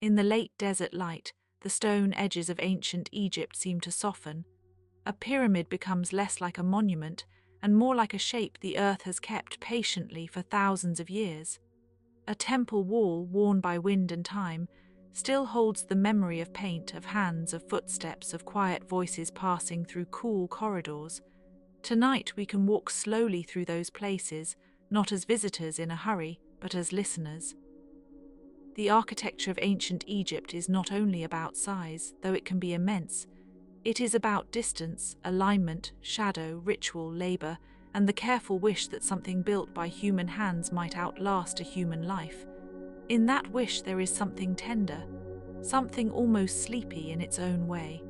In the late desert light, the stone edges of ancient Egypt seem to soften. A pyramid becomes less like a monument and more like a shape the earth has kept patiently for thousands of years. A temple wall, worn by wind and time, still holds the memory of paint, of hands, of footsteps, of quiet voices passing through cool corridors. Tonight we can walk slowly through those places, not as visitors in a hurry, but as listeners. The architecture of ancient Egypt is not only about size, though it can be immense. It is about distance, alignment, shadow, ritual, labor, and the careful wish that something built by human hands might outlast a human life. In that wish there is something tender, something almost sleepy in its own way.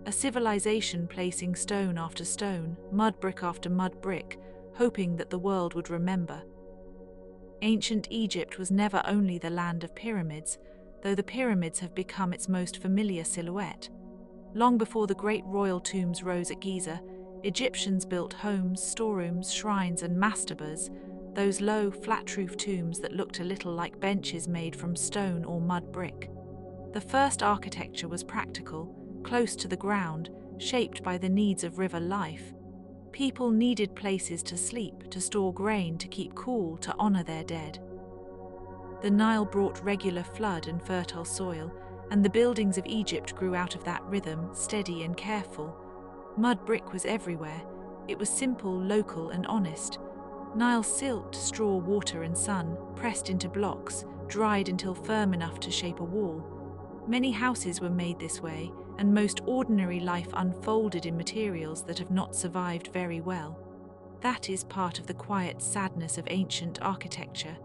A civilization placing stone after stone, mud brick after mud brick, hoping that the world would remember. Ancient Egypt was never only the land of pyramids, though the pyramids have become its most familiar silhouette. Long before the great royal tombs rose at Giza, Egyptians built homes, storerooms, shrines, and mastabas, those low, flat-roofed tombs that looked a little like benches made from stone or mud brick. The first architecture was practical, close to the ground, shaped by the needs of river life. People needed places to sleep, to store grain, to keep cool, to honor their dead. The Nile brought regular flood and fertile soil, and the buildings of Egypt grew out of that rhythm, steady and careful. Mud brick was everywhere. It was simple, local, and honest. Nile silt, straw, water, and sun, pressed into blocks, dried until firm enough to shape a wall. Many houses were made this way, and most ordinary life unfolded in materials that have not survived very well. That is part of the quiet sadness of ancient architecture.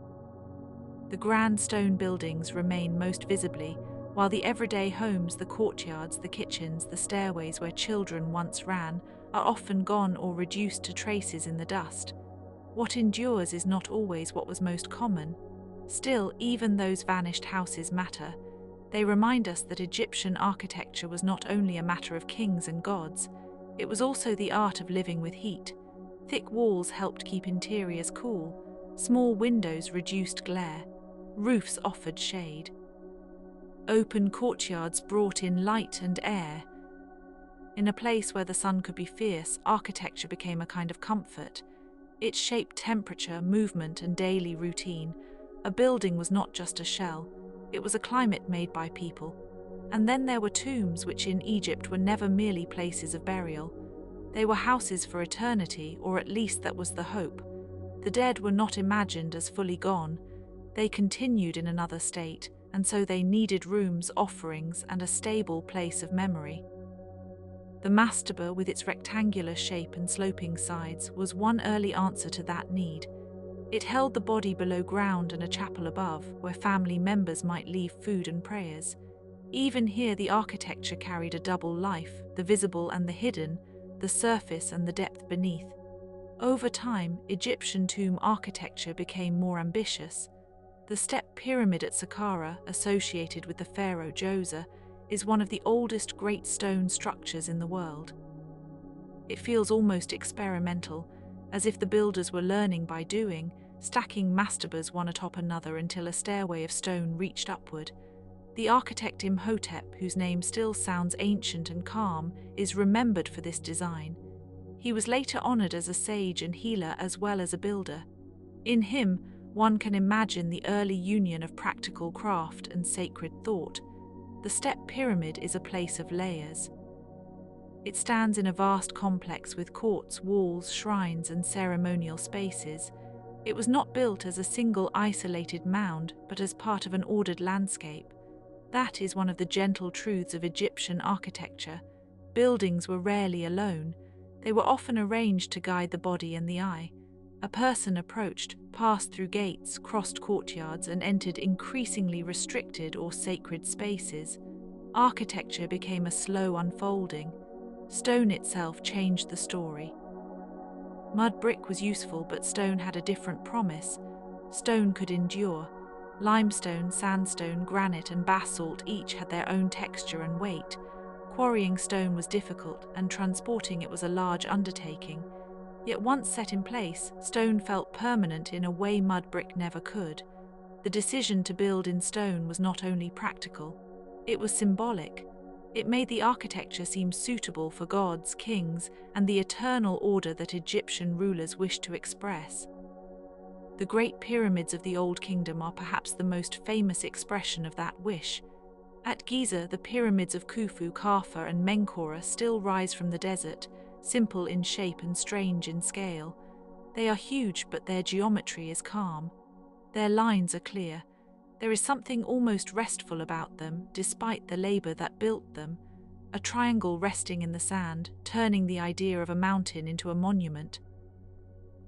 The grand stone buildings remain most visibly, while the everyday homes, the courtyards, the kitchens, the stairways where children once ran, are often gone or reduced to traces in the dust. What endures is not always what was most common. Still, even those vanished houses matter. They remind us that Egyptian architecture was not only a matter of kings and gods, it was also the art of living with heat. Thick walls helped keep interiors cool, small windows reduced glare, roofs offered shade. Open courtyards brought in light and air. In a place where the sun could be fierce, architecture became a kind of comfort. It shaped temperature, movement, and daily routine. A building was not just a shell, it was a climate made by people. And then there were tombs, which in Egypt were never merely places of burial. They were houses for eternity, or at least that was the hope. The dead were not imagined as fully gone. They continued in another state, and so they needed rooms, offerings, and a stable place of memory. The mastaba, with its rectangular shape and sloping sides, was one early answer to that need. It held the body below ground and a chapel above, where family members might leave food and prayers. Even here the architecture carried a double life, the visible and the hidden, the surface and the depth beneath. Over time, Egyptian tomb architecture became more ambitious. The step pyramid at Saqqara, associated with the pharaoh Djoser, is one of the oldest great stone structures in the world. It feels almost experimental, as if the builders were learning by doing, stacking mastabas one atop another until a stairway of stone reached upward. The architect Imhotep, whose name still sounds ancient and calm, is remembered for this design. He was later honored as a sage and healer as well as a builder. In him, one can imagine the early union of practical craft and sacred thought. The step pyramid is a place of layers. It stands in a vast complex with courts, walls, shrines, and ceremonial spaces. It was not built as a single isolated mound, but as part of an ordered landscape. That is one of the gentle truths of Egyptian architecture. Buildings were rarely alone. They were often arranged to guide the body and the eye. A person approached, passed through gates, crossed courtyards, and entered increasingly restricted or sacred spaces. Architecture became a slow unfolding. Stone itself changed the story. Mud brick was useful, but stone had a different promise. Stone could endure. Limestone, sandstone, granite, and basalt each had their own texture and weight. Quarrying stone was difficult, and transporting it was a large undertaking. Yet once set in place, stone felt permanent in a way mud brick never could. The decision to build in stone was not only practical, it was symbolic. It made the architecture seem suitable for gods, kings, and the eternal order that Egyptian rulers wished to express. The Great Pyramids of the Old Kingdom are perhaps the most famous expression of that wish. At Giza, the pyramids of Khufu, Kaffa, and Menkaure still rise from the desert, simple in shape and strange in scale. They are huge, but their geometry is calm. Their lines are clear. There is something almost restful about them, despite the labor that built them. A triangle resting in the sand, turning the idea of a mountain into a monument.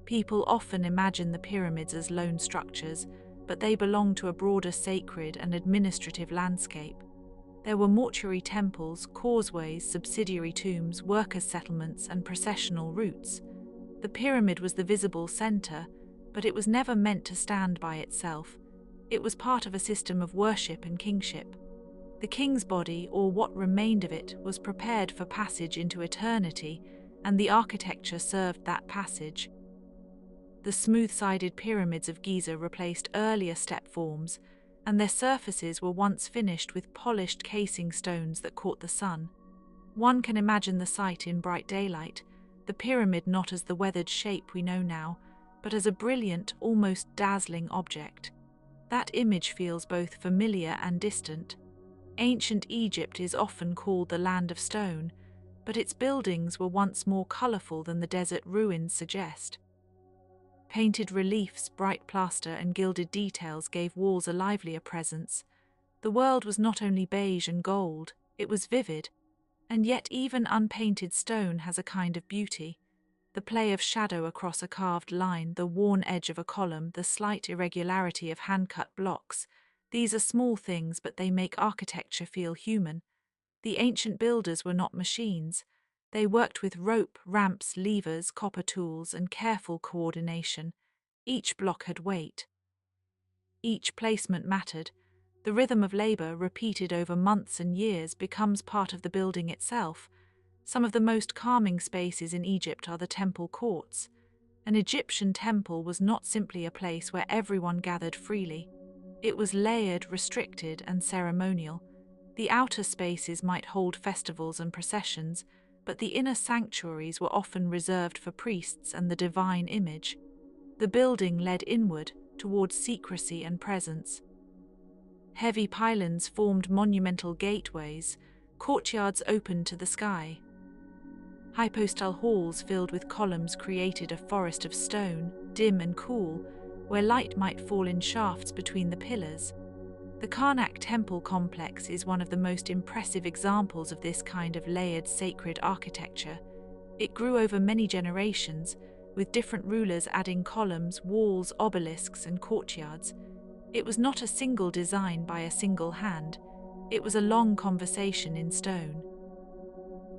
People often imagine the pyramids as lone structures, but they belong to a broader sacred and administrative landscape. There were mortuary temples, causeways, subsidiary tombs, workers' settlements, and processional routes. The pyramid was the visible center, but it was never meant to stand by itself. It was part of a system of worship and kingship. The king's body, or what remained of it, was prepared for passage into eternity, and the architecture served that passage. The smooth-sided pyramids of Giza replaced earlier step forms, and their surfaces were once finished with polished casing stones that caught the sun. One can imagine the sight in bright daylight, the pyramid not as the weathered shape we know now, but as a brilliant, almost dazzling object. That image feels both familiar and distant. Ancient Egypt is often called the land of stone, but its buildings were once more colorful than the desert ruins suggest. Painted reliefs, bright plaster, and gilded details gave walls a livelier presence. The world was not only beige and gold, it was vivid, and yet even unpainted stone has a kind of beauty. The play of shadow across a carved line, the worn edge of a column, the slight irregularity of hand-cut blocks. These are small things, but they make architecture feel human. The ancient builders were not machines. They worked with rope, ramps, levers, copper tools, and careful coordination. Each block had weight. Each placement mattered. The rhythm of labor, repeated over months and years, becomes part of the building itself. Some of the most calming spaces in Egypt are the temple courts. An Egyptian temple was not simply a place where everyone gathered freely. It was layered, restricted, and ceremonial. The outer spaces might hold festivals and processions, but the inner sanctuaries were often reserved for priests and the divine image. The building led inward, towards secrecy and presence. Heavy pylons formed monumental gateways, courtyards opened to the sky. Hypostyle halls filled with columns created a forest of stone, dim and cool, where light might fall in shafts between the pillars. The Karnak temple complex is one of the most impressive examples of this kind of layered sacred architecture. It grew over many generations, with different rulers adding columns, walls, obelisks, and courtyards. It was not a single design by a single hand. It was a long conversation in stone.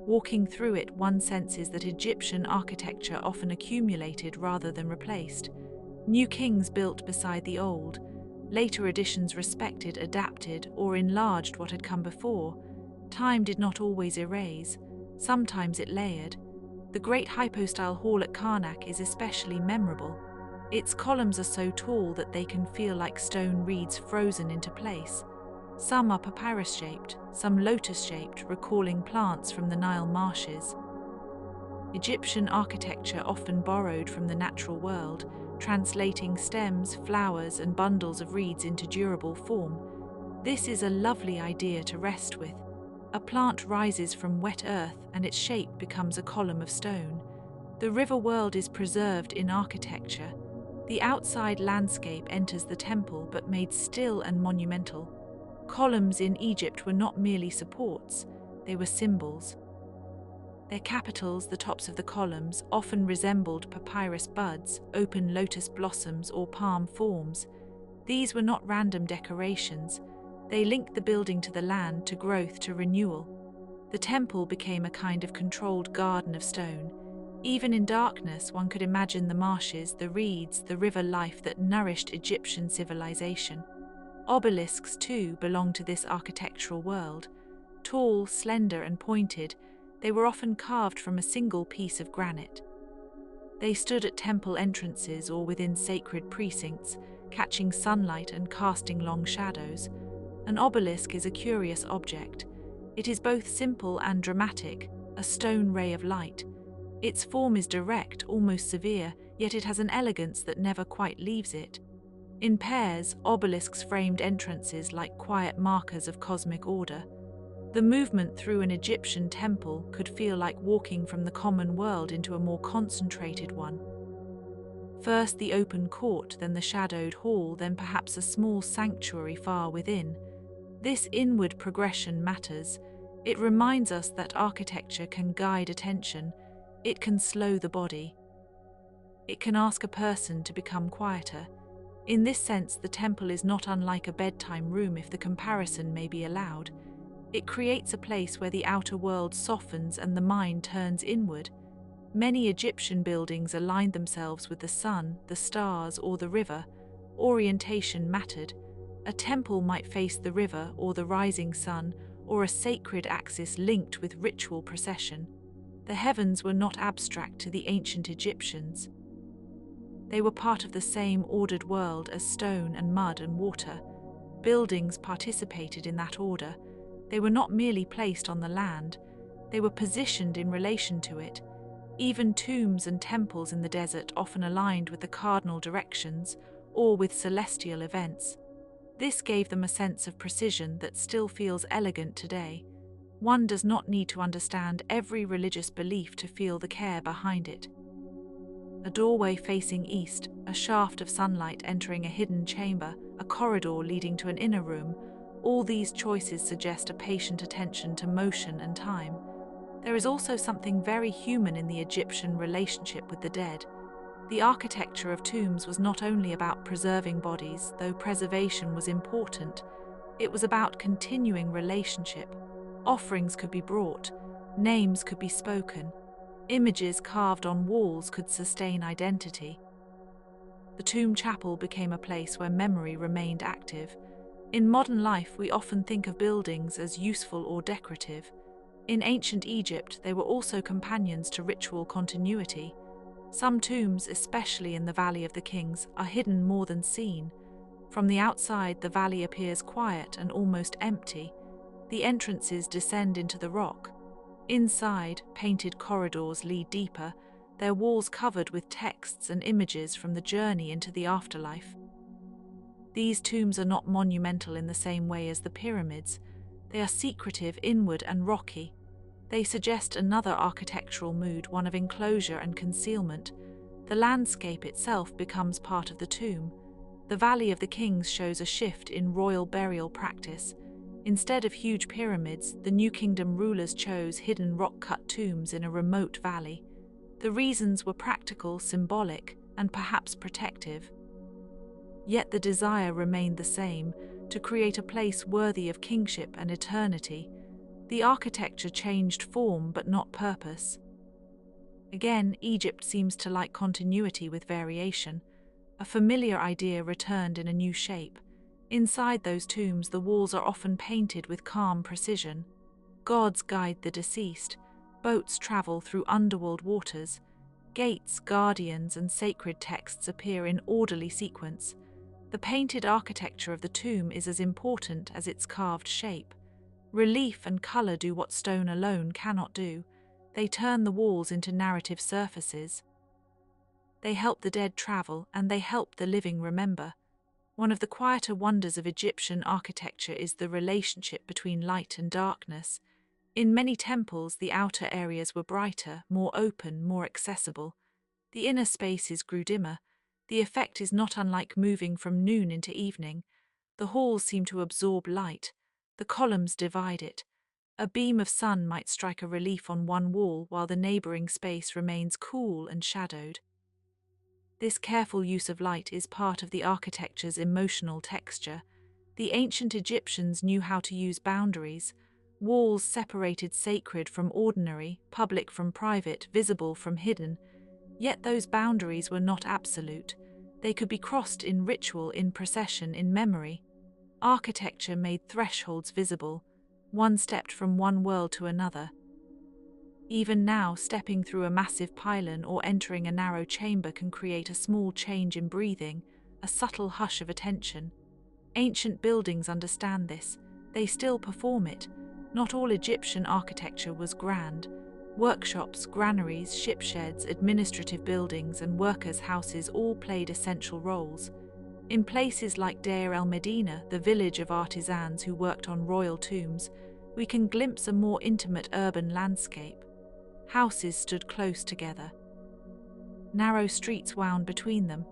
Walking through it, one senses that Egyptian architecture often accumulated rather than replaced. New kings built beside the old. Later additions respected, adapted, or enlarged what had come before. Time did not always erase. Sometimes it layered. The great hypostyle hall at Karnak is especially memorable. Its columns are so tall that they can feel like stone reeds frozen into place. Some are papyrus-shaped, some lotus-shaped, recalling plants from the Nile marshes. Egyptian architecture often borrowed from the natural world, translating stems, flowers, and bundles of reeds into durable form. This is a lovely idea to rest with. A plant rises from wet earth and its shape becomes a column of stone. The river world is preserved in architecture. The outside landscape enters the temple but made still and monumental. Columns in Egypt were not merely supports, they were symbols. Their capitals, the tops of the columns, often resembled papyrus buds, open lotus blossoms, or palm forms. These were not random decorations. They linked the building to the land, to growth, to renewal. The temple became a kind of controlled garden of stone. Even in darkness, one could imagine the marshes, the reeds, the river life that nourished Egyptian civilization. Obelisks, too, belonged to this architectural world. Tall, slender, and pointed, they were often carved from a single piece of granite. They stood at temple entrances or within sacred precincts, catching sunlight and casting long shadows. An obelisk is a curious object. It is both simple and dramatic, a stone ray of light. Its form is direct, almost severe, yet it has an elegance that never quite leaves it. In pairs, obelisks framed entrances like quiet markers of cosmic order. The movement through an Egyptian temple could feel like walking from the common world into a more concentrated one. First the open court, then the shadowed hall, then perhaps a small sanctuary far within. This inward progression matters. It reminds us that architecture can guide attention, it can slow the body. It can ask a person to become quieter. In this sense, the temple is not unlike a bedtime room, if the comparison may be allowed. It creates a place where the outer world softens and the mind turns inward. Many Egyptian buildings aligned themselves with the sun, the stars, or the river. Orientation mattered. A temple might face the river or the rising sun, or a sacred axis linked with ritual procession. The heavens were not abstract to the ancient Egyptians. They were part of the same ordered world as stone and mud and water. Buildings participated in that order. They were not merely placed on the land, they were positioned in relation to it. Even tombs and temples in the desert often aligned with the cardinal directions or with celestial events. This gave them a sense of precision that still feels elegant today. One does not need to understand every religious belief to feel the care behind it. A doorway facing east, a shaft of sunlight entering a hidden chamber, a corridor leading to an inner room, all these choices suggest a patient attention to motion and time. There is also something very human in the Egyptian relationship with the dead. The architecture of tombs was not only about preserving bodies, though preservation was important. It was about continuing relationship. Offerings could be brought, names could be spoken, images carved on walls could sustain identity. The tomb chapel became a place where memory remained active. In modern life, we often think of buildings as useful or decorative. In ancient Egypt, they were also companions to ritual continuity. Some tombs, especially in the Valley of the Kings, are hidden more than seen. From the outside, the valley appears quiet and almost empty. The entrances descend into the rock. Inside, painted corridors lead deeper, their walls covered with texts and images from the journey into the afterlife. These tombs are not monumental in the same way as the pyramids. They are secretive, inward, and rocky. They suggest another architectural mood, one of enclosure and concealment. The landscape itself becomes part of the tomb. The Valley of the Kings shows a shift in royal burial practice. Instead of huge pyramids, the New Kingdom rulers chose hidden rock-cut tombs in a remote valley. The reasons were practical, symbolic, and perhaps protective. Yet the desire remained the same, to create a place worthy of kingship and eternity. The architecture changed form but not purpose. Again, Egypt seems to like continuity with variation. A familiar idea returned in a new shape. Inside those tombs, the walls are often painted with calm precision. Gods guide the deceased. Boats travel through underworld waters. Gates, guardians, and sacred texts appear in orderly sequence. The painted architecture of the tomb is as important as its carved shape. Relief and color do what stone alone cannot do. They turn the walls into narrative surfaces. They help the dead travel, and they help the living remember. One of the quieter wonders of Egyptian architecture is the relationship between light and darkness. In many temples, the outer areas were brighter, more open, more accessible. The inner spaces grew dimmer. The effect is not unlike moving from noon into evening. The halls seem to absorb light. The columns divide it. A beam of sun might strike a relief on one wall while the neighboring space remains cool and shadowed. This careful use of light is part of the architecture's emotional texture. The ancient Egyptians knew how to use boundaries. Walls separated sacred from ordinary, public from private, visible from hidden. Yet those boundaries were not absolute. They could be crossed in ritual, in procession, in memory. Architecture made thresholds visible. One stepped from one world to another. Even now, stepping through a massive pylon or entering a narrow chamber can create a small change in breathing, a subtle hush of attention. Ancient buildings understand this. They still perform it. Not all Egyptian architecture was grand. Workshops, granaries, ship sheds, administrative buildings, and workers' houses all played essential roles. In places like Deir el-Medina, the village of artisans who worked on royal tombs, we can glimpse a more intimate urban landscape. Houses stood close together. Narrow streets wound between them.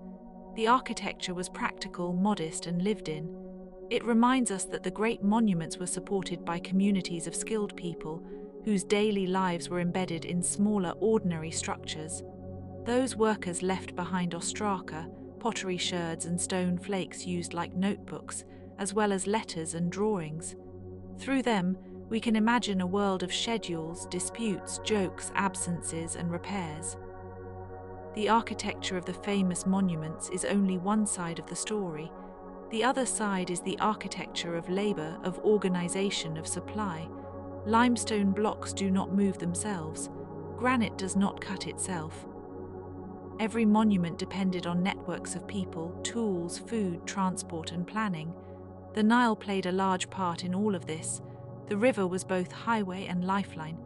The architecture was practical, modest, and lived in. It reminds us that the great monuments were supported by communities of skilled people whose daily lives were embedded in smaller, ordinary structures. Those workers left behind ostraka, pottery sherds, and stone flakes used like notebooks, as well as letters and drawings. Through them, we can imagine a world of schedules, disputes, jokes, absences, and repairs. The architecture of the famous monuments is only one side of the story. The other side is the architecture of labor, of organization, of supply. Limestone blocks do not move themselves. Granite does not cut itself. Every monument depended on networks of people, tools, food, transport, and planning. The Nile played a large part in all of this. The river was both highway and lifeline.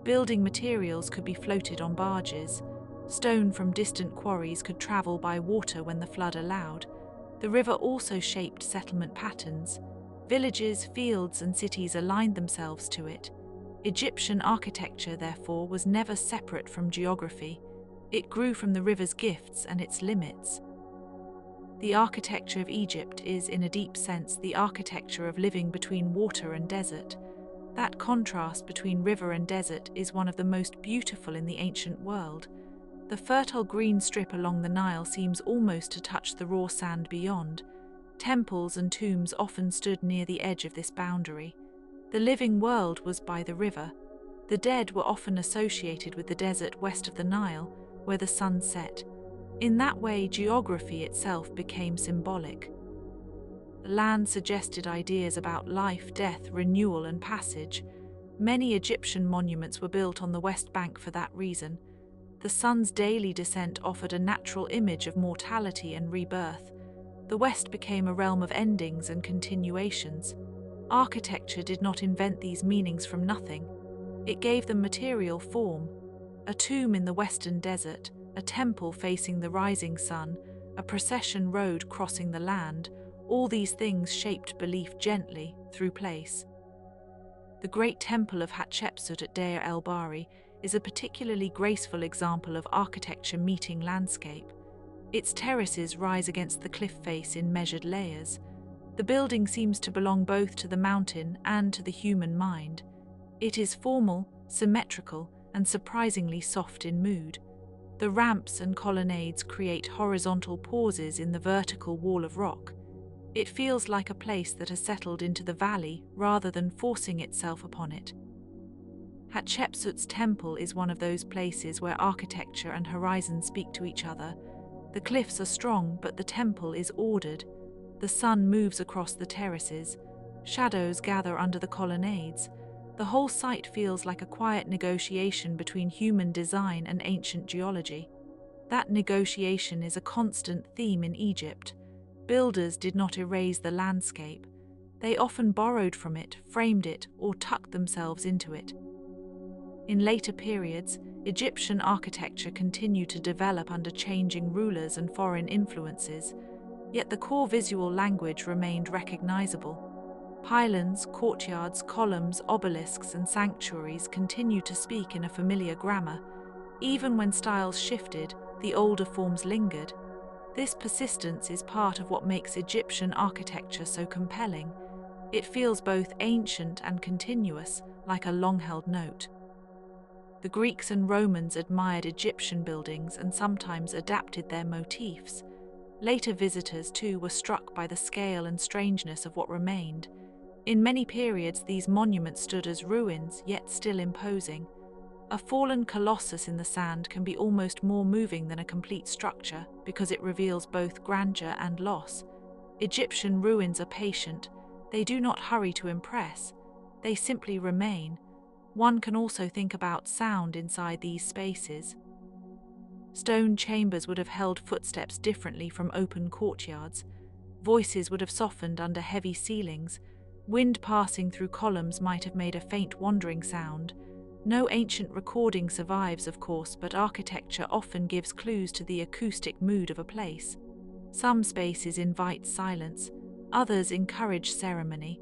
Building materials could be floated on barges. Stone from distant quarries could travel by water when the flood allowed. The river also shaped settlement patterns. Villages, fields, and cities aligned themselves to it. Egyptian architecture, therefore, was never separate from geography. It grew from the river's gifts and its limits. The architecture of Egypt is, in a deep sense, the architecture of living between water and desert. That contrast between river and desert is one of the most beautiful in the ancient world. The fertile green strip along the Nile seems almost to touch the raw sand beyond. Temples and tombs often stood near the edge of this boundary. The living world was by the river. The dead were often associated with the desert west of the Nile, where the sun set. In that way, geography itself became symbolic. The land suggested ideas about life, death, renewal, and passage. Many Egyptian monuments were built on the west bank for that reason. The sun's daily descent offered a natural image of mortality and rebirth. The West became a realm of endings and continuations. Architecture did not invent these meanings from nothing. It gave them material form. A tomb in the western desert, a temple facing the rising sun, a procession road crossing the land, all these things shaped belief gently, through place. The great temple of Hatshepsut at Deir el-Bahari is a particularly graceful example of architecture meeting landscape. Its terraces rise against the cliff face in measured layers. The building seems to belong both to the mountain and to the human mind. It is formal, symmetrical, and surprisingly soft in mood. The ramps and colonnades create horizontal pauses in the vertical wall of rock. It feels like a place that has settled into the valley rather than forcing itself upon it. Hatshepsut's temple is one of those places where architecture and horizon speak to each other. The cliffs are strong, but the temple is ordered. The sun moves across the terraces. Shadows gather under the colonnades. The whole site feels like a quiet negotiation between human design and ancient geology. That negotiation is a constant theme in Egypt. Builders did not erase the landscape. They often borrowed from it, framed it, or tucked themselves into it. In later periods, Egyptian architecture continued to develop under changing rulers and foreign influences, yet the core visual language remained recognizable. Pylons, courtyards, columns, obelisks, and sanctuaries continued to speak in a familiar grammar. Even when styles shifted, the older forms lingered. This persistence is part of what makes Egyptian architecture so compelling. It feels both ancient and continuous, like a long-held note. The Greeks and Romans admired Egyptian buildings and sometimes adapted their motifs. Later visitors, too, were struck by the scale and strangeness of what remained. In many periods, these monuments stood as ruins, yet still imposing. A fallen colossus in the sand can be almost more moving than a complete structure because it reveals both grandeur and loss. Egyptian ruins are patient. They do not hurry to impress. They simply remain. One can also think about sound inside these spaces. Stone chambers would have held footsteps differently from open courtyards. Voices would have softened under heavy ceilings. Wind passing through columns might have made a faint wandering sound. No ancient recording survives, of course, but architecture often gives clues to the acoustic mood of a place. Some spaces invite silence, others encourage ceremony.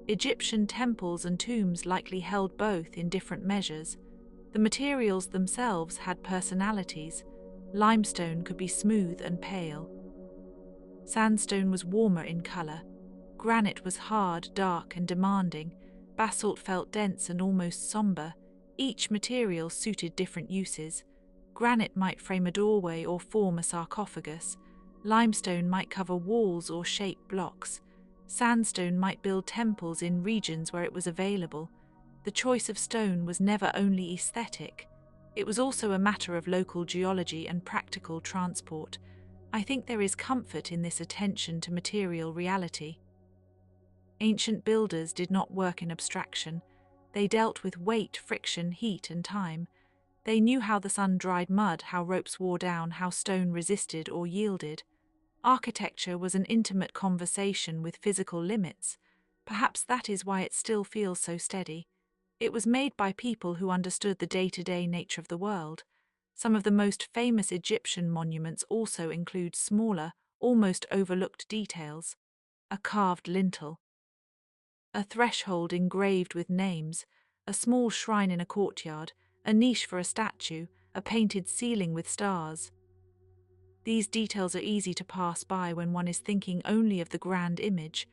Egyptian temples and tombs likely held both in different measures. The materials themselves had personalities. Limestone could be smooth and pale. Sandstone was warmer in color. Granite was hard, dark, and demanding. Basalt felt dense and almost somber. Each material suited different uses. Granite might frame a doorway or form a sarcophagus. Limestone might cover walls or shape blocks. Sandstone might build temples in regions where it was available. The choice of stone was never only aesthetic. It was also a matter of local geology and practical transport. I think there is comfort in this attention to material reality. Ancient builders did not work in abstraction. They dealt with weight, friction, heat, and time. They knew how the sun dried mud, how ropes wore down, how stone resisted or yielded. Architecture was an intimate conversation with physical limits. Perhaps that is why it still feels so steady. It was made by people who understood the day-to-day nature of the world. Some of the most famous Egyptian monuments also include smaller, almost overlooked details. A carved lintel, a threshold engraved with names, a small shrine in a courtyard, a niche for a statue, a painted ceiling with stars. These details are easy to pass by when one is thinking only of the grand image,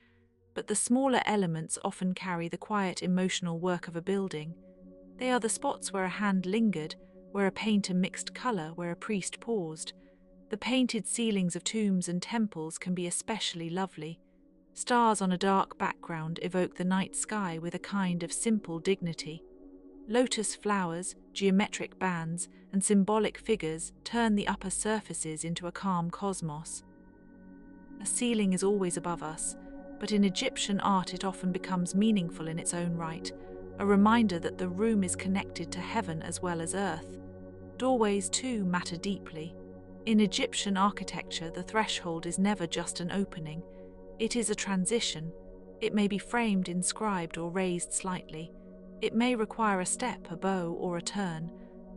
but the smaller elements often carry the quiet emotional work of a building. They are the spots where a hand lingered, where a painter mixed color, where a priest paused. The painted ceilings of tombs and temples can be especially lovely. Stars on a dark background evoke the night sky with a kind of simple dignity. Lotus flowers, geometric bands, and symbolic figures turn the upper surfaces into a calm cosmos. A ceiling is always above us, but in Egyptian art it often becomes meaningful in its own right, a reminder that the room is connected to heaven as well as earth. Doorways, too, matter deeply. In Egyptian architecture, the threshold is never just an opening. It is a transition. It may be framed, inscribed, or raised slightly. It may require a step, a bow, or a turn.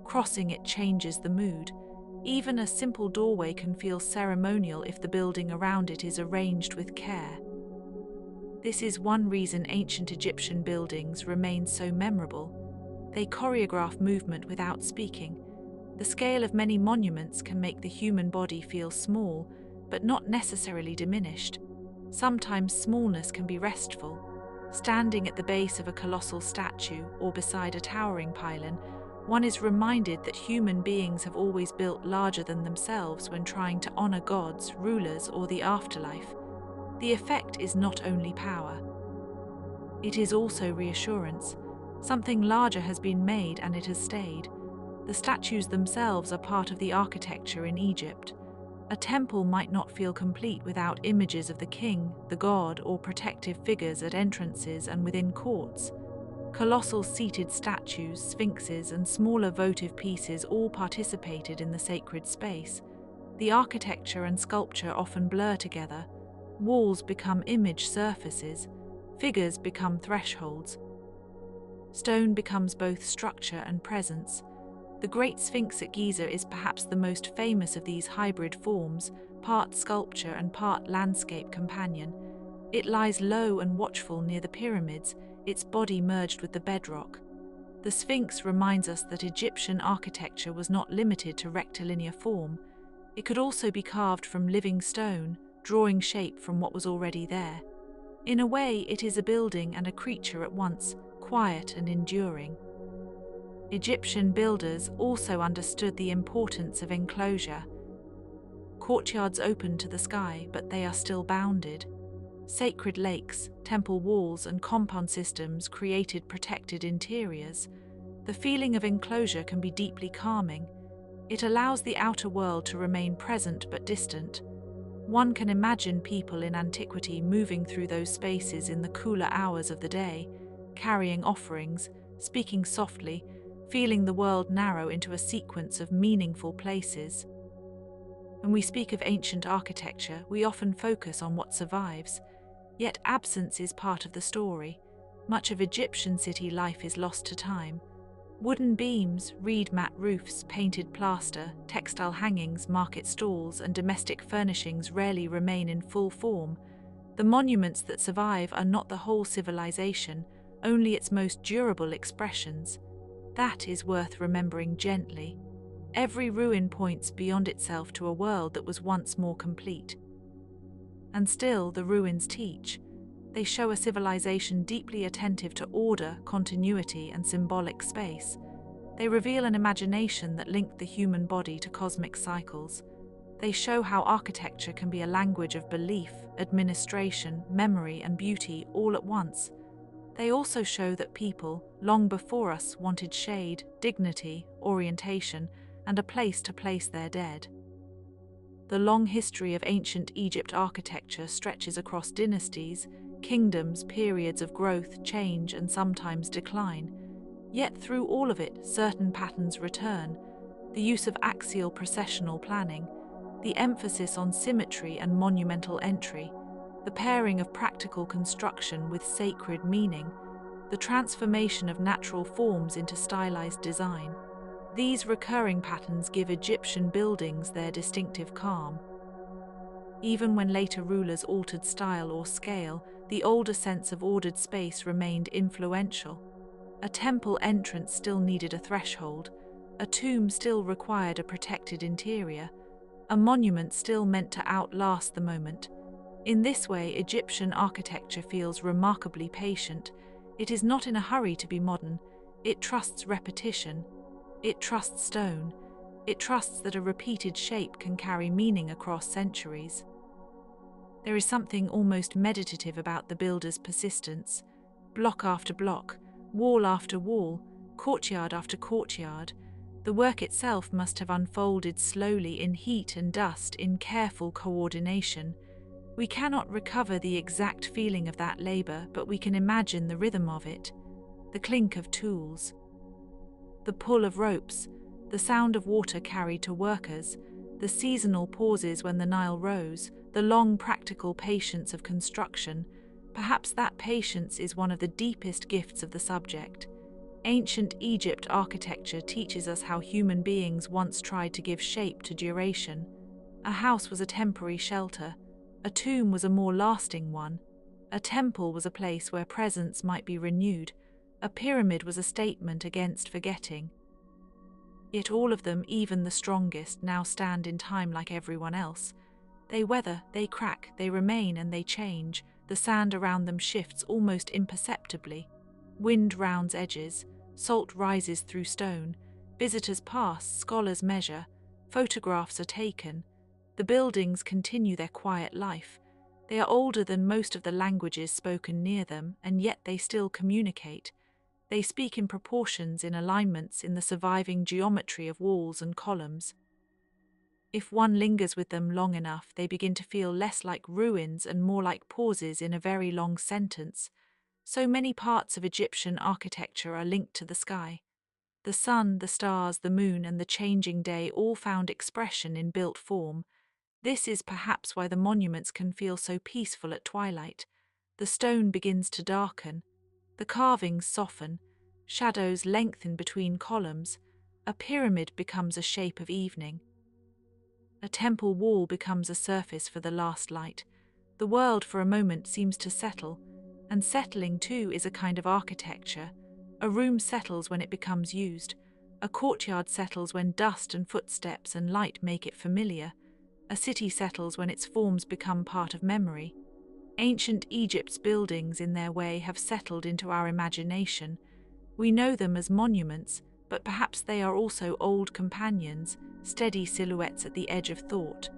Crossing it changes the mood. Even a simple doorway can feel ceremonial if the building around it is arranged with care. This is one reason ancient Egyptian buildings remain so memorable. They choreograph movement without speaking. The scale of many monuments can make the human body feel small, but not necessarily diminished. Sometimes smallness can be restful. Standing at the base of a colossal statue or beside a towering pylon, one is reminded that human beings have always built larger than themselves when trying to honor gods, rulers, or the afterlife. The effect is not only power. It is also reassurance. Something larger has been made and it has stayed. The statues themselves are part of the architecture in Egypt. A temple might not feel complete without images of the king, the god, or protective figures at entrances and within courts. Colossal seated statues, sphinxes, and smaller votive pieces all participated in the sacred space. The architecture and sculpture often blur together. Walls become image surfaces. Figures become thresholds. Stone becomes both structure and presence. The Great Sphinx at Giza is perhaps the most famous of these hybrid forms, part sculpture and part landscape companion. It lies low and watchful near the pyramids, its body merged with the bedrock. The Sphinx reminds us that Egyptian architecture was not limited to rectilinear form. It could also be carved from living stone, drawing shape from what was already there. In a way, it is a building and a creature at once, quiet and enduring. Egyptian builders also understood the importance of enclosure. Courtyards open to the sky, but they are still bounded. Sacred lakes, temple walls, and compound systems created protected interiors. The feeling of enclosure can be deeply calming. It allows the outer world to remain present but distant. One can imagine people in antiquity moving through those spaces in the cooler hours of the day, carrying offerings, speaking softly, feeling the world narrow into a sequence of meaningful places. When we speak of ancient architecture, we often focus on what survives, yet absence is part of the story. Much of Egyptian city life is lost to time. Wooden beams, reed mat roofs, painted plaster, textile hangings, market stalls, and domestic furnishings rarely remain in full form. The monuments that survive are not the whole civilization, only its most durable expressions. That is worth remembering gently. Every ruin points beyond itself to a world that was once more complete. And still, the ruins teach. They show a civilization deeply attentive to order, continuity, and symbolic space. They reveal an imagination that linked the human body to cosmic cycles. They show how architecture can be a language of belief, administration, memory, and beauty all at once. They also show that people, long before us, wanted shade, dignity, orientation, and a place to place their dead. The long history of ancient Egypt architecture stretches across dynasties, kingdoms, periods of growth, change, and sometimes decline. Yet through all of it, certain patterns return: the use of axial processional planning, the emphasis on symmetry and monumental entry, the pairing of practical construction with sacred meaning, the transformation of natural forms into stylized design. These recurring patterns give Egyptian buildings their distinctive calm. Even when later rulers altered style or scale, the older sense of ordered space remained influential. A temple entrance still needed a threshold, a tomb still required a protected interior, a monument still meant to outlast the moment. In this way, Egyptian architecture feels remarkably patient. It is not in a hurry to be modern. It trusts repetition. It trusts stone. It trusts that a repeated shape can carry meaning across centuries. There is something almost meditative about the builder's persistence. Block after block, wall after wall, courtyard after courtyard, the work itself must have unfolded slowly in heat and dust, in careful coordination. We cannot recover the exact feeling of that labor, but we can imagine the rhythm of it, the clink of tools, the pull of ropes, the sound of water carried to workers, the seasonal pauses when the Nile rose, the long practical patience of construction. Perhaps that patience is one of the deepest gifts of the subject. Ancient Egypt architecture teaches us how human beings once tried to give shape to duration. A house was a temporary shelter. A tomb was a more lasting one. A temple was a place where presence might be renewed. A pyramid was a statement against forgetting. Yet all of them, even the strongest, now stand in time like everyone else. They weather, they crack, they remain, and they change. The sand around them shifts almost imperceptibly. Wind rounds edges, salt rises through stone. Visitors pass, scholars measure, photographs are taken. The buildings continue their quiet life. They are older than most of the languages spoken near them, and yet they still communicate. They speak in proportions, in alignments, in the surviving geometry of walls and columns. If one lingers with them long enough, they begin to feel less like ruins and more like pauses in a very long sentence. So many parts of Egyptian architecture are linked to the sky. The sun, the stars, the moon, and the changing day all found expression in built form. This is perhaps why the monuments can feel so peaceful at twilight. The stone begins to darken. The carvings soften. Shadows lengthen between columns. A pyramid becomes a shape of evening. A temple wall becomes a surface for the last light. The world for a moment seems to settle, and settling too is a kind of architecture. A room settles when it becomes used. A courtyard settles when dust and footsteps and light make it familiar. A city settles when its forms become part of memory. Ancient Egypt's buildings, in their way, have settled into our imagination. We know them as monuments, but perhaps they are also old companions, steady silhouettes at the edge of thought.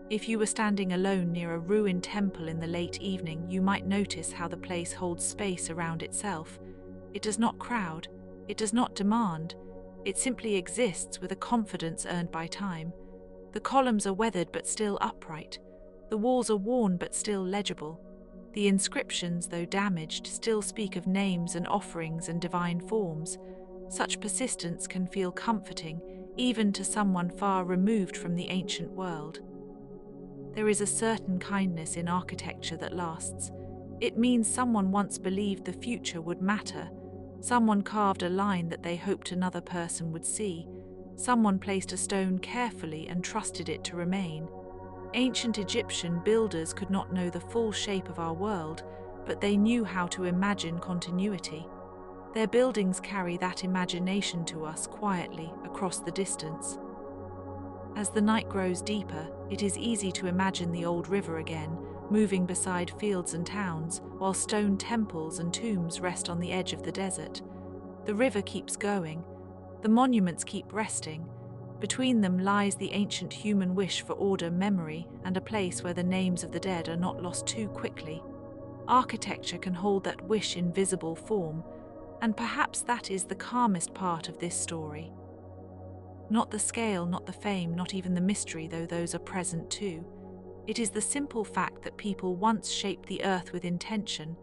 If you were standing alone near a ruined temple in the late evening, you might notice how the place holds space around itself. It does not crowd, it does not demand, it simply exists with a confidence earned by time. The columns are weathered but still upright. The walls are worn but still legible. The inscriptions, though damaged, still speak of names and offerings and divine forms. Such persistence can feel comforting, even to someone far removed from the ancient world. There is a certain kindness in architecture that lasts. It means someone once believed the future would matter. Someone carved a line that they hoped another person would see. Someone placed a stone carefully and trusted it to remain. Ancient Egyptian builders could not know the full shape of our world, but they knew how to imagine continuity. Their buildings carry that imagination to us quietly across the distance. As the night grows deeper, it is easy to imagine the old river again, moving beside fields and towns, while stone temples and tombs rest on the edge of the desert. The river keeps going. The monuments keep resting. Between them lies the ancient human wish for order, memory, and a place where the names of the dead are not lost too quickly. Architecture can hold that wish in visible form, and perhaps that is the calmest part of this story. Not the scale, not the fame, not even the mystery, though those are present too. It is the simple fact that people once shaped the earth with intention.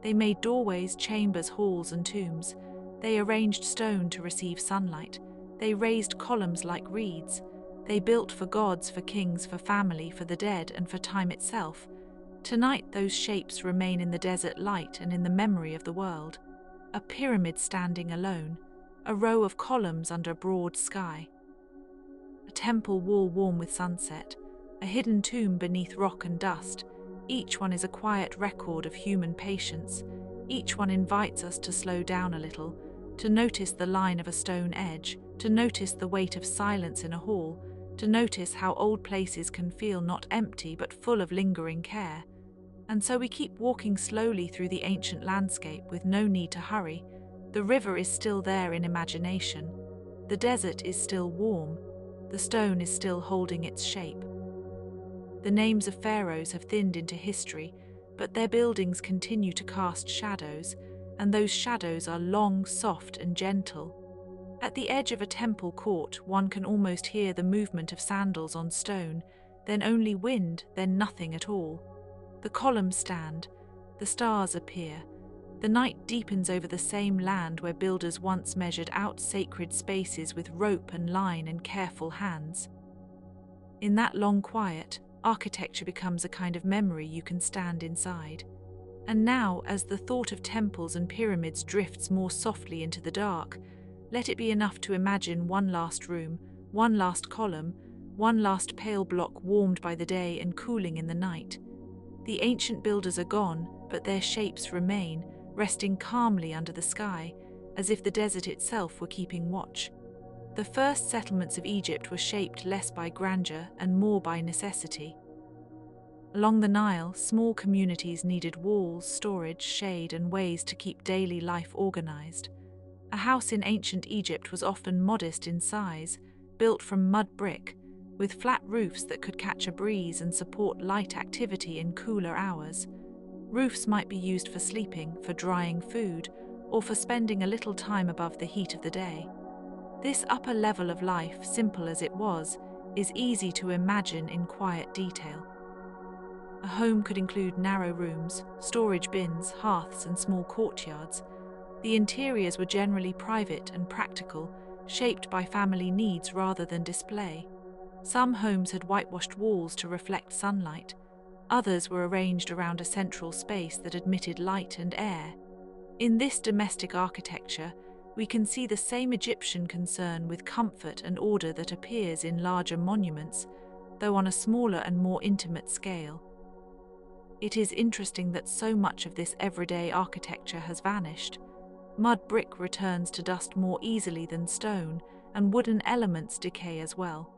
They made doorways, chambers, halls, and tombs. They arranged stone to receive sunlight. They raised columns like reeds. They built for gods, for kings, for family, for the dead, and for time itself. Tonight those shapes remain in the desert light and in the memory of the world. A pyramid standing alone, a row of columns under a broad sky. A temple wall warm with sunset, a hidden tomb beneath rock and dust. Each one is a quiet record of human patience. Each one invites us to slow down a little, to notice the line of a stone edge, to notice the weight of silence in a hall, to notice how old places can feel not empty but full of lingering care. And so we keep walking slowly through the ancient landscape with no need to hurry. The river is still there in imagination. The desert is still warm. The stone is still holding its shape. The names of pharaohs have thinned into history, but their buildings continue to cast shadows, and those shadows are long, soft, and gentle. At the edge of a temple court, one can almost hear the movement of sandals on stone, then only wind, then nothing at all. The columns stand, the stars appear. The night deepens over the same land where builders once measured out sacred spaces with rope and line and careful hands. In that long quiet, architecture becomes a kind of memory you can stand inside. And now, as the thought of temples and pyramids drifts more softly into the dark, let it be enough to imagine one last room, one last column, one last pale block warmed by the day and cooling in the night. The ancient builders are gone, but their shapes remain, resting calmly under the sky, as if the desert itself were keeping watch. The first settlements of Egypt were shaped less by grandeur and more by necessity. Along the Nile, small communities needed walls, storage, shade, and ways to keep daily life organized. A house in ancient Egypt was often modest in size, built from mud brick, with flat roofs that could catch a breeze and support light activity in cooler hours. Roofs might be used for sleeping, for drying food, or for spending a little time above the heat of the day. This upper level of life, simple as it was, is easy to imagine in quiet detail. A home could include narrow rooms, storage bins, hearths, and small courtyards. The interiors were generally private and practical, shaped by family needs rather than display. Some homes had whitewashed walls to reflect sunlight. Others were arranged around a central space that admitted light and air. In this domestic architecture, we can see the same Egyptian concern with comfort and order that appears in larger monuments, though on a smaller and more intimate scale. It is interesting that so much of this everyday architecture has vanished. Mud brick returns to dust more easily than stone, and wooden elements decay as well.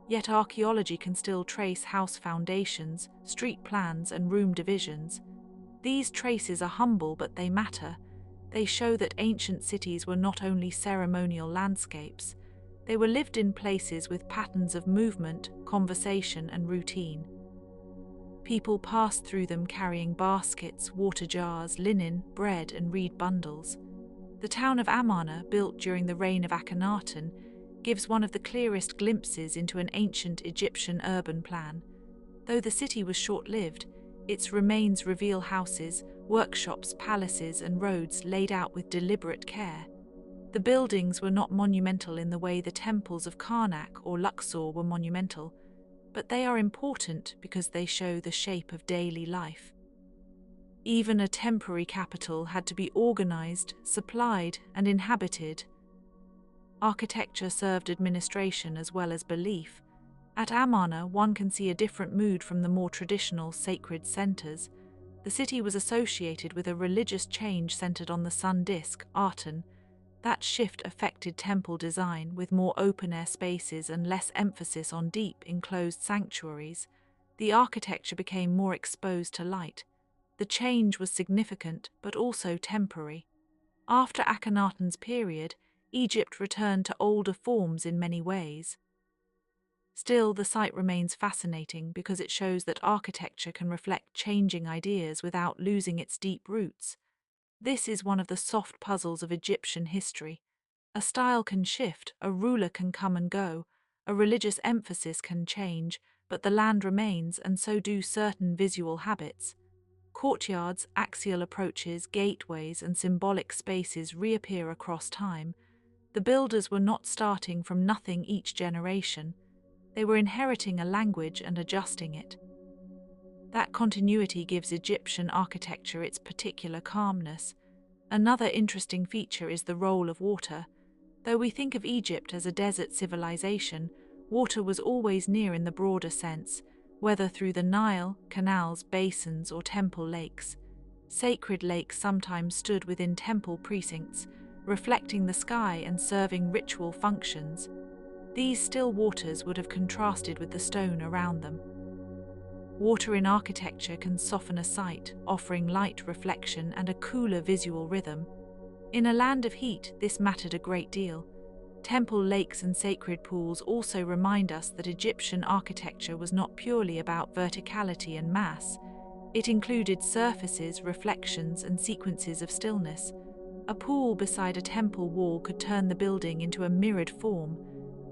Yet archaeology can still trace house foundations, street plans, and room divisions. These traces are humble, but they matter. They show that ancient cities were not only ceremonial landscapes, they were lived-in places with patterns of movement, conversation, and routine. People passed through them carrying baskets, water jars, linen, bread, and reed bundles. The town of Amarna, built during the reign of Akhenaten, gives one of the clearest glimpses into an ancient Egyptian urban plan. Though the city was short-lived, its remains reveal houses, workshops, palaces, and roads laid out with deliberate care. The buildings were not monumental in the way the temples of Karnak or Luxor were monumental, but they are important because they show the shape of daily life. Even a temporary capital had to be organized, supplied, and inhabited. Architecture served administration as well as belief. At Amarna, one can see a different mood from the more traditional sacred centers. The city was associated with a religious change centered on the sun disk, Aten. That shift affected temple design, with more open-air spaces and less emphasis on deep, enclosed sanctuaries. The architecture became more exposed to light. The change was significant, but also temporary. After Akhenaten's period, Egypt returned to older forms in many ways. Still, the site remains fascinating because it shows that architecture can reflect changing ideas without losing its deep roots. This is one of the soft puzzles of Egyptian history. A style can shift, a ruler can come and go, a religious emphasis can change, but the land remains, and so do certain visual habits. Courtyards, axial approaches, gateways, and symbolic spaces reappear across time. The builders were not starting from nothing each generation. They were inheriting a language and adjusting it. That continuity gives Egyptian architecture its particular calmness. Another interesting feature is the role of water. Though we think of Egypt as a desert civilization, water was always near in the broader sense, whether through the Nile, canals, basins, or temple lakes. Sacred lakes sometimes stood within temple precincts, reflecting the sky and serving ritual functions. These still waters would have contrasted with the stone around them. Water in architecture can soften a site, offering light reflection and a cooler visual rhythm. In a land of heat, this mattered a great deal. Temple lakes and sacred pools also remind us that Egyptian architecture was not purely about verticality and mass. It included surfaces, reflections, and sequences of stillness. A pool beside a temple wall could turn the building into a mirrored form.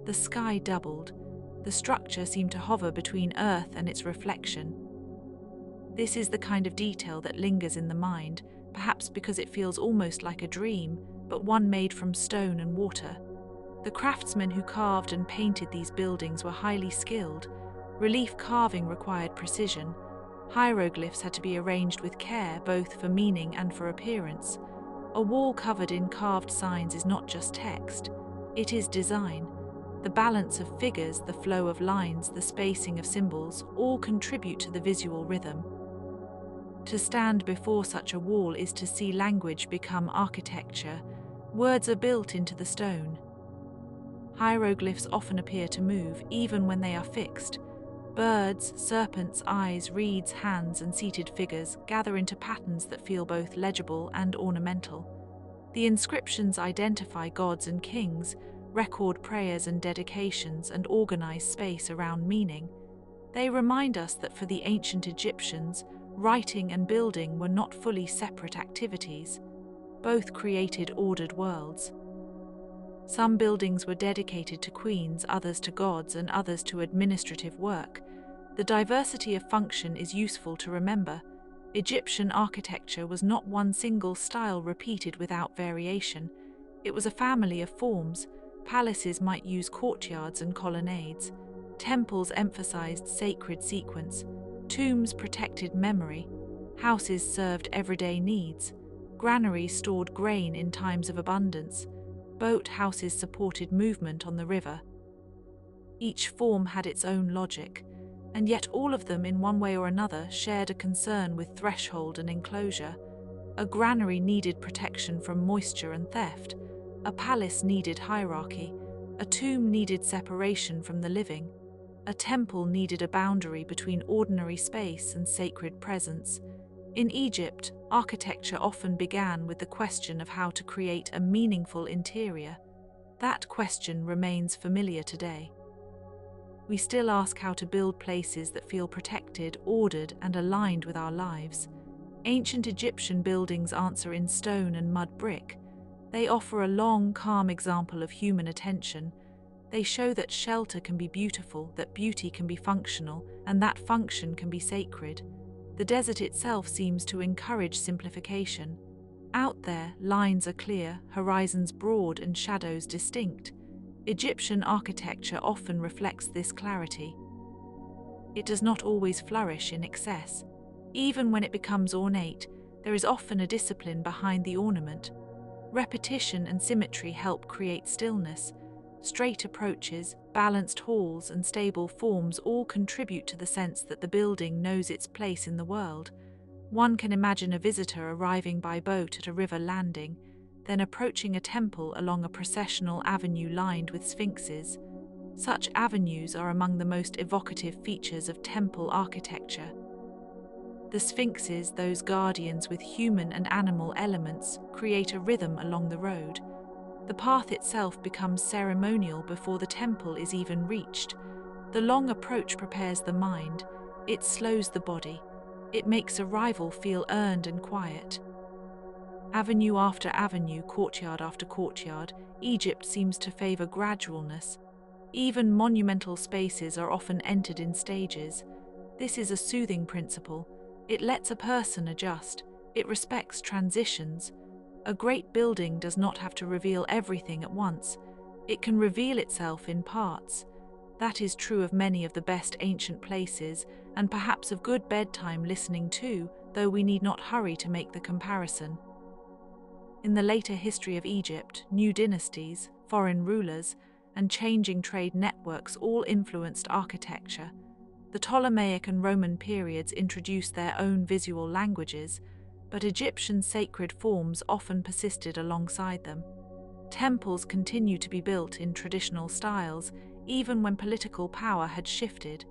The sky doubled. The structure seemed to hover between earth and its reflection. This is the kind of detail that lingers in the mind, perhaps because it feels almost like a dream, but one made from stone and water. The craftsmen who carved and painted these buildings were highly skilled. Relief carving required precision. Hieroglyphs had to be arranged with care, both for meaning and for appearance. A wall covered in carved signs is not just text, it is design. The balance of figures, the flow of lines, the spacing of symbols, all contribute to the visual rhythm. To stand before such a wall is to see language become architecture. Words are built into the stone. Hieroglyphs often appear to move, even when they are fixed. Birds, serpents, eyes, reeds, hands, and seated figures gather into patterns that feel both legible and ornamental. The inscriptions identify gods and kings, record prayers and dedications, and organize space around meaning. They remind us that for the ancient Egyptians, writing and building were not fully separate activities. Both created ordered worlds. Some buildings were dedicated to queens, others to gods, and others to administrative work. The diversity of function is useful to remember. Egyptian architecture was not one single style repeated without variation. It was a family of forms. Palaces might use courtyards and colonnades. Temples emphasized sacred sequence. Tombs protected memory. Houses served everyday needs. Granaries stored grain in times of abundance. Boat houses supported movement on the river. Each form had its own logic, and yet all of them in one way or another shared a concern with threshold and enclosure. A granary needed protection from moisture and theft. A palace needed hierarchy. A tomb needed separation from the living. A temple needed a boundary between ordinary space and sacred presence. In Egypt, architecture often began with the question of how to create a meaningful interior. That question remains familiar today. We still ask how to build places that feel protected, ordered, and aligned with our lives. Ancient Egyptian buildings answer in stone and mud brick. They offer a long, calm example of human attention. They show that shelter can be beautiful, that beauty can be functional, and that function can be sacred. The desert itself seems to encourage simplification. Out there, lines are clear, horizons broad, and shadows distinct. Egyptian architecture often reflects this clarity. It does not always flourish in excess. Even when it becomes ornate, there is often a discipline behind the ornament. Repetition and symmetry help create stillness. Straight approaches, balanced halls, and stable forms all contribute to the sense that the building knows its place in the world. One can imagine a visitor arriving by boat at a river landing, then approaching a temple along a processional avenue lined with sphinxes. Such avenues are among the most evocative features of temple architecture. The sphinxes, those guardians with human and animal elements, create a rhythm along the road. The path itself becomes ceremonial before the temple is even reached. The long approach prepares the mind, it slows the body, it makes arrival feel earned and quiet. Avenue after avenue, courtyard after courtyard, Egypt seems to favor gradualness. Even monumental spaces are often entered in stages. This is a soothing principle. It lets a person adjust. It respects transitions. A great building does not have to reveal everything at once. It can reveal itself in parts. That is true of many of the best ancient places, and perhaps of good bedtime listening too, though we need not hurry to make the comparison. In the later history of Egypt, new dynasties, foreign rulers, and changing trade networks all influenced architecture. The Ptolemaic and Roman periods introduced their own visual languages, but Egyptian sacred forms often persisted alongside them. Temples continued to be built in traditional styles, even when political power had shifted.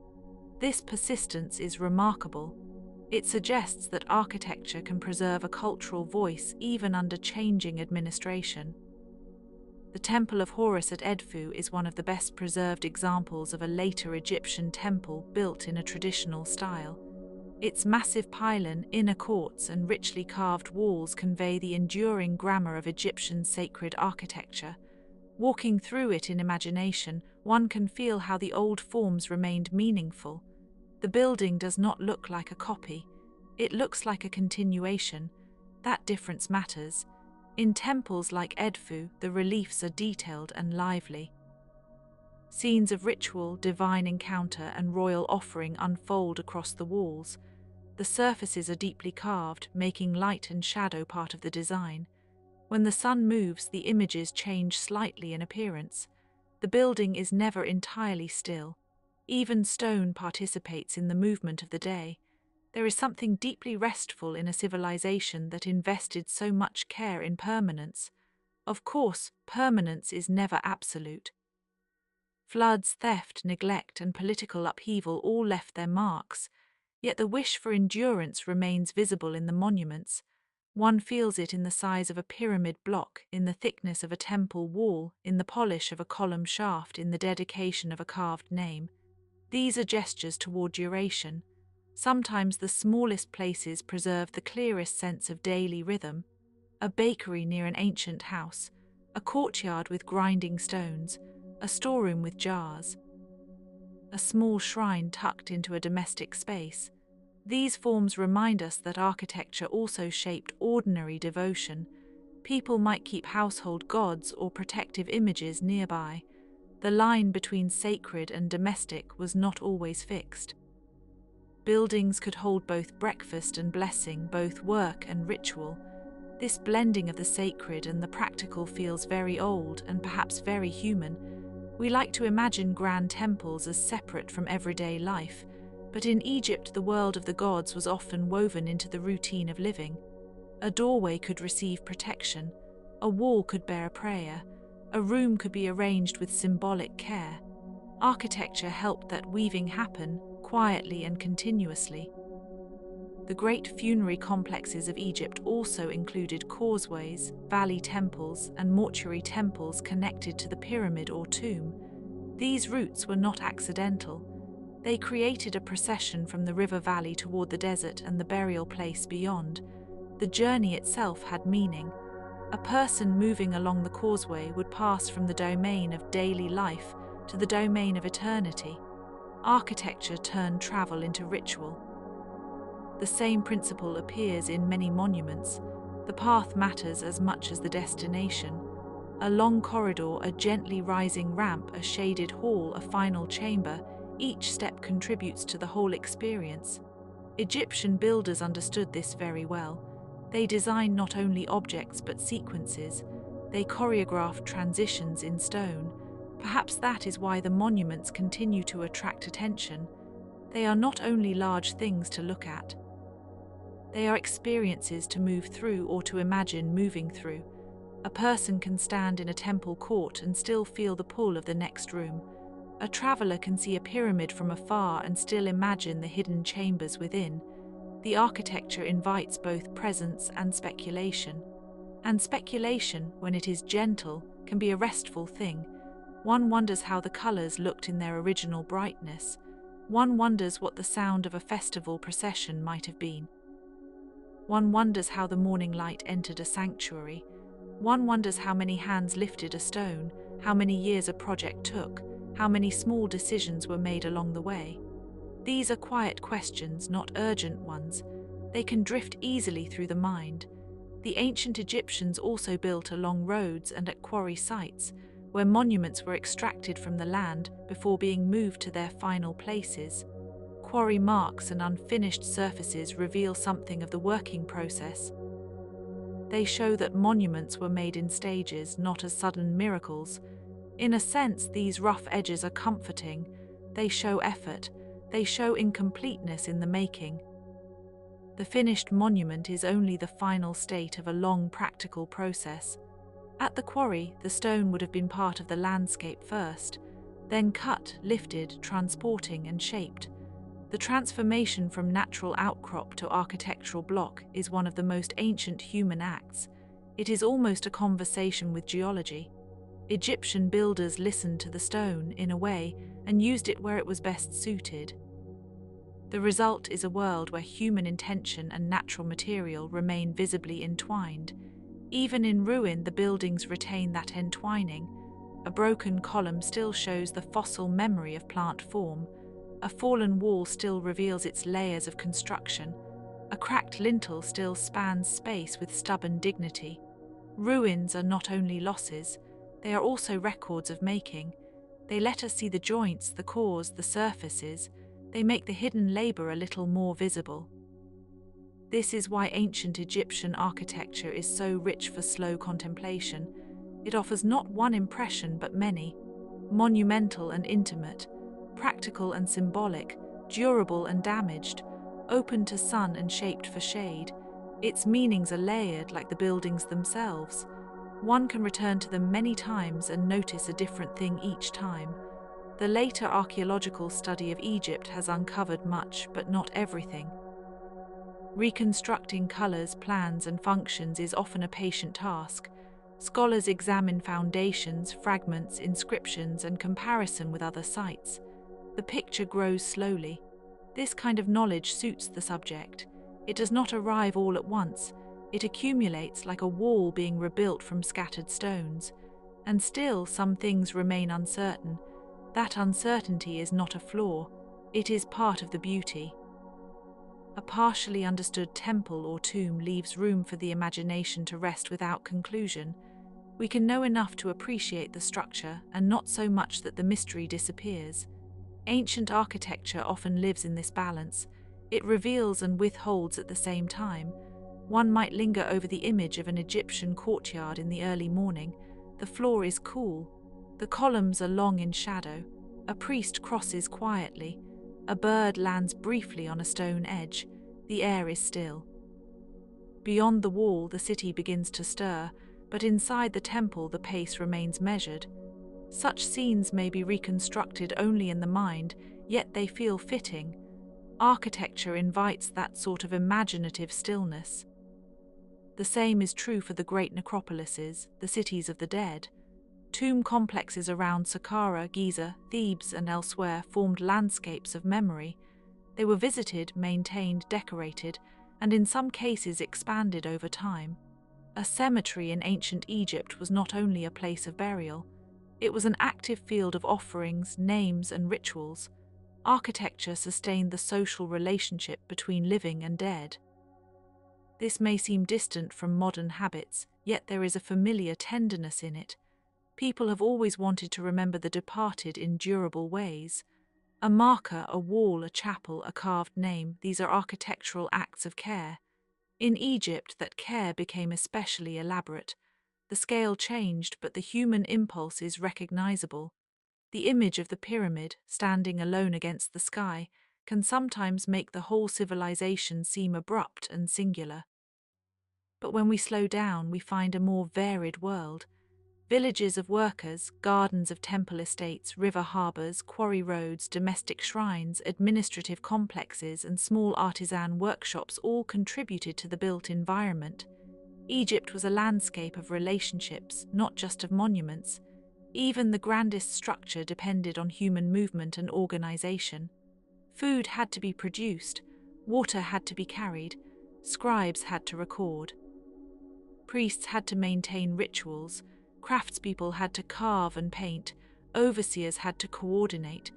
This persistence is remarkable. It suggests that architecture can preserve a cultural voice even under changing administration. The Temple of Horus at Edfu is one of the best preserved examples of a later Egyptian temple built in a traditional style. Its massive pylon, inner courts, and richly carved walls convey the enduring grammar of Egyptian sacred architecture. Walking through it in imagination, one can feel how the old forms remained meaningful. The building does not look like a copy. It looks like a continuation. That difference matters. In temples like Edfu, the reliefs are detailed and lively. Scenes of ritual, divine encounter, and royal offering unfold across the walls. The surfaces are deeply carved, making light and shadow part of the design. When the sun moves, the images change slightly in appearance. The building is never entirely still. Even stone participates in the movement of the day. There is something deeply restful in a civilization that invested so much care in permanence. Of course, permanence is never absolute. Floods, theft, neglect, and political upheaval all left their marks, yet the wish for endurance remains visible in the monuments. One feels it in the size of a pyramid block, in the thickness of a temple wall, in the polish of a column shaft, in the dedication of a carved name. These are gestures toward duration. Sometimes the smallest places preserve the clearest sense of daily rhythm. A bakery near an ancient house, a courtyard with grinding stones, a storeroom with jars, a small shrine tucked into a domestic space. These forms remind us that architecture also shaped ordinary devotion. People might keep household gods or protective images nearby. The line between sacred and domestic was not always fixed. Buildings could hold both breakfast and blessing, both work and ritual. This blending of the sacred and the practical feels very old and perhaps very human. We like to imagine grand temples as separate from everyday life, but in Egypt the world of the gods was often woven into the routine of living. A doorway could receive protection, a wall could bear a prayer, a room could be arranged with symbolic care. Architecture helped that weaving happen, quietly and continuously. The great funerary complexes of Egypt also included causeways, valley temples, and mortuary temples connected to the pyramid or tomb. These routes were not accidental. They created a procession from the river valley toward the desert and the burial place beyond. The journey itself had meaning. A person moving along the causeway would pass from the domain of daily life to the domain of eternity. Architecture turned travel into ritual. The same principle appears in many monuments. The path matters as much as the destination. A long corridor, a gently rising ramp, a shaded hall, a final chamber, each step contributes to the whole experience. Egyptian builders understood this very well. They designed not only objects but sequences. They choreographed transitions in stone. Perhaps that is why the monuments continue to attract attention. They are not only large things to look at. They are experiences to move through or to imagine moving through. A person can stand in a temple court and still feel the pull of the next room. A traveler can see a pyramid from afar and still imagine the hidden chambers within. The architecture invites both presence and speculation. And speculation, when it is gentle, can be a restful thing. One wonders how the colors looked in their original brightness. One wonders what the sound of a festival procession might have been. One wonders how the morning light entered a sanctuary. One wonders how many hands lifted a stone, how many years a project took, how many small decisions were made along the way. These are quiet questions, not urgent ones. They can drift easily through the mind. The ancient Egyptians also built along roads and at quarry sites, where monuments were extracted from the land before being moved to their final places. Quarry marks and unfinished surfaces reveal something of the working process. They show that monuments were made in stages, not as sudden miracles. In a sense, these rough edges are comforting. They show effort. They show incompleteness in the making. The finished monument is only the final state of a long practical process. At the quarry, the stone would have been part of the landscape first, then cut, lifted, transporting and shaped. The transformation from natural outcrop to architectural block is one of the most ancient human acts. It is almost a conversation with geology. Egyptian builders listened to the stone, in a way, and used it where it was best suited. The result is a world where human intention and natural material remain visibly entwined. Even in ruin, the buildings retain that entwining. A broken column still shows the fossil memory of plant form. A fallen wall still reveals its layers of construction. A cracked lintel still spans space with stubborn dignity. Ruins are not only losses, they are also records of making. They let us see the joints, the cores, the surfaces. They make the hidden labor a little more visible. This is why ancient Egyptian architecture is so rich for slow contemplation. It offers not one impression but many, monumental and intimate, practical and symbolic, durable and damaged, open to sun and shaped for shade. Its meanings are layered like the buildings themselves. One can return to them many times and notice a different thing each time. The later archaeological study of Egypt has uncovered much, but not everything. Reconstructing colors, plans, and functions is often a patient task. Scholars examine foundations, fragments, inscriptions, and comparison with other sites. The picture grows slowly. This kind of knowledge suits the subject. It does not arrive all at once. It accumulates like a wall being rebuilt from scattered stones. And still, some things remain uncertain. That uncertainty is not a flaw. It is part of the beauty. A partially understood temple or tomb leaves room for the imagination to rest without conclusion. We can know enough to appreciate the structure, and not so much that the mystery disappears. Ancient architecture often lives in this balance. It reveals and withholds at the same time. One might linger over the image of an Egyptian courtyard in the early morning. The floor is cool. The columns are long in shadow. A priest crosses quietly. A bird lands briefly on a stone edge. The air is still. Beyond the wall, the city begins to stir, but inside the temple the pace remains measured. Such scenes may be reconstructed only in the mind, yet they feel fitting. Architecture invites that sort of imaginative stillness. The same is true for the great necropolises, the cities of the dead. Tomb complexes around Saqqara, Giza, Thebes, and elsewhere formed landscapes of memory. They were visited, maintained, decorated, and in some cases expanded over time. A cemetery in ancient Egypt was not only a place of burial. It was an active field of offerings, names, and rituals. Architecture sustained the social relationship between living and dead. This may seem distant from modern habits, yet there is a familiar tenderness in it. People have always wanted to remember the departed in durable ways. A marker, a wall, a chapel, a carved name, these are architectural acts of care. In Egypt, that care became especially elaborate. The scale changed, but the human impulse is recognizable. The image of the pyramid, standing alone against the sky, can sometimes make the whole civilization seem abrupt and singular. But when we slow down, we find a more varied world. Villages of workers, gardens of temple estates, river harbours, quarry roads, domestic shrines, administrative complexes, and small artisan workshops all contributed to the built environment. Egypt was a landscape of relationships, not just of monuments. Even the grandest structure depended on human movement and organisation. Food had to be produced, water had to be carried, scribes had to record. Priests had to maintain rituals, craftspeople had to carve and paint, overseers had to coordinate.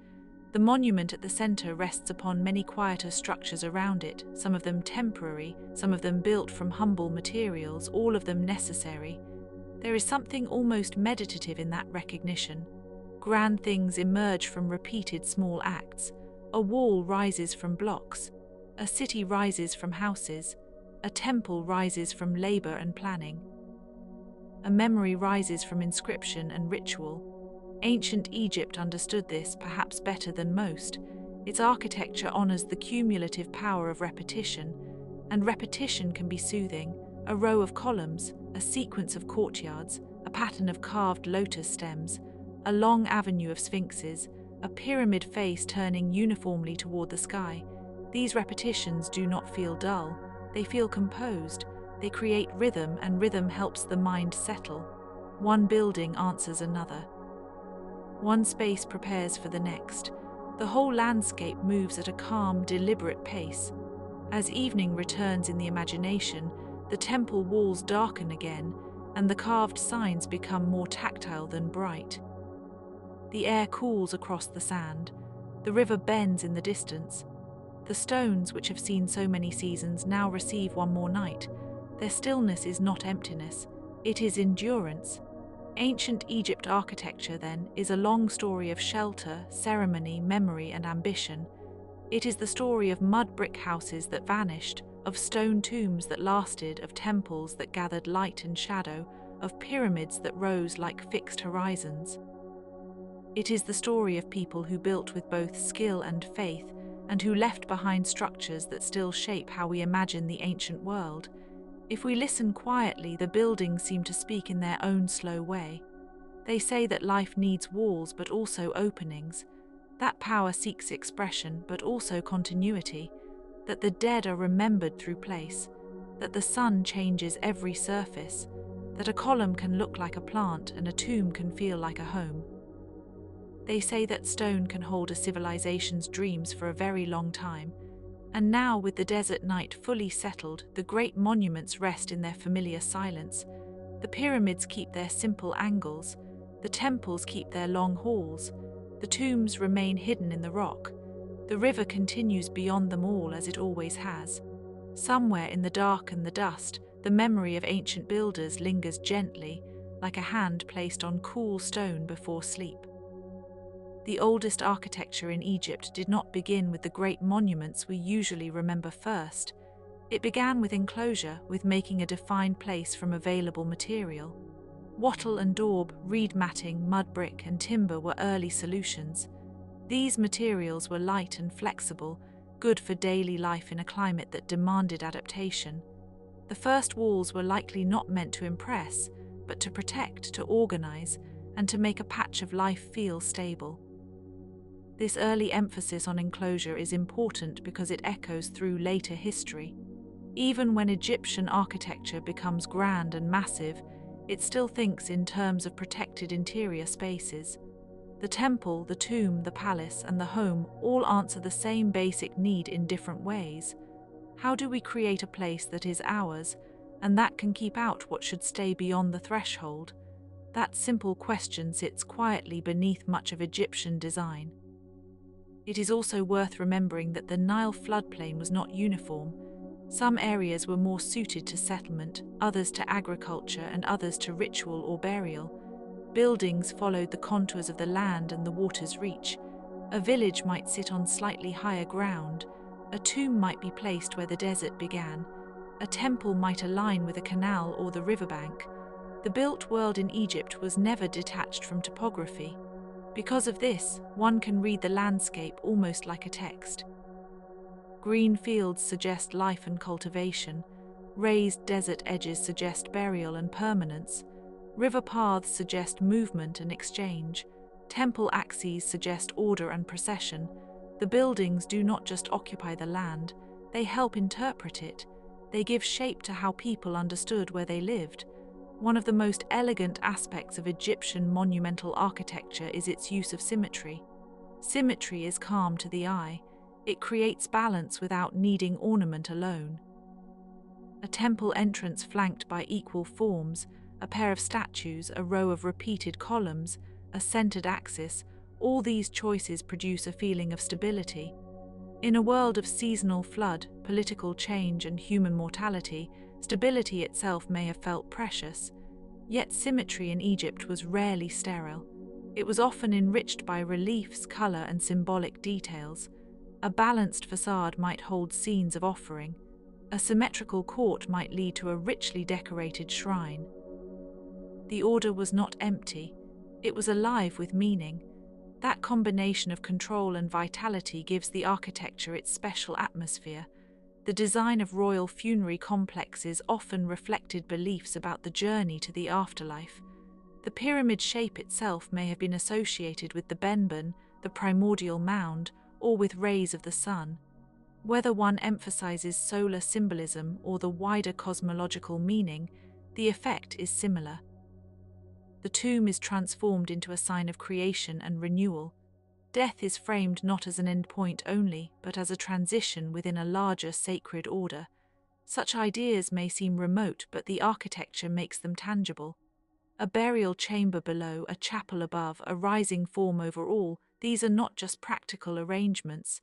The monument at the centre rests upon many quieter structures around it, some of them temporary, some of them built from humble materials, all of them necessary. There is something almost meditative in that recognition. Grand things emerge from repeated small acts. A wall rises from blocks. A city rises from houses. A temple rises from labor and planning. A memory rises from inscription and ritual. Ancient Egypt understood this perhaps better than most. Its architecture honors the cumulative power of repetition, and repetition can be soothing. A row of columns, a sequence of courtyards, a pattern of carved lotus stems, a long avenue of sphinxes, a pyramid face turning uniformly toward the sky. These repetitions do not feel dull. They feel composed. They create rhythm, and rhythm helps the mind settle. One building answers another. One space prepares for the next. The whole landscape moves at a calm, deliberate pace. As evening returns in the imagination, the temple walls darken again, and the carved signs become more tactile than bright. The air cools across the sand. The river bends in the distance. The stones, which have seen so many seasons, now receive one more night. Their stillness is not emptiness, it is endurance. Ancient Egypt architecture, then, is a long story of shelter, ceremony, memory, and ambition. It is the story of mud brick houses that vanished, of stone tombs that lasted, of temples that gathered light and shadow, of pyramids that rose like fixed horizons. It is the story of people who built with both skill and faith, and who left behind structures that still shape how we imagine the ancient world. If we listen quietly, the buildings seem to speak in their own slow way. They say that life needs walls but also openings, that power seeks expression but also continuity, that the dead are remembered through place, that the sun changes every surface, that a column can look like a plant and a tomb can feel like a home. They say that stone can hold a civilization's dreams for a very long time, and now, with the desert night fully settled, the great monuments rest in their familiar silence. The pyramids keep their simple angles, the temples keep their long halls, the tombs remain hidden in the rock. The river continues beyond them all as it always has. Somewhere in the dark and the dust, the memory of ancient builders lingers gently, like a hand placed on cool stone before sleep. The oldest architecture in Egypt did not begin with the great monuments we usually remember first. It began with enclosure, with making a defined place from available material. Wattle and daub, reed matting, mud brick, and timber were early solutions. These materials were light and flexible, good for daily life in a climate that demanded adaptation. The first walls were likely not meant to impress, but to protect, to organize, and to make a patch of life feel stable. This early emphasis on enclosure is important because it echoes through later history. Even when Egyptian architecture becomes grand and massive, it still thinks in terms of protected interior spaces. The temple, the tomb, the palace, and the home all answer the same basic need in different ways. How do we create a place that is ours, and that can keep out what should stay beyond the threshold? That simple question sits quietly beneath much of Egyptian design. It is also worth remembering that the Nile floodplain was not uniform. Some areas were more suited to settlement, others to agriculture, and others to ritual or burial. Buildings followed the contours of the land and the water's reach. A village might sit on slightly higher ground. A tomb might be placed where the desert began. A temple might align with a canal or the riverbank. The built world in Egypt was never detached from topography. Because of this, one can read the landscape almost like a text. Green fields suggest life and cultivation. Raised desert edges suggest burial and permanence. River paths suggest movement and exchange. Temple axes suggest order and procession. The buildings do not just occupy the land, they help interpret it. They give shape to how people understood where they lived. One of the most elegant aspects of Egyptian monumental architecture is its use of symmetry. Symmetry is calm to the eye. It creates balance without needing ornament alone. A temple entrance flanked by equal forms, a pair of statues, a row of repeated columns, a centered axis, all these choices produce a feeling of stability. In a world of seasonal flood, political change, and human mortality, stability itself may have felt precious. Yet symmetry in Egypt was rarely sterile. It was often enriched by reliefs, color, and symbolic details. A balanced facade might hold scenes of offering. A symmetrical court might lead to a richly decorated shrine. The order was not empty. It was alive with meaning. That combination of control and vitality gives the architecture its special atmosphere. The design of royal funerary complexes often reflected beliefs about the journey to the afterlife. The pyramid shape itself may have been associated with the Benben, the primordial mound, or with rays of the sun. Whether one emphasizes solar symbolism or the wider cosmological meaning, the effect is similar. The tomb is transformed into a sign of creation and renewal. Death is framed not as an endpoint only, but as a transition within a larger sacred order. Such ideas may seem remote, but the architecture makes them tangible. A burial chamber below, a chapel above, a rising form over all, these are not just practical arrangements.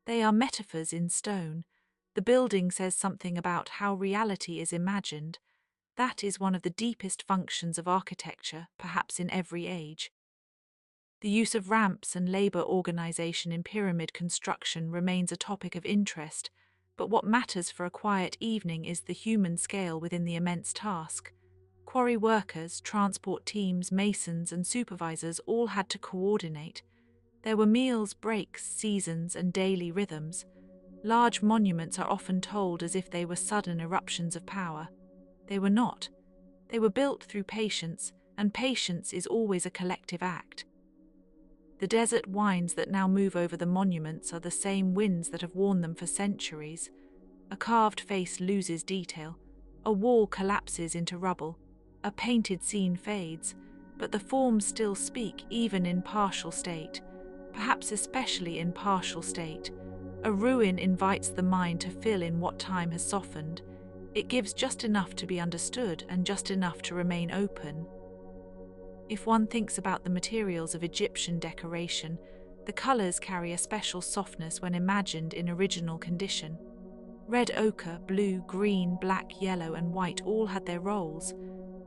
They are metaphors in stone. The building says something about how reality is imagined. That is one of the deepest functions of architecture, perhaps in every age. The use of ramps and labor organization in pyramid construction remains a topic of interest, but what matters for a quiet evening is the human scale within the immense task. Quarry workers, transport teams, masons, and supervisors all had to coordinate. There were meals, breaks, seasons, and daily rhythms. Large monuments are often told as if they were sudden eruptions of power. They were not. They were built through patience, and patience is always a collective act. The desert winds that now move over the monuments are the same winds that have worn them for centuries. A carved face loses detail. A wall collapses into rubble. A painted scene fades, but the forms still speak even in partial state, perhaps especially in partial state. A ruin invites the mind to fill in what time has softened. It gives just enough to be understood and just enough to remain open. If one thinks about the materials of Egyptian decoration, the colors carry a special softness when imagined in original condition. Red ochre, blue, green, black, yellow, and white all had their roles.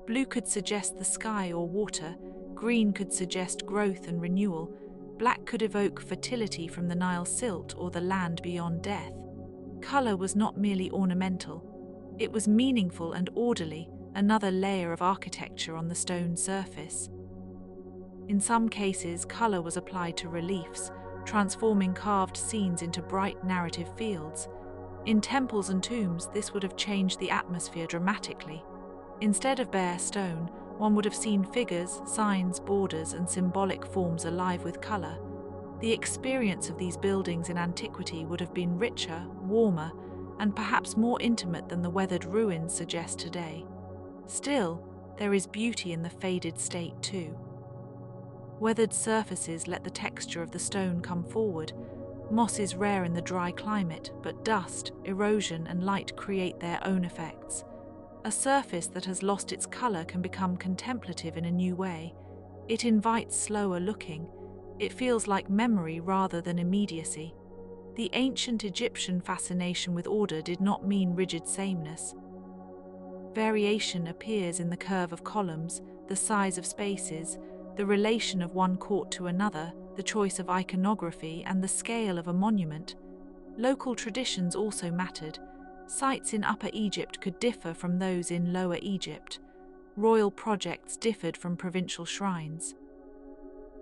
Blue could suggest the sky or water, green could suggest growth and renewal, black could evoke fertility from the Nile silt or the land beyond death. Color was not merely ornamental. It was meaningful and orderly, another layer of architecture on the stone surface. In some cases, color was applied to reliefs, transforming carved scenes into bright narrative fields. In temples and tombs, this would have changed the atmosphere dramatically. Instead of bare stone, one would have seen figures, signs, borders, and symbolic forms alive with color. The experience of these buildings in antiquity would have been richer, warmer, and perhaps more intimate than the weathered ruins suggest today. Still, there is beauty in the faded state too. Weathered surfaces let the texture of the stone come forward. Moss is rare in the dry climate, but dust, erosion, and light create their own effects. A surface that has lost its color can become contemplative in a new way. It invites slower looking. It feels like memory rather than immediacy. The ancient Egyptian fascination with order did not mean rigid sameness. Variation appears in the curve of columns, the size of spaces, the relation of one court to another, the choice of iconography, and the scale of a monument. Local traditions also mattered. Sites in Upper Egypt could differ from those in Lower Egypt. Royal projects differed from provincial shrines.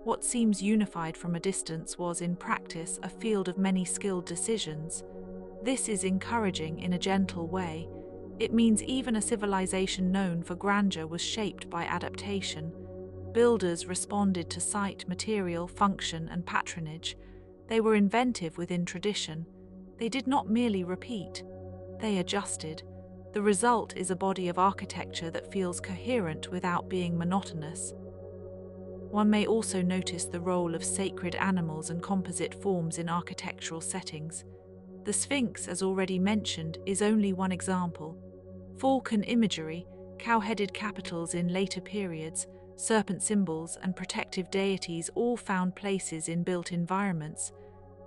What seems unified from a distance was, in practice, a field of many skilled decisions. This is encouraging in a gentle way. It means even a civilization known for grandeur was shaped by adaptation. Builders responded to site, material, function, and patronage. They were inventive within tradition. They did not merely repeat, they adjusted. The result is a body of architecture that feels coherent without being monotonous. One may also notice the role of sacred animals and composite forms in architectural settings. The Sphinx, as already mentioned, is only one example. Falcon imagery, cow-headed capitals in later periods, serpent symbols, and protective deities all found places in built environments.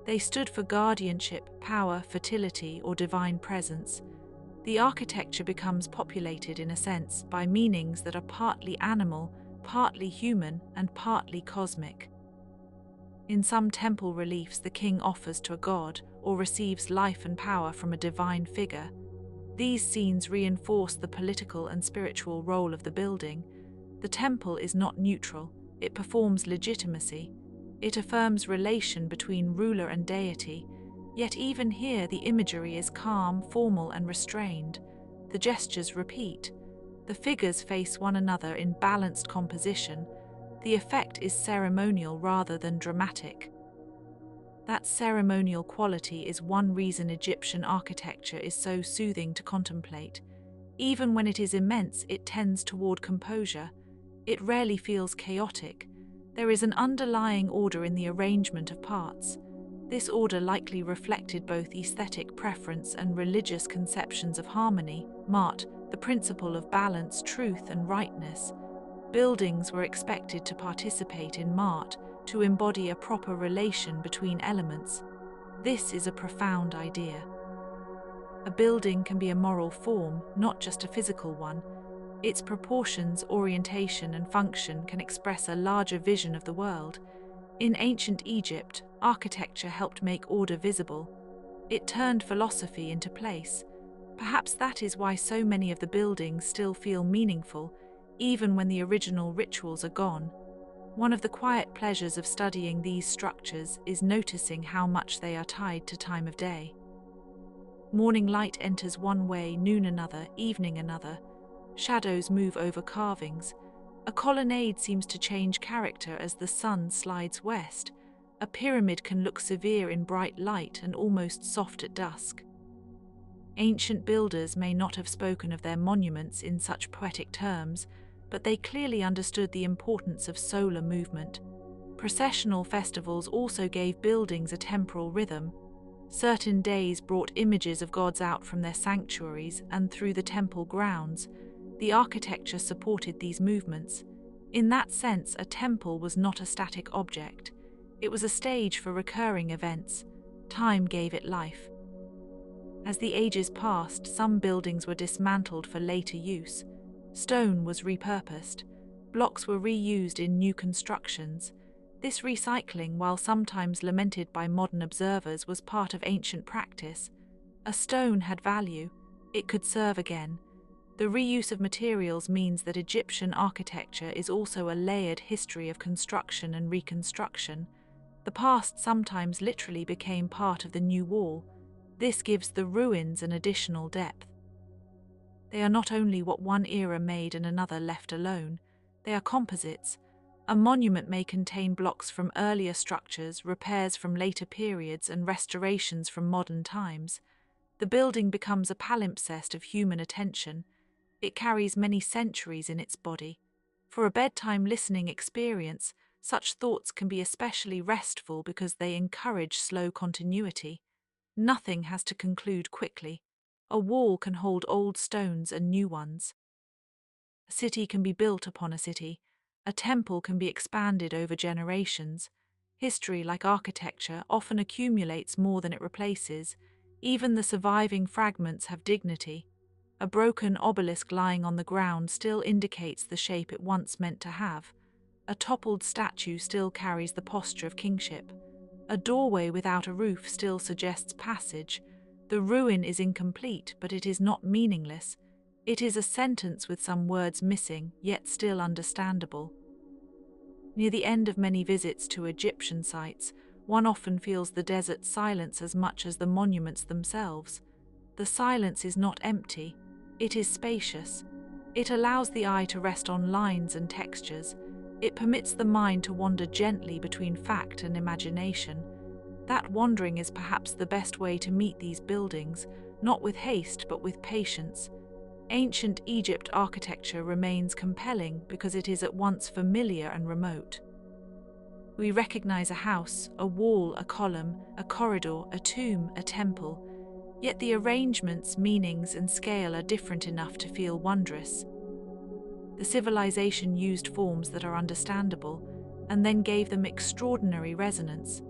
They stood for guardianship, power, fertility, or divine presence. The architecture becomes populated, in a sense, by meanings that are partly animal, partly human, and partly cosmic. In some temple reliefs, the king offers to a god or receives life and power from a divine figure. These scenes reinforce the political and spiritual role of the building. The temple is not neutral, it performs legitimacy. It affirms relation between ruler and deity. Yet even here the imagery is calm, formal, and restrained. The gestures repeat. The figures face one another in balanced composition. The effect is ceremonial rather than dramatic. That ceremonial quality is one reason Egyptian architecture is so soothing to contemplate. Even when it is immense, it tends toward composure. It rarely feels chaotic. There is an underlying order in the arrangement of parts. This order likely reflected both aesthetic preference and religious conceptions of harmony, mart, the principle of balance, truth, and rightness. Buildings were expected to participate in mart, to embody a proper relation between elements. This is a profound idea. A building can be a moral form, not just a physical one. Its proportions, orientation, and function can express a larger vision of the world. In ancient Egypt, architecture helped make order visible. It turned philosophy into place. Perhaps that is why so many of the buildings still feel meaningful, even when the original rituals are gone. One of the quiet pleasures of studying these structures is noticing how much they are tied to time of day. Morning light enters one way, noon another, evening another. Shadows move over carvings. A colonnade seems to change character as the sun slides west. A pyramid can look severe in bright light and almost soft at dusk. Ancient builders may not have spoken of their monuments in such poetic terms, but they clearly understood the importance of solar movement. Processional festivals also gave buildings a temporal rhythm. Certain days brought images of gods out from their sanctuaries and through the temple grounds. The architecture supported these movements. In that sense, a temple was not a static object. It was a stage for recurring events. Time gave it life. As the ages passed, some buildings were dismantled for later use. Stone was repurposed. Blocks were reused in new constructions. This recycling, while sometimes lamented by modern observers, was part of ancient practice. A stone had value. It could serve again. The reuse of materials means that Egyptian architecture is also a layered history of construction and reconstruction. The past sometimes literally became part of the new wall. This gives the ruins an additional depth. They are not only what one era made and another left alone, they are composites. A monument may contain blocks from earlier structures, repairs from later periods, and restorations from modern times. The building becomes a palimpsest of human attention. It carries many centuries in its body. For a bedtime listening experience, such thoughts can be especially restful because they encourage slow continuity. Nothing has to conclude quickly. A wall can hold old stones and new ones. A city can be built upon a city. A temple can be expanded over generations. History, like architecture, often accumulates more than it replaces. Even the surviving fragments have dignity. A broken obelisk lying on the ground still indicates the shape it once meant to have. A toppled statue still carries the posture of kingship. A doorway without a roof still suggests passage. The ruin is incomplete, but it is not meaningless. It is a sentence with some words missing, yet still understandable. Near the end of many visits to Egyptian sites, one often feels the desert's silence as much as the monuments themselves. The silence is not empty, it is spacious. It allows the eye to rest on lines and textures. It permits the mind to wander gently between fact and imagination. That wandering is perhaps the best way to meet these buildings, not with haste but with patience. Ancient Egypt architecture remains compelling because it is at once familiar and remote. We recognize a house, a wall, a column, a corridor, a tomb, a temple, yet the arrangements, meanings, and scale are different enough to feel wondrous. The civilization used forms that are understandable and then gave them extraordinary resonance.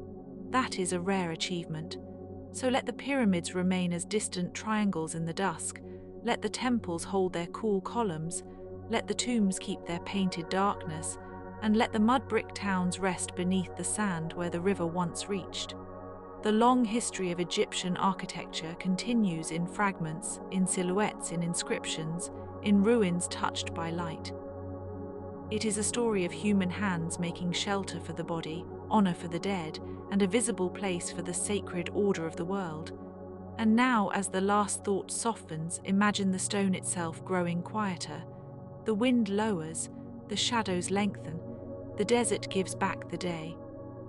That is a rare achievement. So let the pyramids remain as distant triangles in the dusk. Let the temples hold their cool columns, let the tombs keep their painted darkness, and let the mud-brick towns rest beneath the sand where the river once reached. The long history of Egyptian architecture continues in fragments, in silhouettes, in inscriptions, in ruins touched by light. It is a story of human hands making shelter for the body, honor for the dead, and a visible place for the sacred order of the world. And now, as the last thought softens, imagine the stone itself growing quieter. The wind lowers, the shadows lengthen, the desert gives back the day.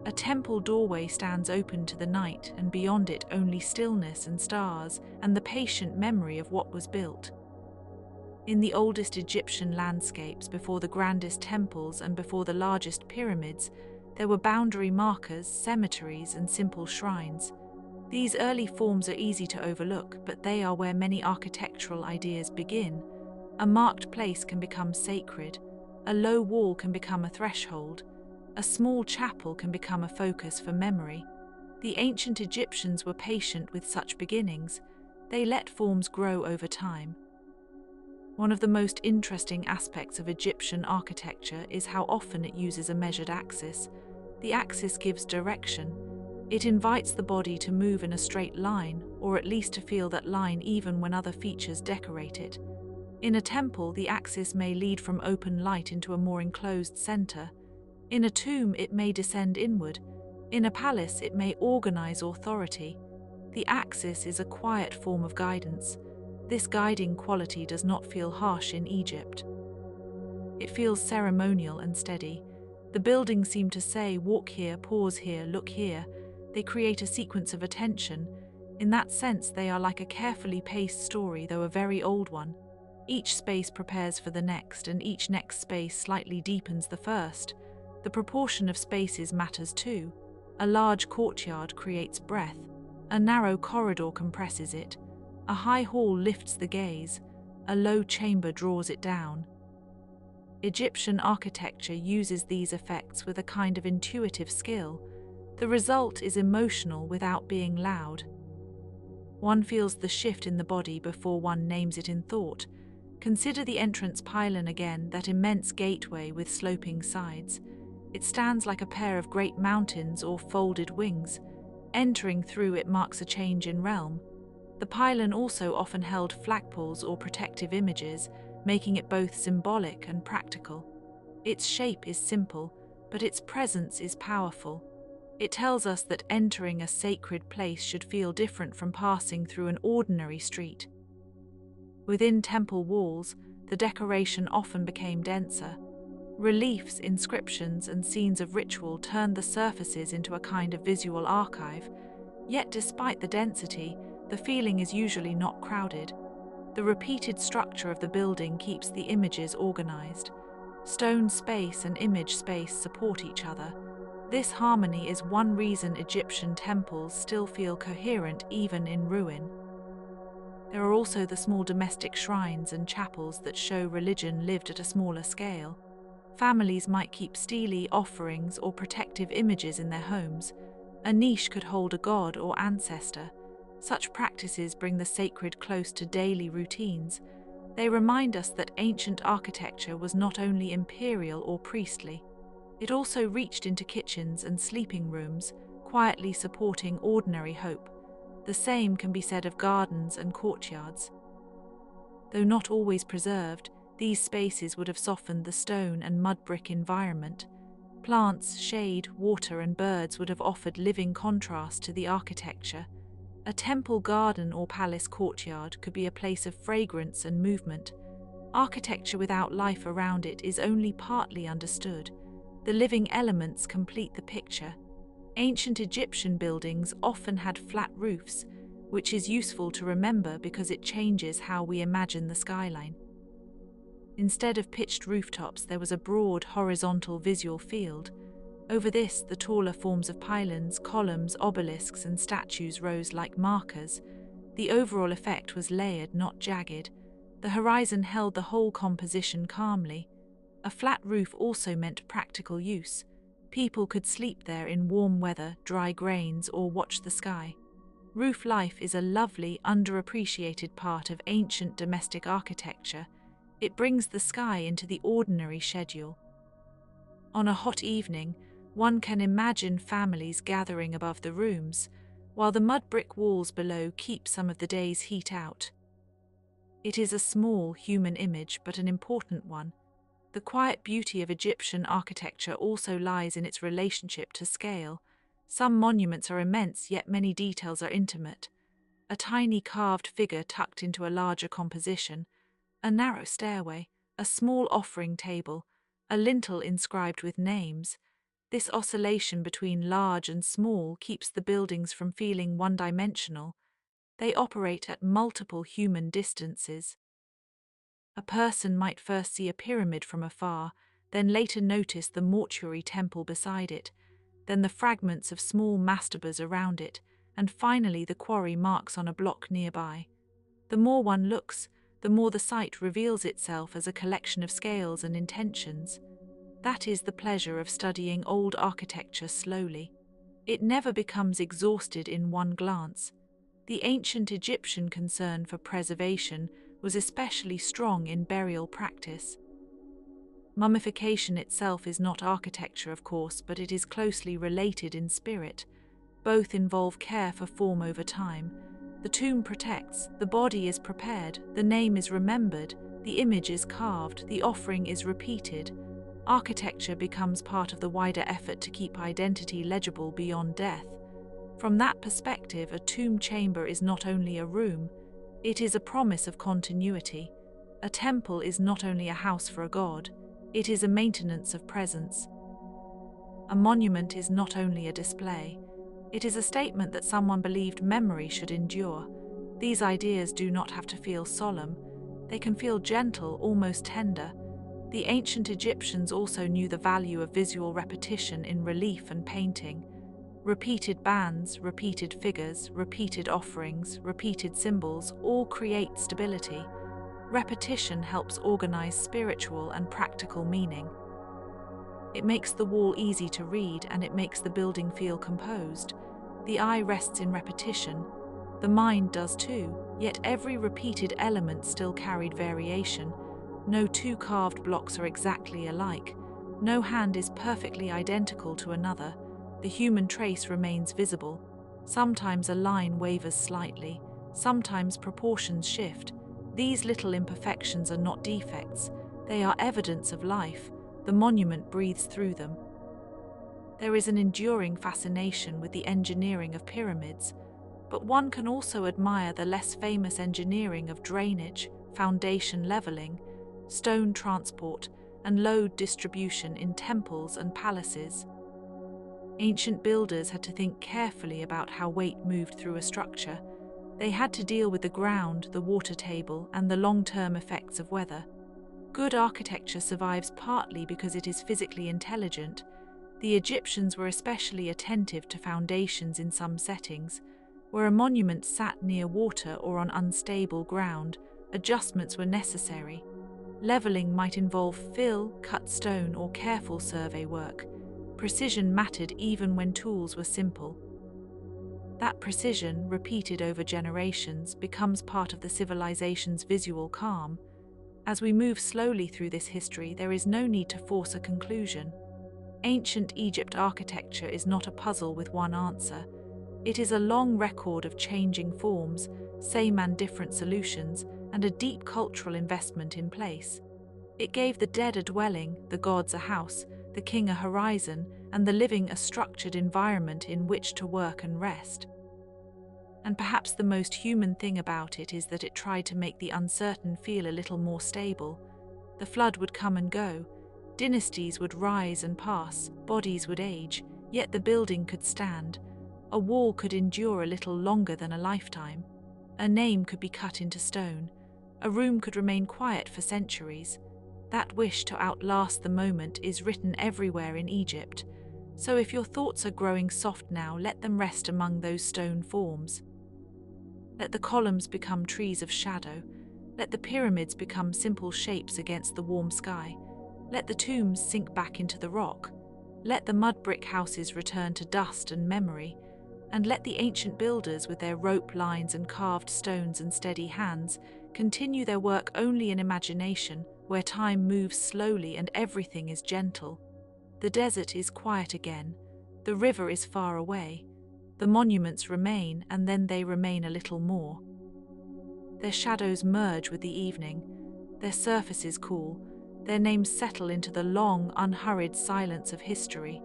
A temple doorway stands open to the night, and beyond it only stillness and stars, and the patient memory of what was built. In the oldest Egyptian landscapes, before the grandest temples and before the largest pyramids, there were boundary markers, cemeteries, and simple shrines. These early forms are easy to overlook, but they are where many architectural ideas begin. A marked place can become sacred. A low wall can become a threshold. A small chapel can become a focus for memory. The ancient Egyptians were patient with such beginnings. They let forms grow over time. One of the most interesting aspects of Egyptian architecture is how often it uses a measured axis. The axis gives direction. It invites the body to move in a straight line, or at least to feel that line even when other features decorate it. In a temple, the axis may lead from open light into a more enclosed center. In a tomb, it may descend inward. In a palace, it may organize authority. The axis is a quiet form of guidance. This guiding quality does not feel harsh in Egypt. It feels ceremonial and steady. The buildings seem to say, walk here, pause here, look here. They create a sequence of attention. In that sense, they are like a carefully paced story, though a very old one. Each space prepares for the next, and each next space slightly deepens the first. The proportion of spaces matters too. A large courtyard creates breadth. A narrow corridor compresses it. A high hall lifts the gaze. A low chamber draws it down. Egyptian architecture uses these effects with a kind of intuitive skill. The result is emotional without being loud. One feels the shift in the body before one names it in thought. Consider the entrance pylon again, that immense gateway with sloping sides. It stands like a pair of great mountains or folded wings. Entering through it marks a change in realm. The pylon also often held flagpoles or protective images, making it both symbolic and practical. Its shape is simple, but its presence is powerful. It tells us that entering a sacred place should feel different from passing through an ordinary street. Within temple walls, the decoration often became denser. Reliefs, inscriptions, and scenes of ritual turned the surfaces into a kind of visual archive. Yet despite the density, the feeling is usually not crowded. The repeated structure of the building keeps the images organized. Stone space and image space support each other. This harmony is one reason Egyptian temples still feel coherent even in ruin. There are also the small domestic shrines and chapels that show religion lived at a smaller scale. Families might keep steely offerings or protective images in their homes. A niche could hold a god or ancestor. Such practices bring the sacred close to daily routines. They remind us that ancient architecture was not only imperial or priestly. It also reached into kitchens and sleeping rooms, quietly supporting ordinary hope. The same can be said of gardens and courtyards. Though not always preserved, these spaces would have softened the stone and mud brick environment. Plants, shade, water, and birds would have offered living contrast to the architecture. A temple garden or palace courtyard could be a place of fragrance and movement. Architecture without life around it is only partly understood. The living elements complete the picture. Ancient Egyptian buildings often had flat roofs, which is useful to remember because it changes how we imagine the skyline. Instead of pitched rooftops, there was a broad, horizontal visual field. Over this, the taller forms of pylons, columns, obelisks, and statues rose like markers. The overall effect was layered, not jagged. The horizon held the whole composition calmly. A flat roof also meant practical use. People could sleep there in warm weather, dry grains, or watch the sky. Roof life is a lovely, underappreciated part of ancient domestic architecture. It brings the sky into the ordinary schedule. On a hot evening, one can imagine families gathering above the rooms, while the mud brick walls below keep some of the day's heat out. It is a small human image, but an important one. The quiet beauty of Egyptian architecture also lies in its relationship to scale. Some monuments are immense, yet many details are intimate. A tiny carved figure tucked into a larger composition, a narrow stairway, a small offering table, a lintel inscribed with names. This oscillation between large and small keeps the buildings from feeling one-dimensional. They operate at multiple human distances. A person might first see a pyramid from afar, then later notice the mortuary temple beside it, then the fragments of small mastabas around it, and finally the quarry marks on a block nearby. The more one looks, the more the site reveals itself as a collection of scales and intentions. That is the pleasure of studying old architecture slowly. It never becomes exhausted in one glance. The ancient Egyptian concern for preservation was especially strong in burial practice. Mummification itself is not architecture, of course, but it is closely related in spirit. Both involve care for form over time. The tomb protects, the body is prepared, the name is remembered, the image is carved, the offering is repeated. Architecture becomes part of the wider effort to keep identity legible beyond death. From that perspective, a tomb chamber is not only a room, it is a promise of continuity. A temple is not only a house for a god, it is a maintenance of presence. A monument is not only a display, it is a statement that someone believed memory should endure. These ideas do not have to feel solemn, they can feel gentle, almost tender. The ancient Egyptians also knew the value of visual repetition in relief and painting. Repeated bands, repeated figures, repeated offerings, repeated symbols all create stability. Repetition helps organize spiritual and practical meaning. It makes the wall easy to read and it makes the building feel composed. The eye rests in repetition. The mind does too, yet every repeated element still carried variation. No two carved blocks are exactly alike. No hand is perfectly identical to another. The human trace remains visible. Sometimes a line wavers slightly, sometimes proportions shift. These little imperfections are not defects, they are evidence of life. The monument breathes through them. There is an enduring fascination with the engineering of pyramids, but one can also admire the less famous engineering of drainage, foundation leveling, stone transport, and load distribution in temples and palaces. Ancient builders had to think carefully about how weight moved through a structure. They had to deal with the ground, the water table, and the long-term effects of weather. Good architecture survives partly because it is physically intelligent. The Egyptians were especially attentive to foundations in some settings. Where a monument sat near water or on unstable ground, adjustments were necessary. Leveling might involve fill, cut stone, or careful survey work. Precision mattered even when tools were simple. That precision, repeated over generations, becomes part of the civilization's visual calm. As we move slowly through this history, there is no need to force a conclusion. Ancient Egypt architecture is not a puzzle with one answer. It is a long record of changing forms, same and different solutions, and a deep cultural investment in place. It gave the dead a dwelling, the gods a house, the king a horizon, and the living a structured environment in which to work and rest. And perhaps the most human thing about it is that it tried to make the uncertain feel a little more stable. The flood would come and go, dynasties would rise and pass, bodies would age, yet the building could stand. A wall could endure a little longer than a lifetime. A name could be cut into stone. A room could remain quiet for centuries. That wish to outlast the moment is written everywhere in Egypt. So if your thoughts are growing soft now, let them rest among those stone forms. Let the columns become trees of shadow. Let the pyramids become simple shapes against the warm sky. Let the tombs sink back into the rock. Let the mud brick houses return to dust and memory. And let the ancient builders, with their rope lines and carved stones and steady hands, continue their work only in imagination, where time moves slowly and everything is gentle. The desert is quiet again. The river is far away. The monuments remain, and then they remain a little more. Their shadows merge with the evening. Their surfaces cool. Their names settle into the long, unhurried silence of history.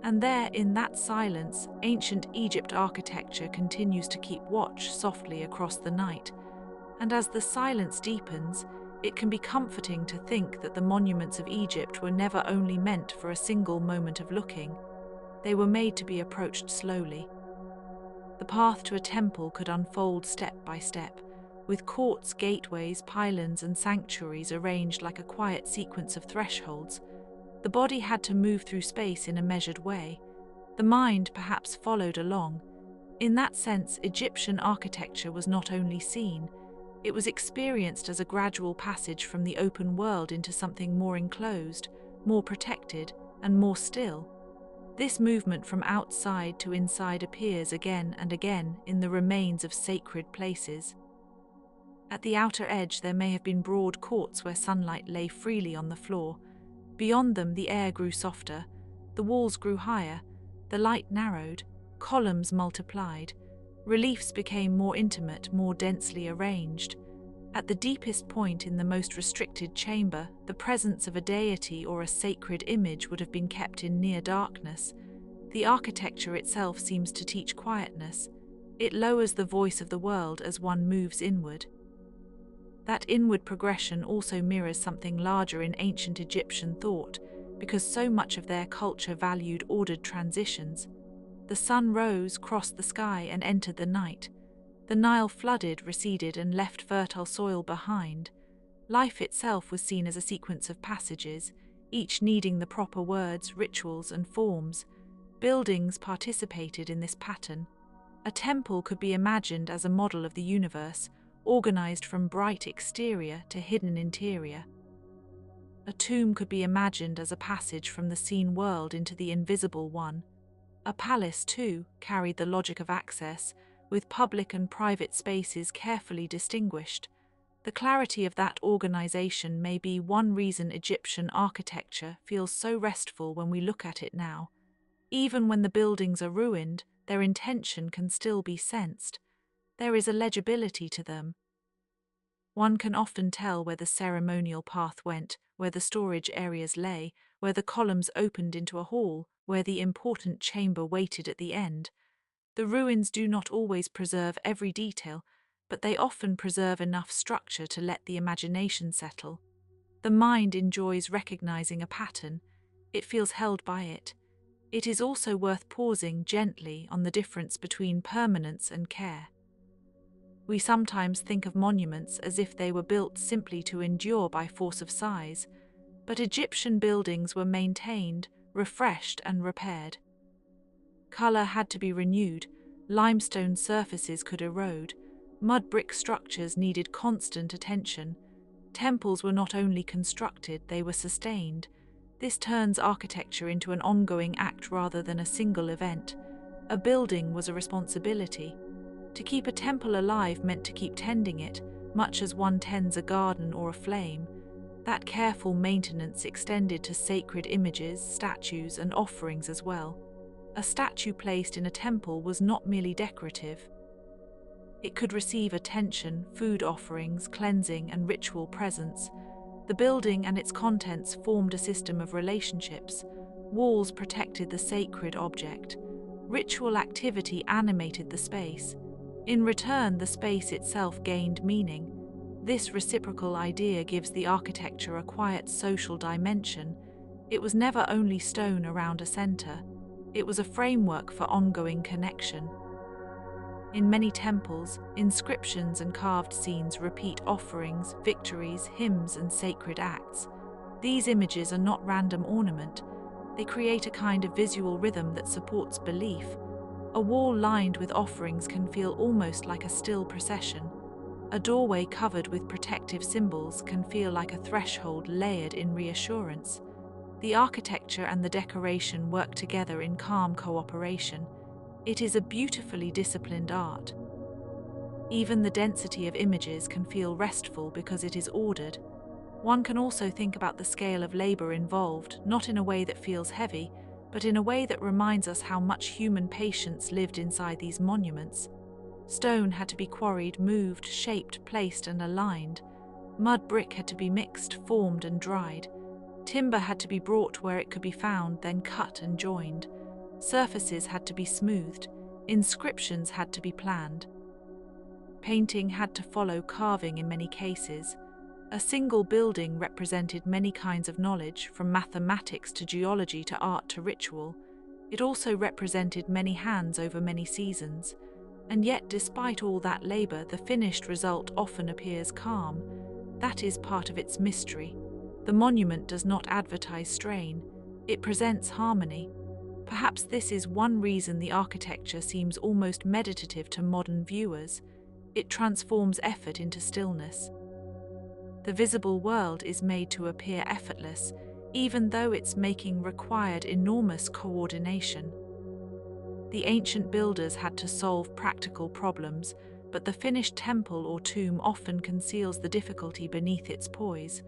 And there, in that silence, ancient Egypt architecture continues to keep watch softly across the night. And as the silence deepens, it can be comforting to think that the monuments of Egypt were never only meant for a single moment of looking. They were made to be approached slowly. The path to a temple could unfold step by step, with courts, gateways, pylons, and sanctuaries arranged like a quiet sequence of thresholds. The body had to move through space in a measured way. The mind perhaps followed along. In that sense, Egyptian architecture was not only seen, it was experienced as a gradual passage from the open world into something more enclosed, more protected, and more still. This movement from outside to inside appears again and again in the remains of sacred places. At the outer edge there may have been broad courts where sunlight lay freely on the floor. Beyond them the air grew softer, the walls grew higher, the light narrowed, columns multiplied, reliefs became more intimate, more densely arranged. At the deepest point in the most restricted chamber, the presence of a deity or a sacred image would have been kept in near darkness. The architecture itself seems to teach quietness. It lowers the voice of the world as one moves inward. That inward progression also mirrors something larger in ancient Egyptian thought, because so much of their culture valued ordered transitions. The sun rose, crossed the sky, and entered the night. The Nile flooded, receded, and left fertile soil behind. Life itself was seen as a sequence of passages, each needing the proper words, rituals, and forms. Buildings participated in this pattern. A temple could be imagined as a model of the universe, organized from bright exterior to hidden interior. A tomb could be imagined as a passage from the seen world into the invisible one. A palace, too, carried the logic of access, with public and private spaces carefully distinguished. The clarity of that organization may be one reason Egyptian architecture feels so restful when we look at it now. Even when the buildings are ruined, their intention can still be sensed. There is a legibility to them. One can often tell where the ceremonial path went, where the storage areas lay, where the columns opened into a hall, where the important chamber waited at the end. The ruins do not always preserve every detail, but they often preserve enough structure to let the imagination settle. The mind enjoys recognizing a pattern. It feels held by it. It is also worth pausing gently on the difference between permanence and care. We sometimes think of monuments as if they were built simply to endure by force of size, but Egyptian buildings were maintained, refreshed, and repaired. Color had to be renewed, limestone surfaces could erode, mud brick structures needed constant attention. Temples were not only constructed, they were sustained. This turns architecture into an ongoing act rather than a single event. A building was a responsibility. To keep a temple alive meant to keep tending it, much as one tends a garden or a flame. That careful maintenance extended to sacred images, statues, and offerings as well. A statue placed in a temple was not merely decorative. It could receive attention, food offerings, cleansing, and ritual presence. The building and its contents formed a system of relationships. Walls protected the sacred object. Ritual activity animated the space. In return, the space itself gained meaning. This reciprocal idea gives the architecture a quiet social dimension. It was never only stone around a center. It was a framework for ongoing connection. In many temples, inscriptions and carved scenes repeat offerings, victories, hymns, and sacred acts. These images are not random ornament. They create a kind of visual rhythm that supports belief. A wall lined with offerings can feel almost like a still procession. A doorway covered with protective symbols can feel like a threshold layered in reassurance. The architecture and the decoration work together in calm cooperation. It is a beautifully disciplined art. Even the density of images can feel restful because it is ordered. One can also think about the scale of labor involved, not in a way that feels heavy, but in a way that reminds us how much human patience lived inside these monuments. Stone had to be quarried, moved, shaped, placed, and aligned. Mud brick had to be mixed, formed, and dried. Timber had to be brought where it could be found, then cut and joined. Surfaces had to be smoothed. Inscriptions had to be planned. Painting had to follow carving in many cases. A single building represented many kinds of knowledge, from mathematics to geology to art to ritual. It also represented many hands over many seasons. And yet, despite all that labor, the finished result often appears calm. That is part of its mystery. The monument does not advertise strain. It presents harmony. Perhaps this is one reason the architecture seems almost meditative to modern viewers. It transforms effort into stillness. The visible world is made to appear effortless, even though its making required enormous coordination. The ancient builders had to solve practical problems, but the finished temple or tomb often conceals the difficulty beneath its poise.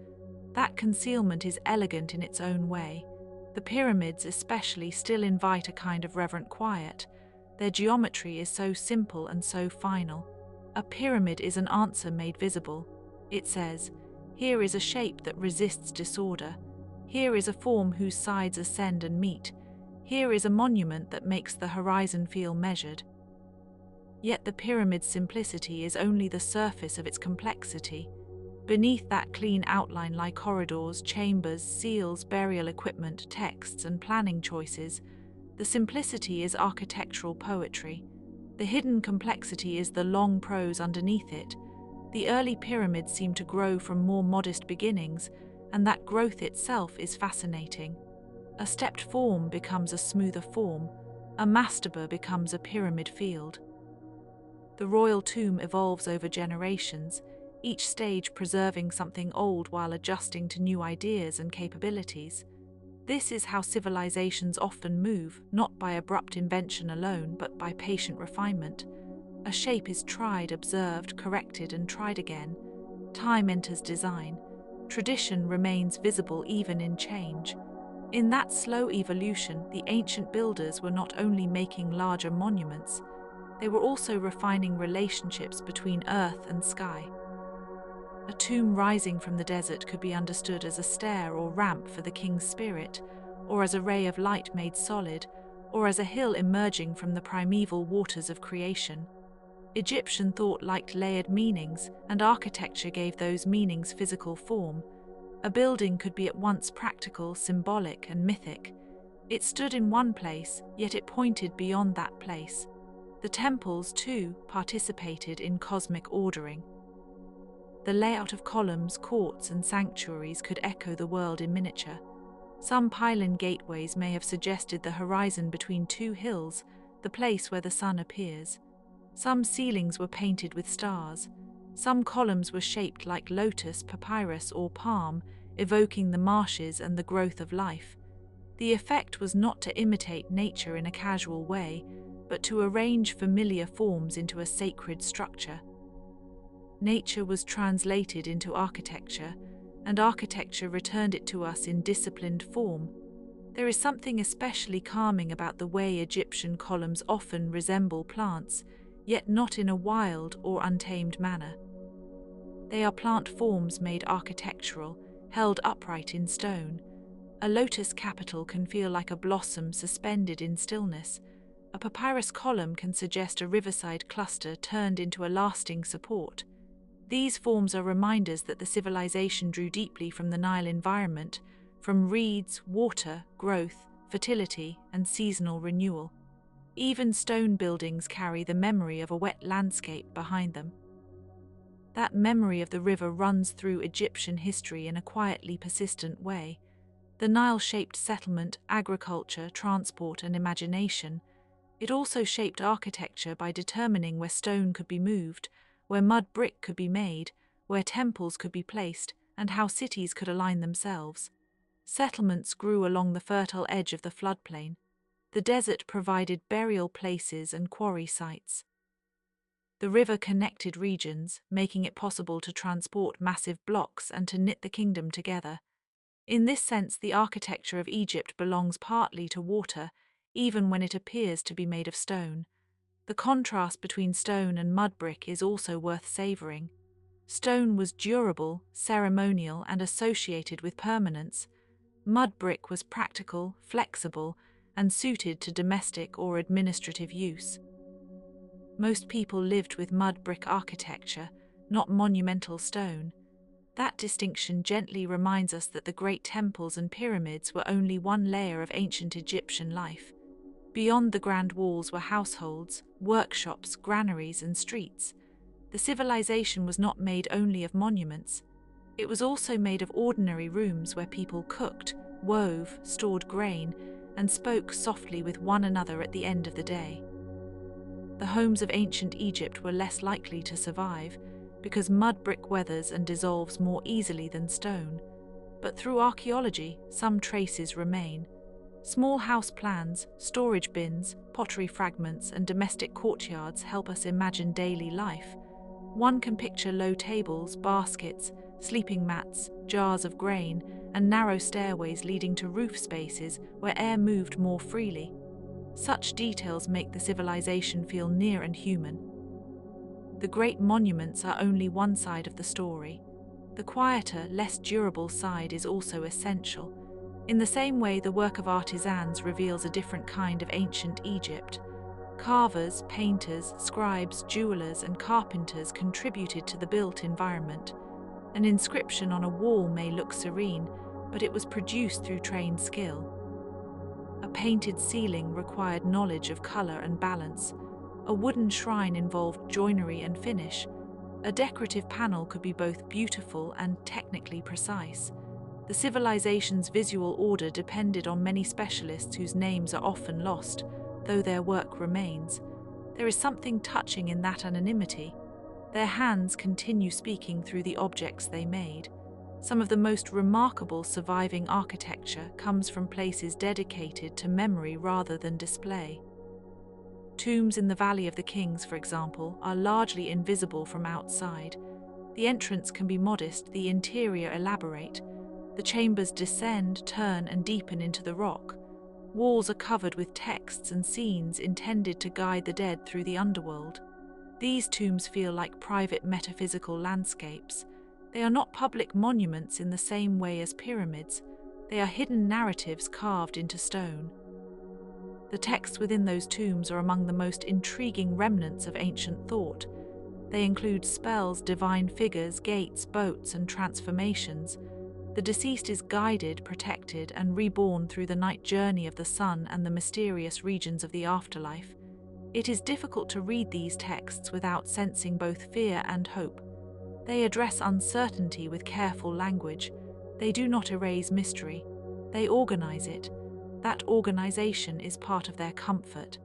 That concealment is elegant in its own way. The pyramids especially still invite a kind of reverent quiet. Their geometry is so simple and so final. A pyramid is an answer made visible. It says, "Here is a shape that resists disorder. Here is a form whose sides ascend and meet. Here is a monument that makes the horizon feel measured." Yet the pyramid's simplicity is only the surface of its complexity. Beneath that clean outline lie corridors, chambers, seals, burial equipment, texts, and planning choices. The simplicity is architectural poetry. The hidden complexity is the long prose underneath it. The early pyramids seem to grow from more modest beginnings, and that growth itself is fascinating. A stepped form becomes a smoother form. A mastaba becomes a pyramid field. The royal tomb evolves over generations, each stage preserving something old while adjusting to new ideas and capabilities. This is how civilizations often move, not by abrupt invention alone, but by patient refinement. A shape is tried, observed, corrected, and tried again. Time enters design. Tradition remains visible even in change. In that slow evolution, the ancient builders were not only making larger monuments, they were also refining relationships between earth and sky. A tomb rising from the desert could be understood as a stair or ramp for the king's spirit, or as a ray of light made solid, or as a hill emerging from the primeval waters of creation. Egyptian thought liked layered meanings, and architecture gave those meanings physical form. A building could be at once practical, symbolic, and mythic. It stood in one place, yet it pointed beyond that place. The temples, too, participated in cosmic ordering. The layout of columns, courts, and sanctuaries could echo the world in miniature. Some pylon gateways may have suggested the horizon between two hills, the place where the sun appears. Some ceilings were painted with stars. Some columns were shaped like lotus, papyrus, or palm, evoking the marshes and the growth of life. The effect was not to imitate nature in a casual way, but to arrange familiar forms into a sacred structure. Nature was translated into architecture, and architecture returned it to us in disciplined form. There is something especially calming about the way Egyptian columns often resemble plants, yet not in a wild or untamed manner. They are plant forms made architectural, held upright in stone. A lotus capital can feel like a blossom suspended in stillness. A papyrus column can suggest a riverside cluster turned into a lasting support. These forms are reminders that the civilization drew deeply from the Nile environment, from reeds, water, growth, fertility, and seasonal renewal. Even stone buildings carry the memory of a wet landscape behind them. That memory of the river runs through Egyptian history in a quietly persistent way. The Nile shaped settlement, agriculture, transport, and imagination. It also shaped architecture by determining where stone could be moved, where mud brick could be made, where temples could be placed, and how cities could align themselves. Settlements grew along the fertile edge of the floodplain. The desert provided burial places and quarry sites. The river connected regions, making it possible to transport massive blocks and to knit the kingdom together. In this sense, the architecture of Egypt belongs partly to water, even when it appears to be made of stone. The contrast between stone and mud brick is also worth savoring. Stone was durable, ceremonial, and associated with permanence. Mud brick was practical, flexible, and suited to domestic or administrative use. Most people lived with mud brick architecture, not monumental stone. That distinction gently reminds us that the great temples and pyramids were only one layer of ancient Egyptian life. Beyond the grand walls were households, workshops, granaries, and streets. The civilization was not made only of monuments. It was also made of ordinary rooms where people cooked, wove, stored grain, and spoke softly with one another at the end of the day. The homes of ancient Egypt were less likely to survive because mud brick weathers and dissolves more easily than stone. But through archaeology, some traces remain. Small house plans, storage bins, pottery fragments, and domestic courtyards help us imagine daily life. One can picture low tables, baskets, sleeping mats, jars of grain, and narrow stairways leading to roof spaces where air moved more freely. Such details make the civilization feel near and human. The great monuments are only one side of the story. The quieter, less durable side is also essential. In the same way, the work of artisans reveals a different kind of ancient Egypt. Carvers, painters, scribes, jewelers, and carpenters contributed to the built environment. An inscription on a wall may look serene, but it was produced through trained skill. A painted ceiling required knowledge of color and balance. A wooden shrine involved joinery and finish. A decorative panel could be both beautiful and technically precise. The civilization's visual order depended on many specialists whose names are often lost, though their work remains. There is something touching in that anonymity. Their hands continue speaking through the objects they made. Some of the most remarkable surviving architecture comes from places dedicated to memory rather than display. Tombs in the Valley of the Kings, for example, are largely invisible from outside. The entrance can be modest, the interior elaborate. The chambers descend, turn, and deepen into the rock. Walls are covered with texts and scenes intended to guide the dead through the underworld. These tombs feel like private metaphysical landscapes. They are not public monuments in the same way as pyramids. They are hidden narratives carved into stone. The texts within those tombs are among the most intriguing remnants of ancient thought. They include spells, divine figures, gates, boats, and transformations. The deceased is guided, protected, and reborn through the night journey of the sun and the mysterious regions of the afterlife. It is difficult to read these texts without sensing both fear and hope. They address uncertainty with careful language. They do not erase mystery. They organize it. That organization is part of their comfort.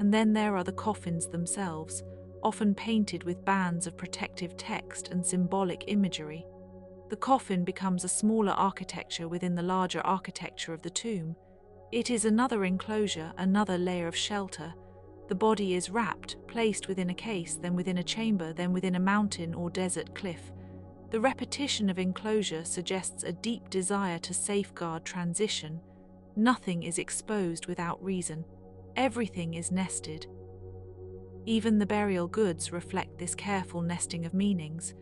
And then there are the coffins themselves. often painted with bands of protective text and symbolic imagery. The coffin becomes a smaller architecture within the larger architecture of the tomb. It is another enclosure, another layer of shelter. The body is wrapped, placed within a case, then within a chamber, then within a mountain or desert cliff. The repetition of enclosure suggests a deep desire to safeguard transition. Nothing is exposed without reason. Everything is nested. Even the burial goods reflect this careful nesting of meanings.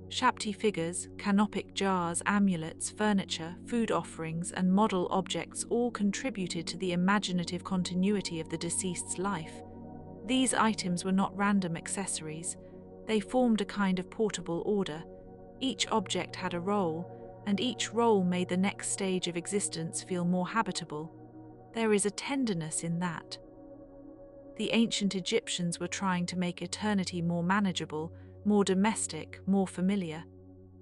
Shapti figures, canopic jars, amulets, furniture, food offerings, and model objects all contributed to the imaginative continuity of the deceased's life. These items were not random accessories. They formed a kind of portable order. Each object had a role, and each role made the next stage of existence feel more habitable. There is a tenderness in that. The ancient Egyptians were trying to make eternity more manageable, more domestic, more familiar.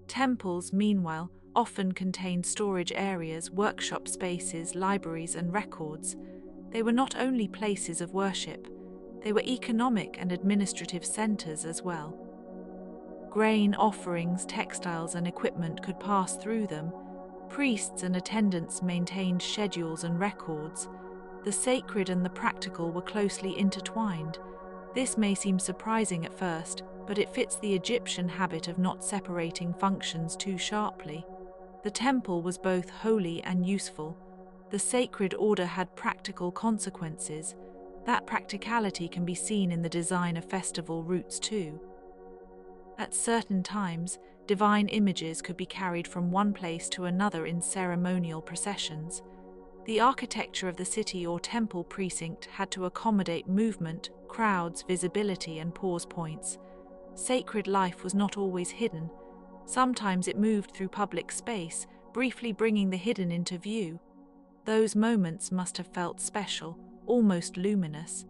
Temples, meanwhile, often contained storage areas, workshop spaces, libraries, and records. They were not only places of worship, they were economic and administrative centers as well. Grain, offerings, textiles, and equipment could pass through them. Priests and attendants maintained schedules and records. The sacred and the practical were closely intertwined. This may seem surprising at first, but it fits the Egyptian habit of not separating functions too sharply. The temple was both holy and useful. The sacred order had practical consequences. That practicality can be seen in the design of festival routes too. At certain times, divine images could be carried from one place to another in ceremonial processions. The architecture of the city or temple precinct had to accommodate movement, crowds, visibility, and pause points. Sacred life was not always hidden. Sometimes it moved through public space, briefly bringing the hidden into view. Those moments must have felt special, almost luminous.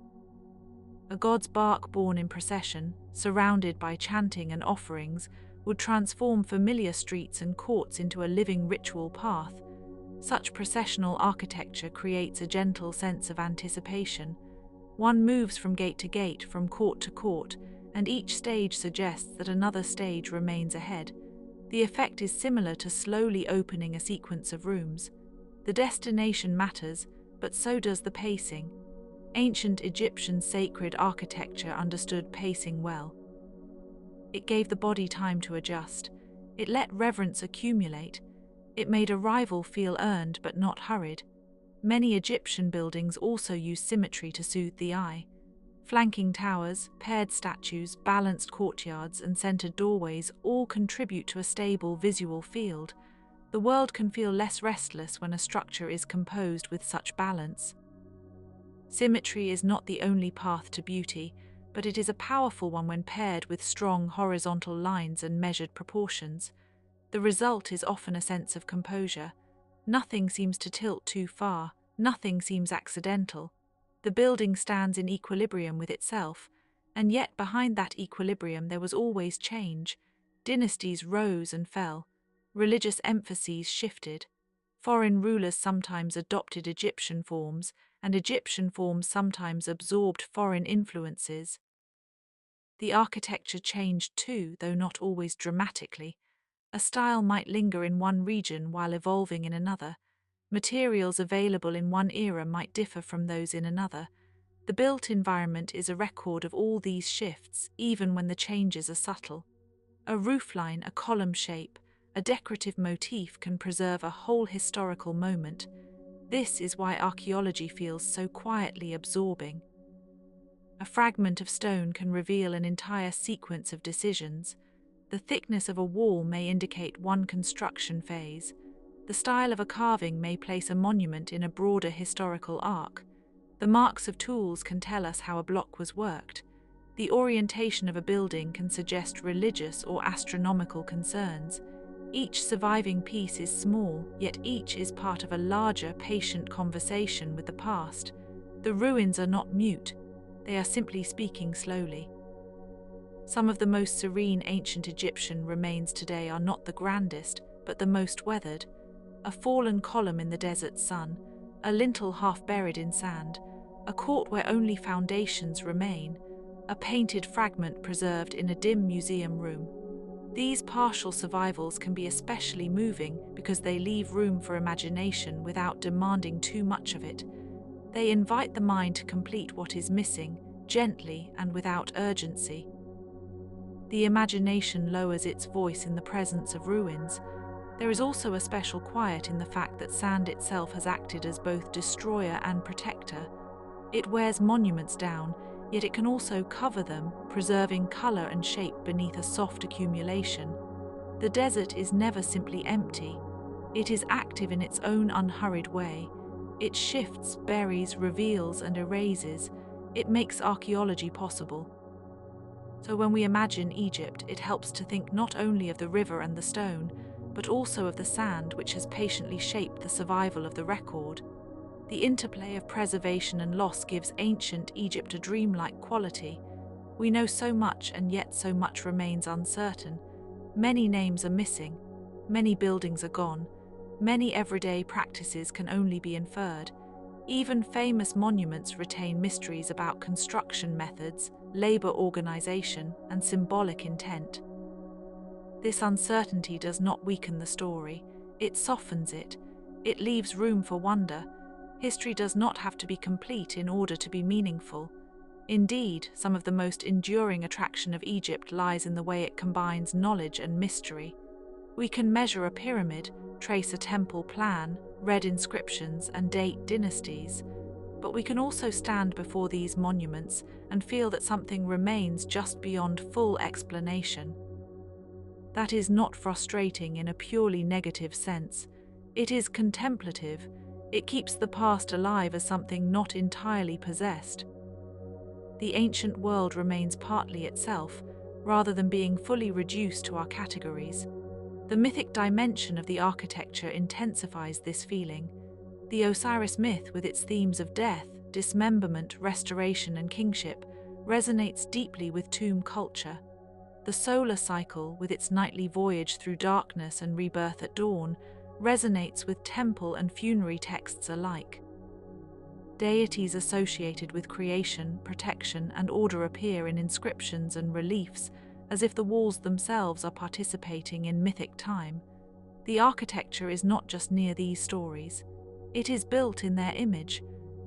A god's bark borne in procession, surrounded by chanting and offerings, would transform familiar streets and courts into a living ritual path. Such processional architecture creates a gentle sense of anticipation. One moves from gate to gate, from court to court, and each stage suggests that another stage remains ahead. The effect is similar to slowly opening a sequence of rooms. The destination matters, but so does the pacing. Ancient Egyptian sacred architecture understood pacing well. It gave the body time to adjust. It let reverence accumulate. It made arrival feel earned but not hurried. Many Egyptian buildings also use symmetry to soothe the eye. Flanking towers, paired statues, balanced courtyards, and centered doorways all contribute to a stable visual field. The world can feel less restless when a structure is composed with such balance. Symmetry is not the only path to beauty, but it is a powerful one when paired with strong horizontal lines and measured proportions. The result is often a sense of composure. Nothing seems to tilt too far, nothing seems accidental. The building stands in equilibrium with itself, and yet behind that equilibrium there was always change. Dynasties rose and fell. Religious emphases shifted. Foreign rulers sometimes adopted Egyptian forms, and Egyptian forms sometimes absorbed foreign influences. The architecture changed too, though not always dramatically. A style might linger in one region while evolving in another. Materials available in one era might differ from those in another. The built environment is a record of all these shifts, even when the changes are subtle. A roofline, a column shape, a decorative motif can preserve a whole historical moment. This is why archaeology feels so quietly absorbing. A fragment of stone can reveal an entire sequence of decisions. The thickness of a wall may indicate one construction phase. The style of a carving may place a monument in a broader historical arc. The marks of tools can tell us how a block was worked. The orientation of a building can suggest religious or astronomical concerns. Each surviving piece is small, yet each is part of a larger, patient conversation with the past. The ruins are not mute, they are simply speaking slowly. Some of the most serene ancient Egyptian remains today are not the grandest, but the most weathered. A fallen column in the desert sun, a lintel half buried in sand, a court where only foundations remain, a painted fragment preserved in a dim museum room. These partial survivals can be especially moving because they leave room for imagination without demanding too much of it. They invite the mind to complete what is missing, gently and without urgency. The imagination lowers its voice in the presence of ruins. There is also a special quiet in the fact that sand itself has acted as both destroyer and protector. It wears monuments down, yet it can also cover them, preserving color and shape beneath a soft accumulation. The desert is never simply empty. It is active in its own unhurried way. It shifts, buries, reveals, and erases. It makes archaeology possible. So when we imagine Egypt, it helps to think not only of the river and the stone, but also of the sand which has patiently shaped the survival of the record. The interplay of preservation and loss gives ancient Egypt a dreamlike quality. We know so much, and yet so much remains uncertain. Many names are missing, many buildings are gone, many everyday practices can only be inferred. Even famous monuments retain mysteries about construction methods, labor organization, and symbolic intent. This uncertainty does not weaken the story, it softens it. It leaves room for wonder. History does not have to be complete in order to be meaningful. Indeed, some of the most enduring attraction of Egypt lies in the way it combines knowledge and mystery. We can measure a pyramid, trace a temple plan, read inscriptions, and date dynasties. But we can also stand before these monuments and feel that something remains just beyond full explanation. That is not frustrating in a purely negative sense. It is contemplative. It keeps the past alive as something not entirely possessed. The ancient world remains partly itself, rather than being fully reduced to our categories. The mythic dimension of the architecture intensifies this feeling. The Osiris myth, with its themes of death, dismemberment, restoration, and kingship, resonates deeply with tomb culture. The solar cycle, with its nightly voyage through darkness and rebirth at dawn, resonates with temple and funerary texts alike. Deities associated with creation, protection, and order appear in inscriptions and reliefs, as if the walls themselves are participating in mythic time. The architecture is not just near these stories. It is built in their image.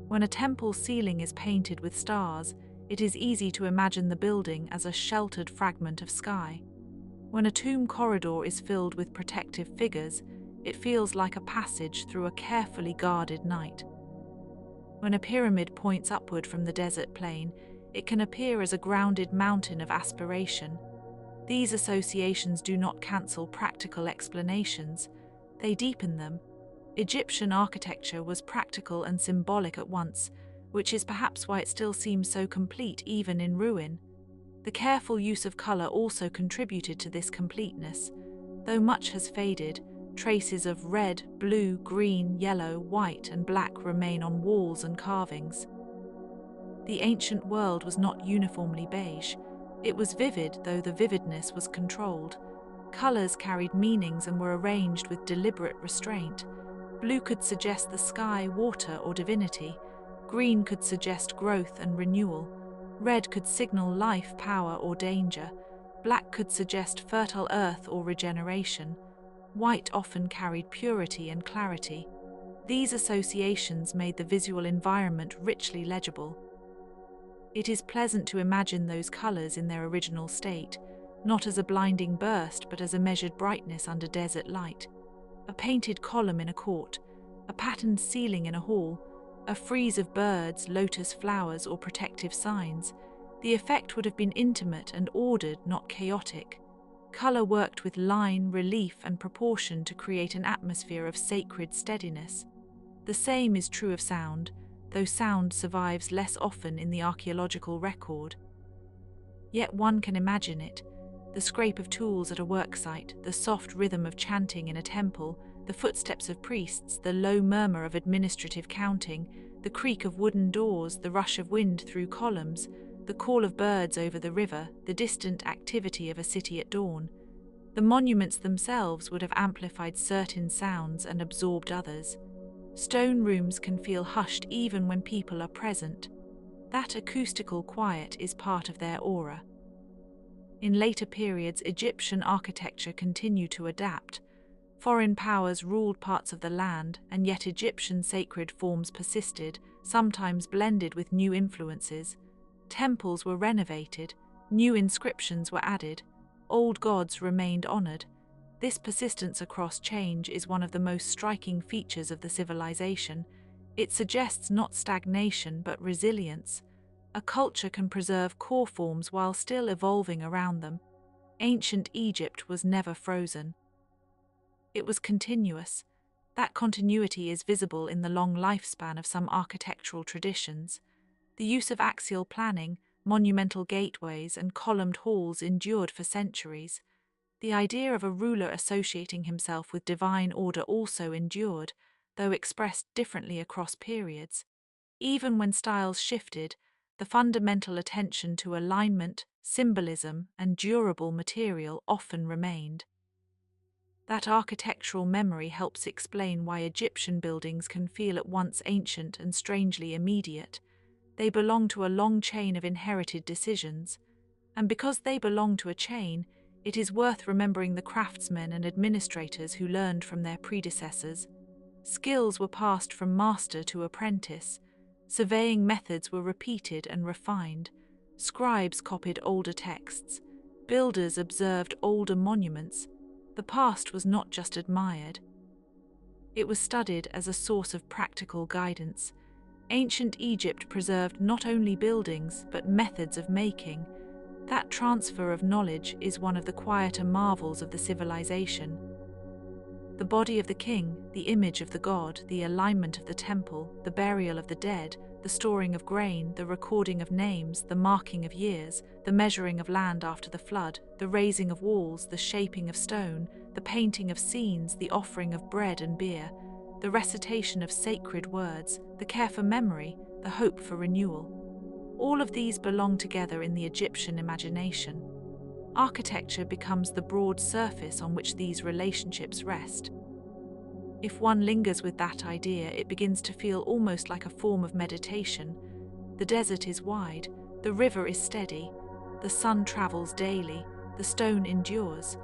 When a temple's ceiling is painted with stars, it is easy to imagine the building as a sheltered fragment of sky. When a tomb corridor is filled with protective figures, it feels like a passage through a carefully guarded night. When a pyramid points upward from the desert plain, it can appear as a grounded mountain of aspiration. These associations do not cancel practical explanations, they deepen them. Egyptian architecture was practical and symbolic at once, which is perhaps why it still seems so complete even in ruin. The careful use of color also contributed to this completeness. Though much has faded, traces of red, blue, green, yellow, white, and black remain on walls and carvings. The ancient world was not uniformly beige. It was vivid, though the vividness was controlled. Colors carried meanings and were arranged with deliberate restraint. Blue could suggest the sky, water, or divinity. Green could suggest growth and renewal. Red could signal life, power, or danger. Black could suggest fertile earth or regeneration. White often carried purity and clarity. These associations made the visual environment richly legible. It is pleasant to imagine those colors in their original state, not as a blinding burst but as a measured brightness under desert light. A painted column in a court, a patterned ceiling in a hall, a frieze of birds, lotus flowers, or protective signs. The effect would have been intimate and ordered, not chaotic. Color worked with line, relief, and proportion to create an atmosphere of sacred steadiness. The same is true of sound, though sound survives less often in the archaeological record. Yet one can imagine it: the scrape of tools at a worksite, the soft rhythm of chanting in a temple, the footsteps of priests, the low murmur of administrative counting, the creak of wooden doors, the rush of wind through columns, the call of birds over the river, the distant activity of a city at dawn. The monuments themselves would have amplified certain sounds and absorbed others. Stone rooms can feel hushed even when people are present. That acoustical quiet is part of their aura. In later periods, Egyptian architecture continued to adapt. Foreign powers ruled parts of the land, and yet Egyptian sacred forms persisted, sometimes blended with new influences. Temples were renovated, new inscriptions were added, old gods remained honored. This persistence across change is one of the most striking features of the civilization. It suggests not stagnation but resilience. A culture can preserve core forms while still evolving around them. Ancient Egypt was never frozen. It was continuous. That continuity is visible in the long lifespan of some architectural traditions. The use of axial planning, monumental gateways, and columned halls endured for centuries. The idea of a ruler associating himself with divine order also endured, though expressed differently across periods. Even when styles shifted, the fundamental attention to alignment, symbolism, and durable material often remained. That architectural memory helps explain why Egyptian buildings can feel at once ancient and strangely immediate. They belong to a long chain of inherited decisions, and because they belong to a chain, it is worth remembering the craftsmen and administrators who learned from their predecessors. Skills were passed from master to apprentice. Surveying methods were repeated and refined. Scribes copied older texts. Builders observed older monuments. The past was not just admired. It was studied as a source of practical guidance. Ancient Egypt preserved not only buildings, but methods of making. That transfer of knowledge is one of the quieter marvels of the civilization. The body of the king, the image of the god, the alignment of the temple, the burial of the dead, the storing of grain, the recording of names, the marking of years, the measuring of land after the flood, the raising of walls, the shaping of stone, the painting of scenes, the offering of bread and beer, the recitation of sacred words, the care for memory, the hope for renewal. All of these belong together in the Egyptian imagination. Architecture becomes the broad surface on which these relationships rest. If one lingers with that idea, it begins to feel almost like a form of meditation. The desert is wide, the river is steady, the sun travels daily, the stone endures.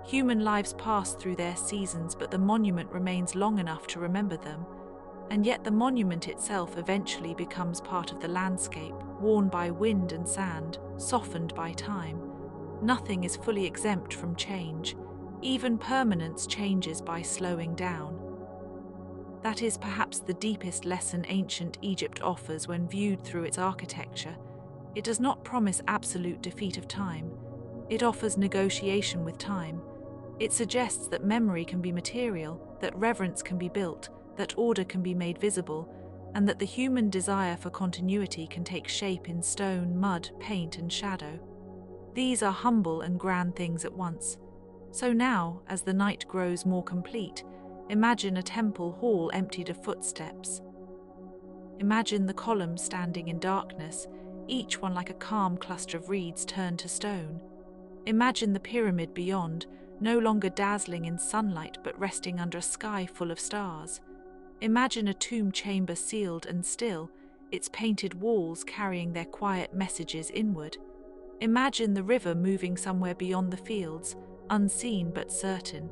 Human lives pass through their seasons, but the monument remains long enough to remember them. And yet the monument itself eventually becomes part of the landscape, worn by wind and sand, softened by time. Nothing is fully exempt from change. Even permanence changes by slowing down. That is perhaps the deepest lesson ancient Egypt offers when viewed through its architecture. It does not promise absolute defeat of time. It offers negotiation with time. It suggests that memory can be material, that reverence can be built, that order can be made visible, and that the human desire for continuity can take shape in stone, mud, paint, and shadow. These are humble and grand things at once. So now, as the night grows more complete, imagine a temple hall emptied of footsteps. Imagine the columns standing in darkness, each one like a calm cluster of reeds turned to stone. Imagine the pyramid beyond, no longer dazzling in sunlight but resting under a sky full of stars. Imagine a tomb chamber sealed and still, its painted walls carrying their quiet messages inward. Imagine the river moving somewhere beyond the fields, unseen but certain.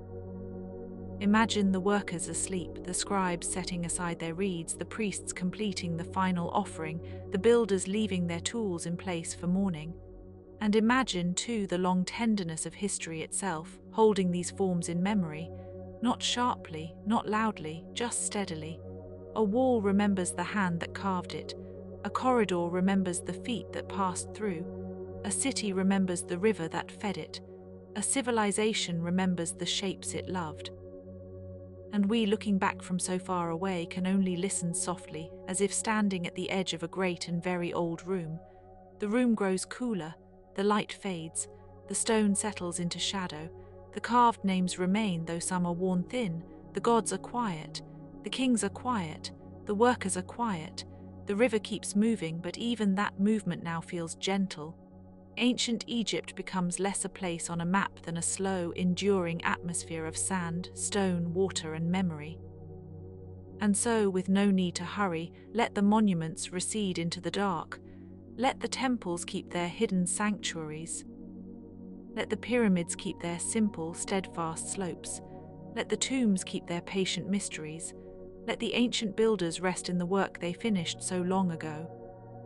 Imagine the workers asleep, the scribes setting aside their reeds, the priests completing the final offering, the builders leaving their tools in place for morning. And imagine, too, the long tenderness of history itself, holding these forms in memory, not sharply, not loudly, just steadily. A wall remembers the hand that carved it. A corridor remembers the feet that passed through. A city remembers the river that fed it. A civilization remembers the shapes it loved. And we, looking back from so far away, can only listen softly, as if standing at the edge of a great and very old room. The room grows cooler, the light fades, the stone settles into shadow, the carved names remain though some are worn thin, the gods are quiet, the kings are quiet, the workers are quiet, the river keeps moving, but even that movement now feels gentle. Ancient Egypt becomes less a place on a map than a slow, enduring atmosphere of sand, stone, water, and memory. And so, with no need to hurry, let the monuments recede into the dark. Let the temples keep their hidden sanctuaries. Let the pyramids keep their simple, steadfast slopes. Let the tombs keep their patient mysteries. Let the ancient builders rest in the work they finished so long ago.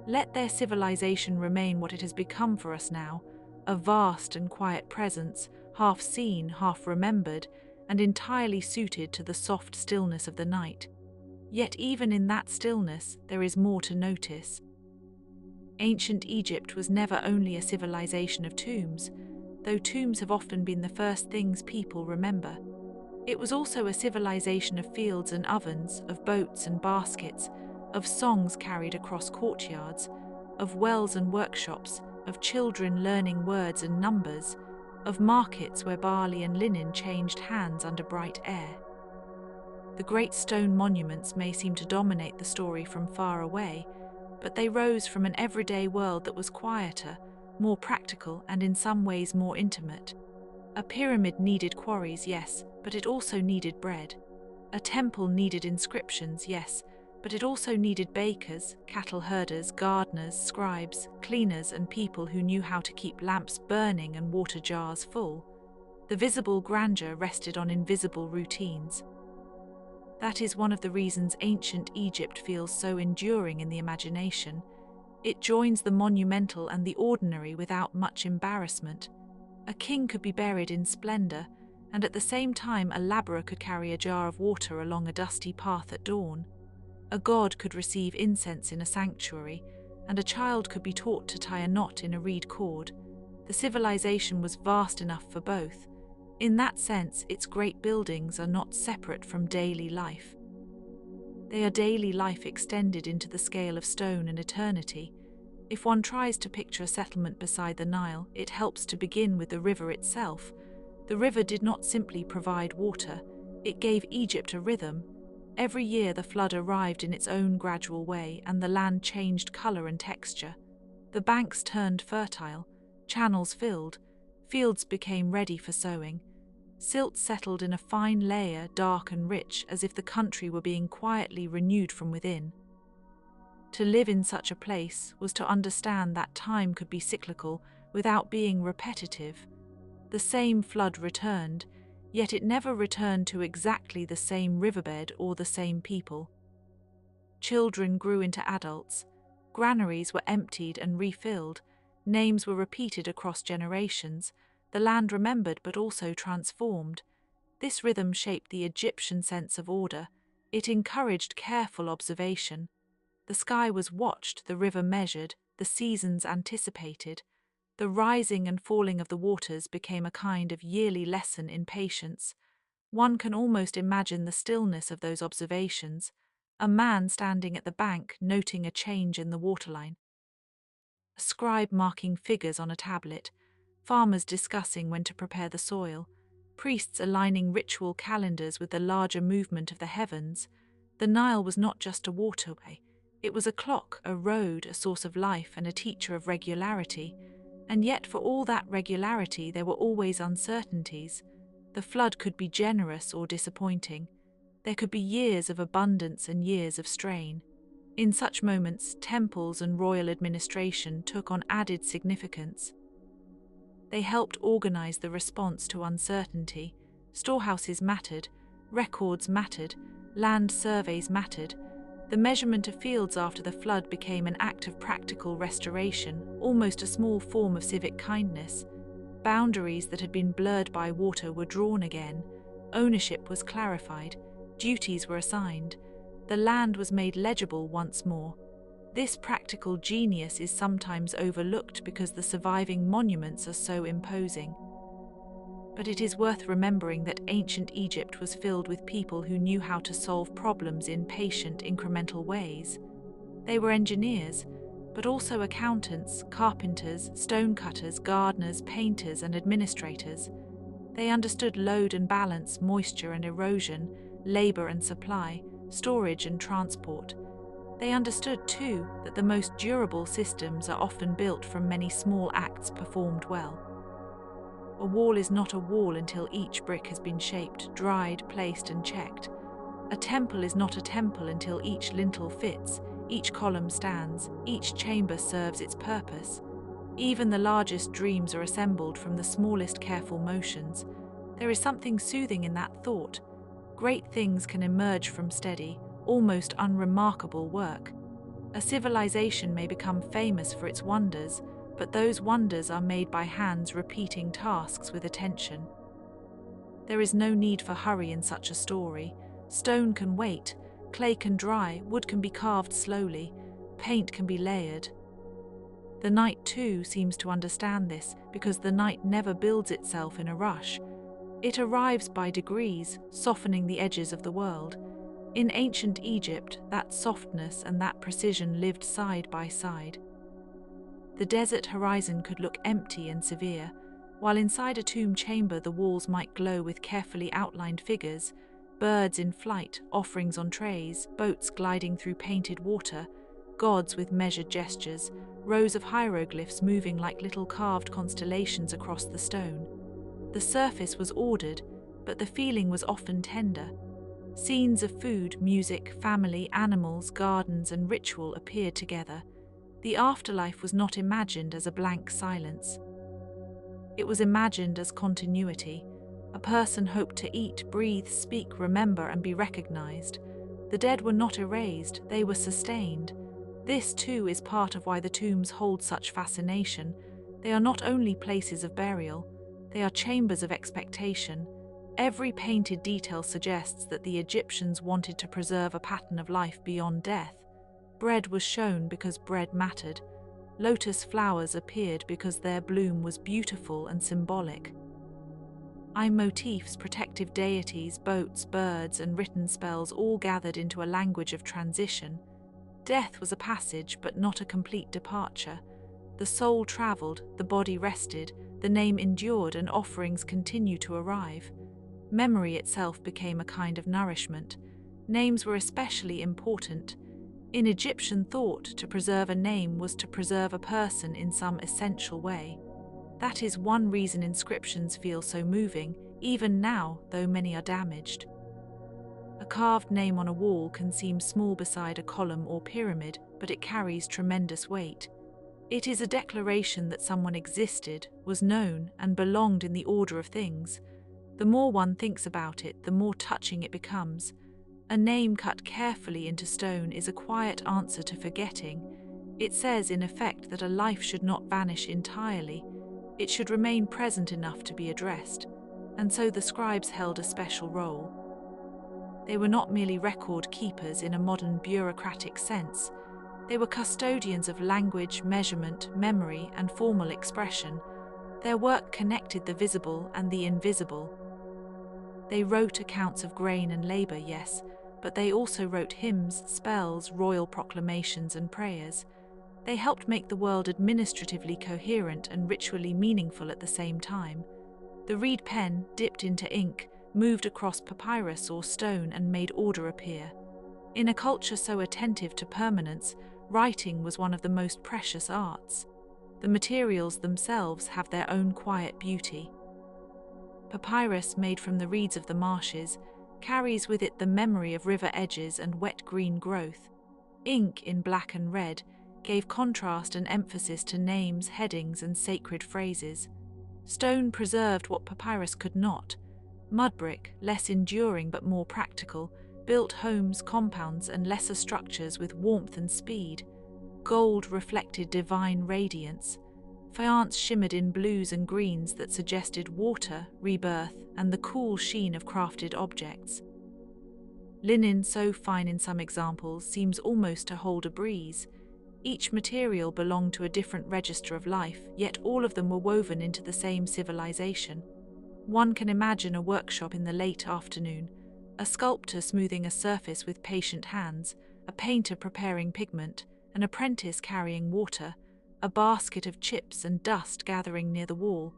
Let their civilization remain what it has become for us now, a vast and quiet presence, half seen, half remembered, and entirely suited to the soft stillness of the night. Yet even in that stillness, there is more to notice. Ancient Egypt was never only a civilization of tombs, though tombs have often been the first things people remember. It was also a civilization of fields and ovens, of boats and baskets, of songs carried across courtyards, of wells and workshops, of children learning words and numbers, of markets where barley and linen changed hands under bright air. The great stone monuments may seem to dominate the story from far away, but they rose from an everyday world that was quieter, more practical, and in some ways more intimate. A pyramid needed quarries, yes, but it also needed bread. A temple needed inscriptions, yes, but it also needed bakers, cattle herders, gardeners, scribes, cleaners, and people who knew how to keep lamps burning and water jars full. The visible grandeur rested on invisible routines. That is one of the reasons ancient Egypt feels so enduring in the imagination. It joins the monumental and the ordinary without much embarrassment. A king could be buried in splendor, and at the same time a laborer could carry a jar of water along a dusty path at dawn. A god could receive incense in a sanctuary, and a child could be taught to tie a knot in a reed cord. The civilization was vast enough for both. In that sense, its great buildings are not separate from daily life. They are daily life extended into the scale of stone and eternity. If one tries to picture a settlement beside the Nile, it helps to begin with the river itself. The river did not simply provide water, it gave Egypt a rhythm. Every year the flood arrived in its own gradual way, and the land changed color and texture. The banks turned fertile, channels filled, fields became ready for sowing. Silt settled in a fine layer, dark and rich, as if the country were being quietly renewed from within. To live in such a place was to understand that time could be cyclical without being repetitive. The same flood returned, yet it never returned to exactly the same riverbed or the same people. Children grew into adults, granaries were emptied and refilled, names were repeated across generations, the land remembered but also transformed. This rhythm shaped the Egyptian sense of order. It encouraged careful observation. The sky was watched, the river measured, the seasons anticipated. The rising and falling of the waters became a kind of yearly lesson in patience. One can almost imagine the stillness of those observations, a man standing at the bank noting a change in the waterline, a scribe marking figures on a tablet, farmers discussing when to prepare the soil, priests aligning ritual calendars with the larger movement of the heavens. The Nile was not just a waterway, it was a clock, a road, a source of life, and a teacher of regularity. And yet for all that regularity there were always uncertainties. The flood could be generous or disappointing. There could be years of abundance and years of strain. In such moments, temples and royal administration took on added significance. They helped organize the response to uncertainty. Storehouses mattered, records mattered, land surveys mattered. The measurement of fields after the flood became an act of practical restoration, almost a small form of civic kindness. Boundaries that had been blurred by water were drawn again. Ownership was clarified. Duties were assigned. The land was made legible once more. This practical genius is sometimes overlooked because the surviving monuments are so imposing. But it is worth remembering that ancient Egypt was filled with people who knew how to solve problems in patient, incremental ways. They were engineers, but also accountants, carpenters, stonecutters, gardeners, painters, and administrators. They understood load and balance, moisture and erosion, labor and supply, storage and transport. They understood, too, that the most durable systems are often built from many small acts performed well. A wall is not a wall until each brick has been shaped, dried, placed, and checked. A temple is not a temple until each lintel fits, Each column stands, each chamber serves its purpose. Even the largest dreams are assembled from the smallest careful motions. There is something soothing in that thought. Great things can emerge from steady, almost unremarkable work. A civilization may become famous for its wonders, but those wonders are made by hands repeating tasks with attention. There is no need for hurry in such a story. Stone can wait, clay can dry, wood can be carved slowly, paint can be layered. The night, too, seems to understand this, because the night never builds itself in a rush. It arrives by degrees, softening the edges of the world. In ancient Egypt, that softness and that precision lived side by side. The desert horizon could look empty and severe, while inside a tomb chamber the walls might glow with carefully outlined figures, birds in flight, offerings on trays, boats gliding through painted water, gods with measured gestures, rows of hieroglyphs moving like little carved constellations across the stone. The surface was ordered, but the feeling was often tender. Scenes of food, music, family, animals, gardens, and ritual appeared together. The afterlife was not imagined as a blank silence. It was imagined as continuity. A person hoped to eat, breathe, speak, remember, and be recognized. The dead were not erased, they were sustained. This, too, is part of why the tombs hold such fascination. They are not only places of burial, they are chambers of expectation. Every painted detail suggests that the Egyptians wanted to preserve a pattern of life beyond death. Bread was shown because bread mattered. Lotus flowers appeared because their bloom was beautiful and symbolic. Eye motifs, protective deities, boats, birds, and written spells all gathered into a language of transition. Death was a passage, but not a complete departure. The soul traveled, the body rested, the name endured, and offerings continued to arrive. Memory itself became a kind of nourishment. Names were especially important. In Egyptian thought, to preserve a name was to preserve a person in some essential way. That is one reason inscriptions feel so moving, even now, though many are damaged. A carved name on a wall can seem small beside a column or pyramid, but it carries tremendous weight. It is a declaration that someone existed, was known, and belonged in the order of things. The more one thinks about it, the more touching it becomes. A name cut carefully into stone is a quiet answer to forgetting. It says, in effect, that a life should not vanish entirely. It should remain present enough to be addressed, and so the scribes held a special role. They were not merely record keepers in a modern bureaucratic sense. They were custodians of language, measurement, memory, and formal expression. Their work connected the visible and the invisible. They wrote accounts of grain and labor, yes, but they also wrote hymns, spells, royal proclamations, and prayers. They helped make the world administratively coherent and ritually meaningful at the same time. The reed pen, dipped into ink, moved across papyrus or stone and made order appear. In a culture so attentive to permanence, writing was one of the most precious arts. The materials themselves have their own quiet beauty. Papyrus, made from the reeds of the marshes, carries with it the memory of river edges and wet green growth. Ink, in black and red, gave contrast and emphasis to names, headings, and sacred phrases. Stone preserved what papyrus could not. Mud brick, less enduring but more practical, built homes, compounds, and lesser structures with warmth and speed. Gold reflected divine radiance. Faience shimmered in blues and greens that suggested water, rebirth, and the cool sheen of crafted objects. Linen, so fine in some examples, seems almost to hold a breeze. Each material belonged to a different register of life, yet all of them were woven into the same civilization. One can imagine a workshop in the late afternoon, a sculptor smoothing a surface with patient hands, a painter preparing pigment, an apprentice carrying water, a basket of chips and dust gathering near the wall.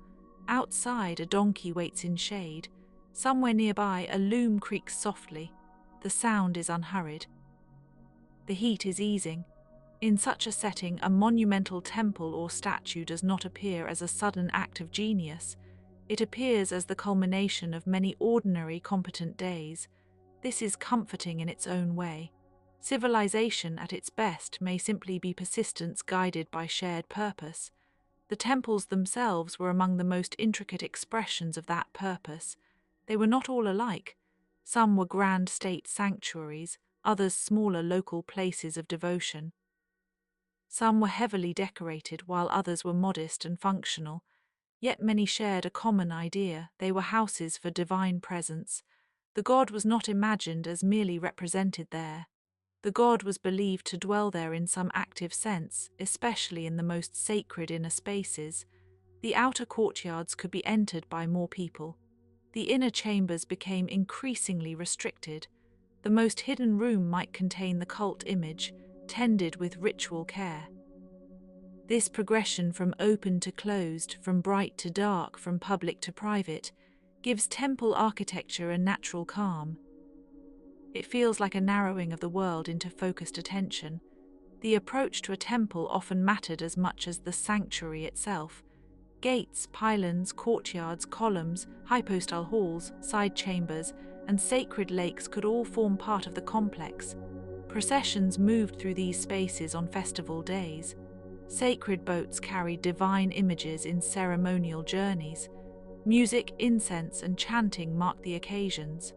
Outside, a donkey waits in shade. Somewhere nearby, a loom creaks softly. The sound is unhurried. The heat is easing. In such a setting, a monumental temple or statue does not appear as a sudden act of genius. It appears as the culmination of many ordinary, competent days. This is comforting in its own way. Civilization at its best may simply be persistence guided by shared purpose. The temples themselves were among the most intricate expressions of that purpose. They were not all alike. Some were grand state sanctuaries, others smaller local places of devotion. Some were heavily decorated, while others were modest and functional. Yet many shared a common idea: they were houses for divine presence. The god was not imagined as merely represented there. The god was believed to dwell there in some active sense, especially in the most sacred inner spaces. The outer courtyards could be entered by more people. The inner chambers became increasingly restricted. The most hidden room might contain the cult image, tended with ritual care. This progression from open to closed, from bright to dark, from public to private, gives temple architecture a natural calm. It feels like a narrowing of the world into focused attention. The approach to a temple often mattered as much as the sanctuary itself. Gates, pylons, courtyards, columns, hypostyle halls, side chambers, and sacred lakes could all form part of the complex. Processions moved through these spaces on festival days. Sacred boats carried divine images in ceremonial journeys. Music, incense, and chanting marked the occasions.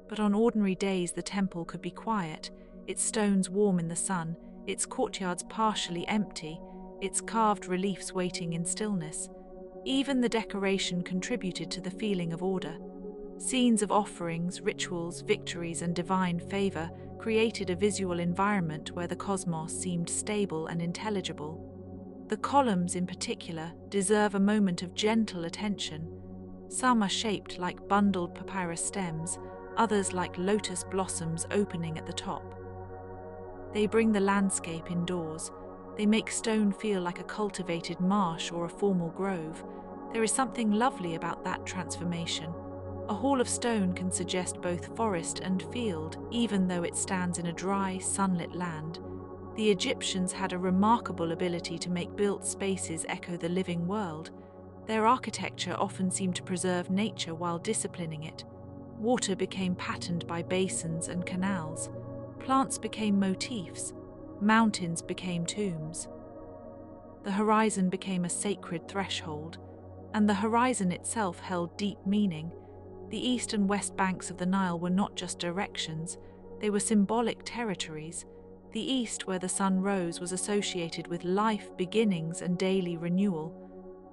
But on ordinary days the temple could be quiet, its stones warm in the sun, its courtyards partially empty, its carved reliefs waiting in stillness. Even the decoration contributed to the feeling of order. Scenes of offerings, rituals, victories, and divine favor created a visual environment where the cosmos seemed stable and intelligible. The columns, in particular, deserve a moment of gentle attention. Some are shaped like bundled papyrus stems, others like lotus blossoms opening at the top. They bring the landscape indoors. They make stone feel like a cultivated marsh or a formal grove. There is something lovely about that transformation. A hall of stone can suggest both forest and field, even though it stands in a dry, sunlit land. The Egyptians had a remarkable ability to make built spaces echo the living world. Their architecture often seemed to preserve nature while disciplining it. Water became patterned by basins and canals. Plants became motifs. Mountains became tombs. The horizon became a sacred threshold, and the horizon itself held deep meaning. The east and west banks of the Nile were not just directions, they were symbolic territories. The east, where the sun rose, was associated with life, beginnings, and daily renewal.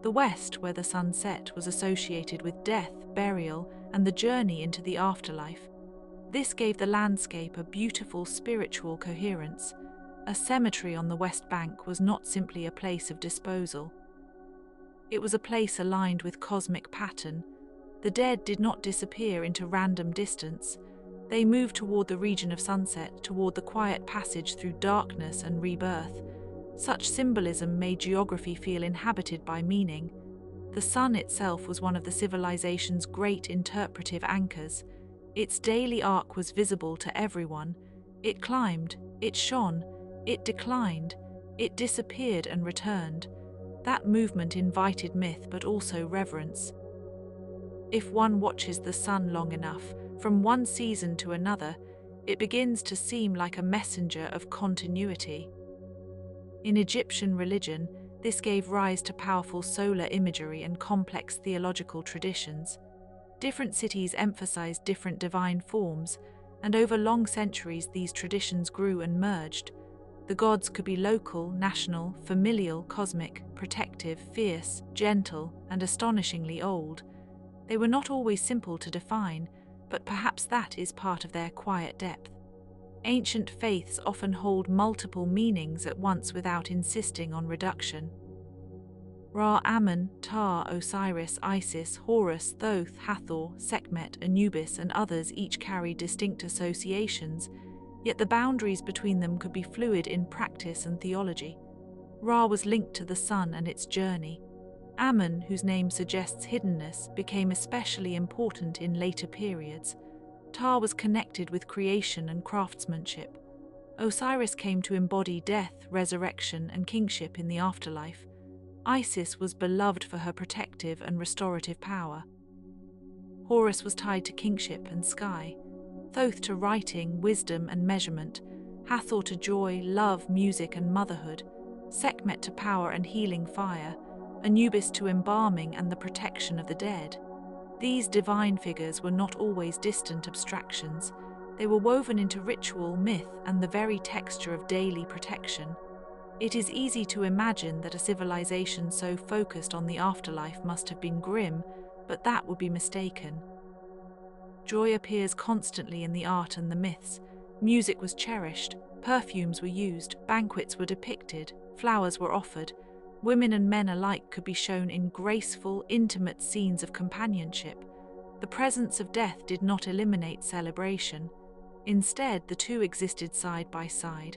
The west, where the sun set, was associated with death, burial, and the journey into the afterlife. This gave the landscape a beautiful spiritual coherence. A cemetery on the west bank was not simply a place of disposal. It was a place aligned with cosmic pattern. The dead did not disappear into random distance. They moved toward the region of sunset, toward the quiet passage through darkness and rebirth. Such symbolism made geography feel inhabited by meaning. The sun itself was one of the civilization's great interpretive anchors. Its daily arc was visible to everyone. It climbed, it shone, it declined, it disappeared and returned. That movement invited myth but also reverence. If one watches the sun long enough, from one season to another, it begins to seem like a messenger of continuity. In Egyptian religion, this gave rise to powerful solar imagery and complex theological traditions. Different cities emphasized different divine forms, and over long centuries these traditions grew and merged. The gods could be local, national, familial, cosmic, protective, fierce, gentle, and astonishingly old. They were not always simple to define, but perhaps that is part of their quiet depth. Ancient faiths often hold multiple meanings at once without insisting on reduction. Ra, Ammon, Ptah, Osiris, Isis, Horus, Thoth, Hathor, Sekhmet, Anubis, and others each carried distinct associations, yet the boundaries between them could be fluid in practice and theology. Ra was linked to the sun and its journey. Ammon, whose name suggests hiddenness, became especially important in later periods. Ptah was connected with creation and craftsmanship. Osiris came to embody death, resurrection, and kingship in the afterlife. Isis was beloved for her protective and restorative power. Horus was tied to kingship and sky. Thoth to writing, wisdom and measurement, Hathor to joy, love, music and motherhood, Sekhmet to power and healing fire, Anubis to embalming and the protection of the dead. These divine figures were not always distant abstractions. They were woven into ritual, myth, and the very texture of daily protection. It is easy to imagine that a civilization so focused on the afterlife must have been grim, but that would be mistaken. Joy appears constantly in the art and the myths. Music was cherished, perfumes were used, banquets were depicted, flowers were offered. Women and men alike could be shown in graceful, intimate scenes of companionship. The presence of death did not eliminate celebration. Instead, the two existed side by side.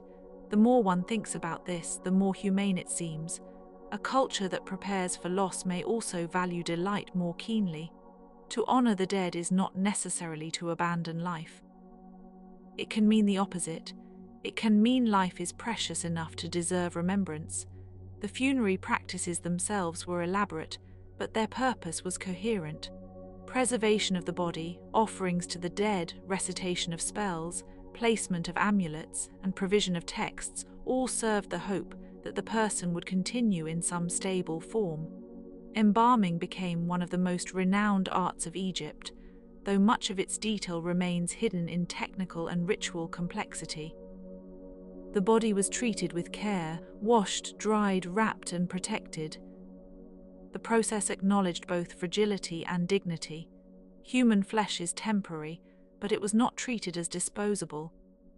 The more one thinks about this, the more humane it seems. A culture that prepares for loss may also value delight more keenly. To honor the dead is not necessarily to abandon life. It can mean the opposite. It can mean life is precious enough to deserve remembrance. The funerary practices themselves were elaborate, but their purpose was coherent. Preservation of the body, offerings to the dead, recitation of spells, placement of amulets, and provision of texts all served the hope that the person would continue in some stable form. Embalming became one of the most renowned arts of Egypt, though much of its detail remains hidden in technical and ritual complexity. The body was treated with care, washed, dried, wrapped, and protected. The process acknowledged both fragility and dignity. Human flesh is temporary, but it was not treated as disposable.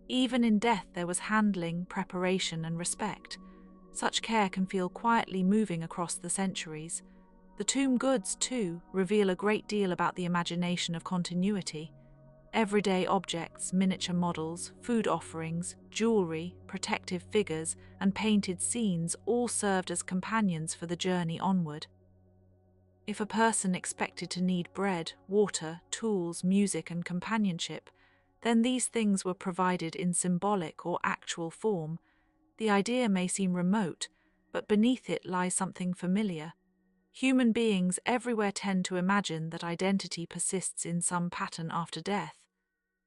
Even in death there was handling, preparation, and respect. Such care can feel quietly moving across the centuries. The tomb goods, too, reveal a great deal about the imagination of continuity. Everyday objects, miniature models, food offerings, jewelry, protective figures, and painted scenes all served as companions for the journey onward. If a person expected to need bread, water, tools, music, and companionship, then these things were provided in symbolic or actual form. The idea may seem remote, but beneath it lies something familiar. Human beings everywhere tend to imagine that identity persists in some pattern after death.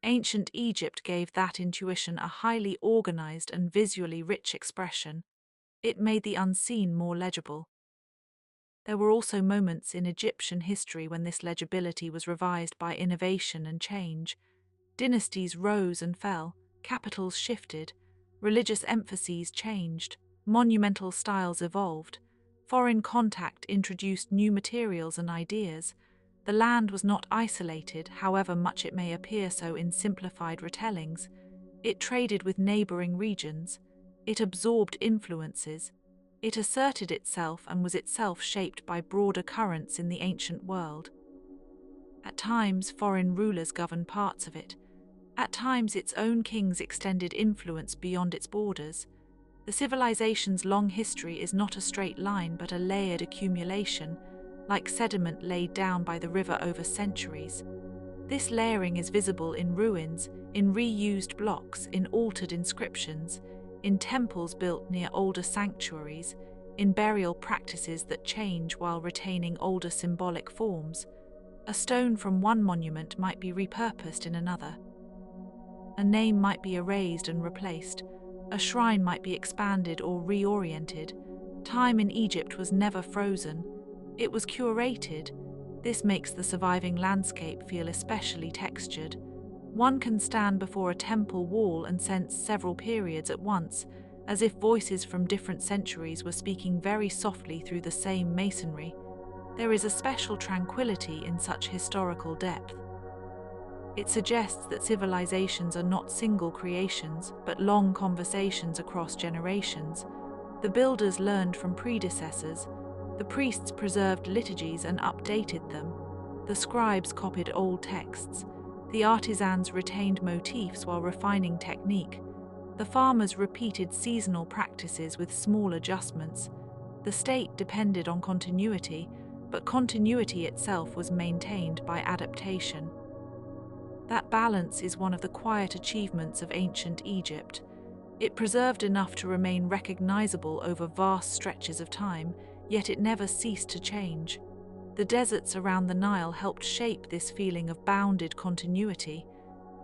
Ancient Egypt gave that intuition a highly organized and visually rich expression. It made the unseen more legible. There were also moments in Egyptian history when this legibility was revised by innovation and change. Dynasties rose and fell, capitals shifted, religious emphases changed, monumental styles evolved. Foreign contact introduced new materials and ideas. The land was not isolated, however much it may appear so in simplified retellings. It traded with neighboring regions. It absorbed influences. It asserted itself and was itself shaped by broader currents in the ancient world. At times, foreign rulers governed parts of it. At times, its own kings extended influence beyond its borders. The civilization's long history is not a straight line but a layered accumulation, like sediment laid down by the river over centuries. This layering is visible in ruins, in reused blocks, in altered inscriptions, in temples built near older sanctuaries, in burial practices that change while retaining older symbolic forms. A stone from one monument might be repurposed in another. A name might be erased and replaced. A shrine might be expanded or reoriented. Time in Egypt was never frozen. It was curated. This makes the surviving landscape feel especially textured. One can stand before a temple wall and sense several periods at once, as if voices from different centuries were speaking very softly through the same masonry. There is a special tranquility in such historical depth. It suggests that civilizations are not single creations, but long conversations across generations. The builders learned from predecessors. The priests preserved liturgies and updated them. The scribes copied old texts. The artisans retained motifs while refining technique. The farmers repeated seasonal practices with small adjustments. The state depended on continuity, but continuity itself was maintained by adaptation. That balance is one of the quiet achievements of ancient Egypt. It preserved enough to remain recognizable over vast stretches of time, yet it never ceased to change. The deserts around the Nile helped shape this feeling of bounded continuity.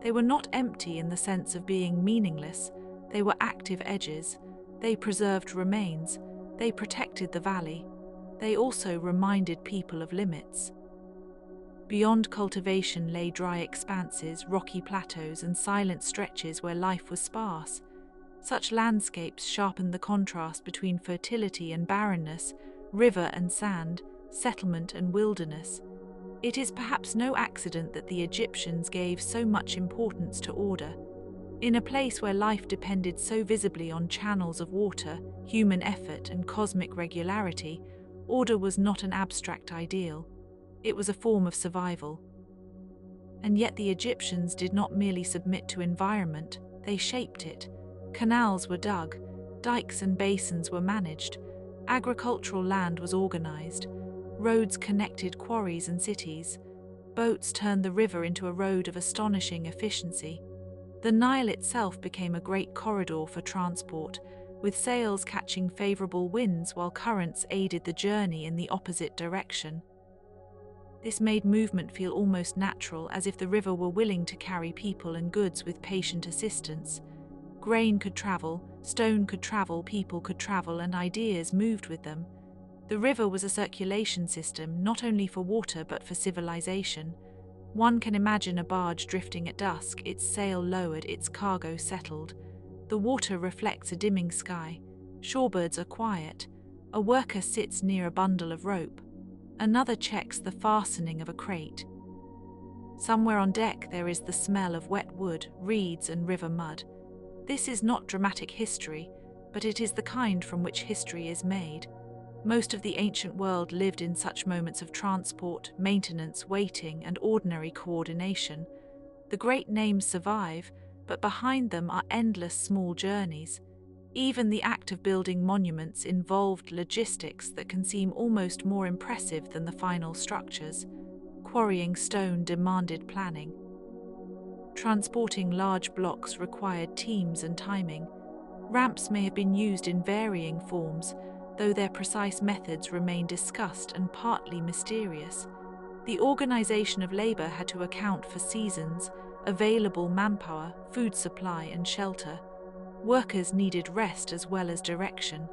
They were not empty in the sense of being meaningless, they were active edges. They preserved remains, they protected the valley. They also reminded people of limits. Beyond cultivation lay dry expanses, rocky plateaus, and silent stretches where life was sparse. Such landscapes sharpened the contrast between fertility and barrenness, river and sand, settlement and wilderness. It is perhaps no accident that the Egyptians gave so much importance to order. In a place where life depended so visibly on channels of water, human effort, and cosmic regularity, order was not an abstract ideal. It was a form of survival. And yet the Egyptians did not merely submit to environment, they shaped it. Canals were dug, dikes and basins were managed, agricultural land was organized, roads connected quarries and cities, boats turned the river into a road of astonishing efficiency. The Nile itself became a great corridor for transport, with sails catching favorable winds while currents aided the journey in the opposite direction. This made movement feel almost natural, as if the river were willing to carry people and goods with patient assistance. Grain could travel, stone could travel, people could travel, and ideas moved with them. The river was a circulation system, not only for water but for civilization. One can imagine a barge drifting at dusk, its sail lowered, its cargo settled. The water reflects a dimming sky. Shorebirds are quiet. A worker sits near a bundle of rope. Another checks the fastening of a crate. Somewhere on deck there is the smell of wet wood, reeds, and river mud. This is not dramatic history, but it is the kind from which history is made. Most of the ancient world lived in such moments of transport, maintenance, waiting, and ordinary coordination. The great names survive, but behind them are endless small journeys. Even the act of building monuments involved logistics that can seem almost more impressive than the final structures. Quarrying stone demanded planning. Transporting large blocks required teams and timing. Ramps may have been used in varying forms, though their precise methods remain discussed and partly mysterious. The organization of labor had to account for seasons, available manpower, food supply, and shelter. Workers needed rest as well as direction.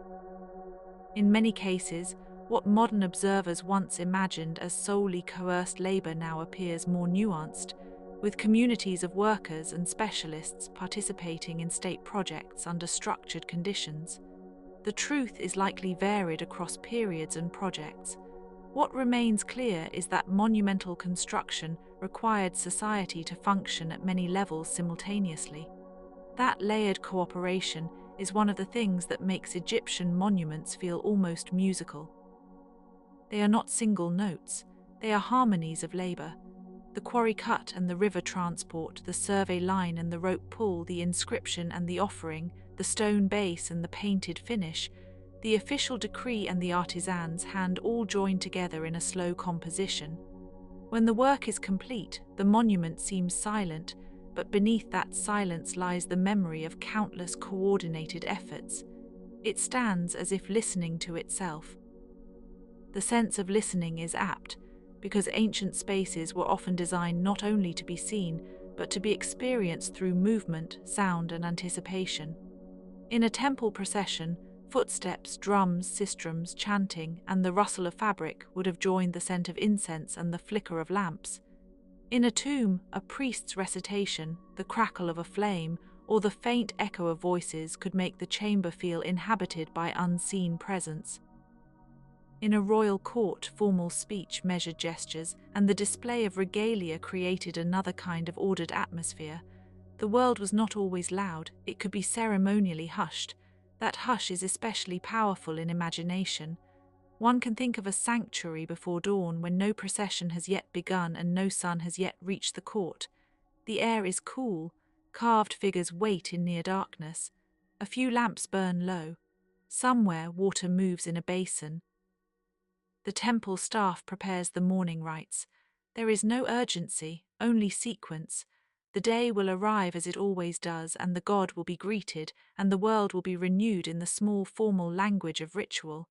In many cases, what modern observers once imagined as solely coerced labor now appears more nuanced, with communities of workers and specialists participating in state projects under structured conditions. The truth is likely varied across periods and projects. What remains clear is that monumental construction required society to function at many levels simultaneously. That layered cooperation is one of the things that makes Egyptian monuments feel almost musical. They are not single notes, they are harmonies of labor. The quarry cut and the river transport, the survey line and the rope pull, the inscription and the offering, the stone base and the painted finish, the official decree and the artisan's hand all join together in a slow composition. When the work is complete, the monument seems silent, but beneath that silence lies the memory of countless coordinated efforts. It stands as if listening to itself. The sense of listening is apt, because ancient spaces were often designed not only to be seen, but to be experienced through movement, sound, and anticipation. In a temple procession, footsteps, drums, sistrums, chanting, and the rustle of fabric would have joined the scent of incense and the flicker of lamps. In a tomb, a priest's recitation, the crackle of a flame, or the faint echo of voices could make the chamber feel inhabited by unseen presence. In a royal court, formal speech, measured gestures, and the display of regalia created another kind of ordered atmosphere. The world was not always loud, it could be ceremonially hushed. That hush is especially powerful in imagination. One can think of a sanctuary before dawn when no procession has yet begun and no sun has yet reached the court. The air is cool, carved figures wait in near darkness. A few lamps burn low. Somewhere water moves in a basin. The temple staff prepares the morning rites. There is no urgency, only sequence. The day will arrive as it always does, and the god will be greeted, and the world will be renewed in the small formal language of ritual.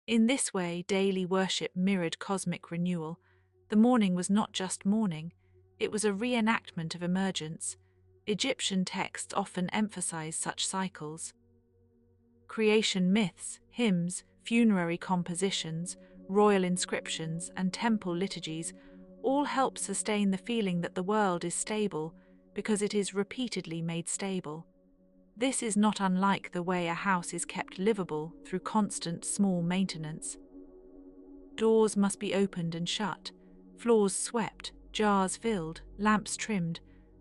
In this way, daily worship mirrored cosmic renewal. The morning was not just morning, It was a reenactment of emergence. Egyptian texts often emphasize such cycles. Creation myths, hymns, funerary compositions, royal inscriptions, and temple liturgies all help sustain the feeling that the world is stable because it is repeatedly made stable. This is not unlike the way a house is kept livable through constant small maintenance. Doors must be opened and shut, floors swept, jars filled, lamps trimmed.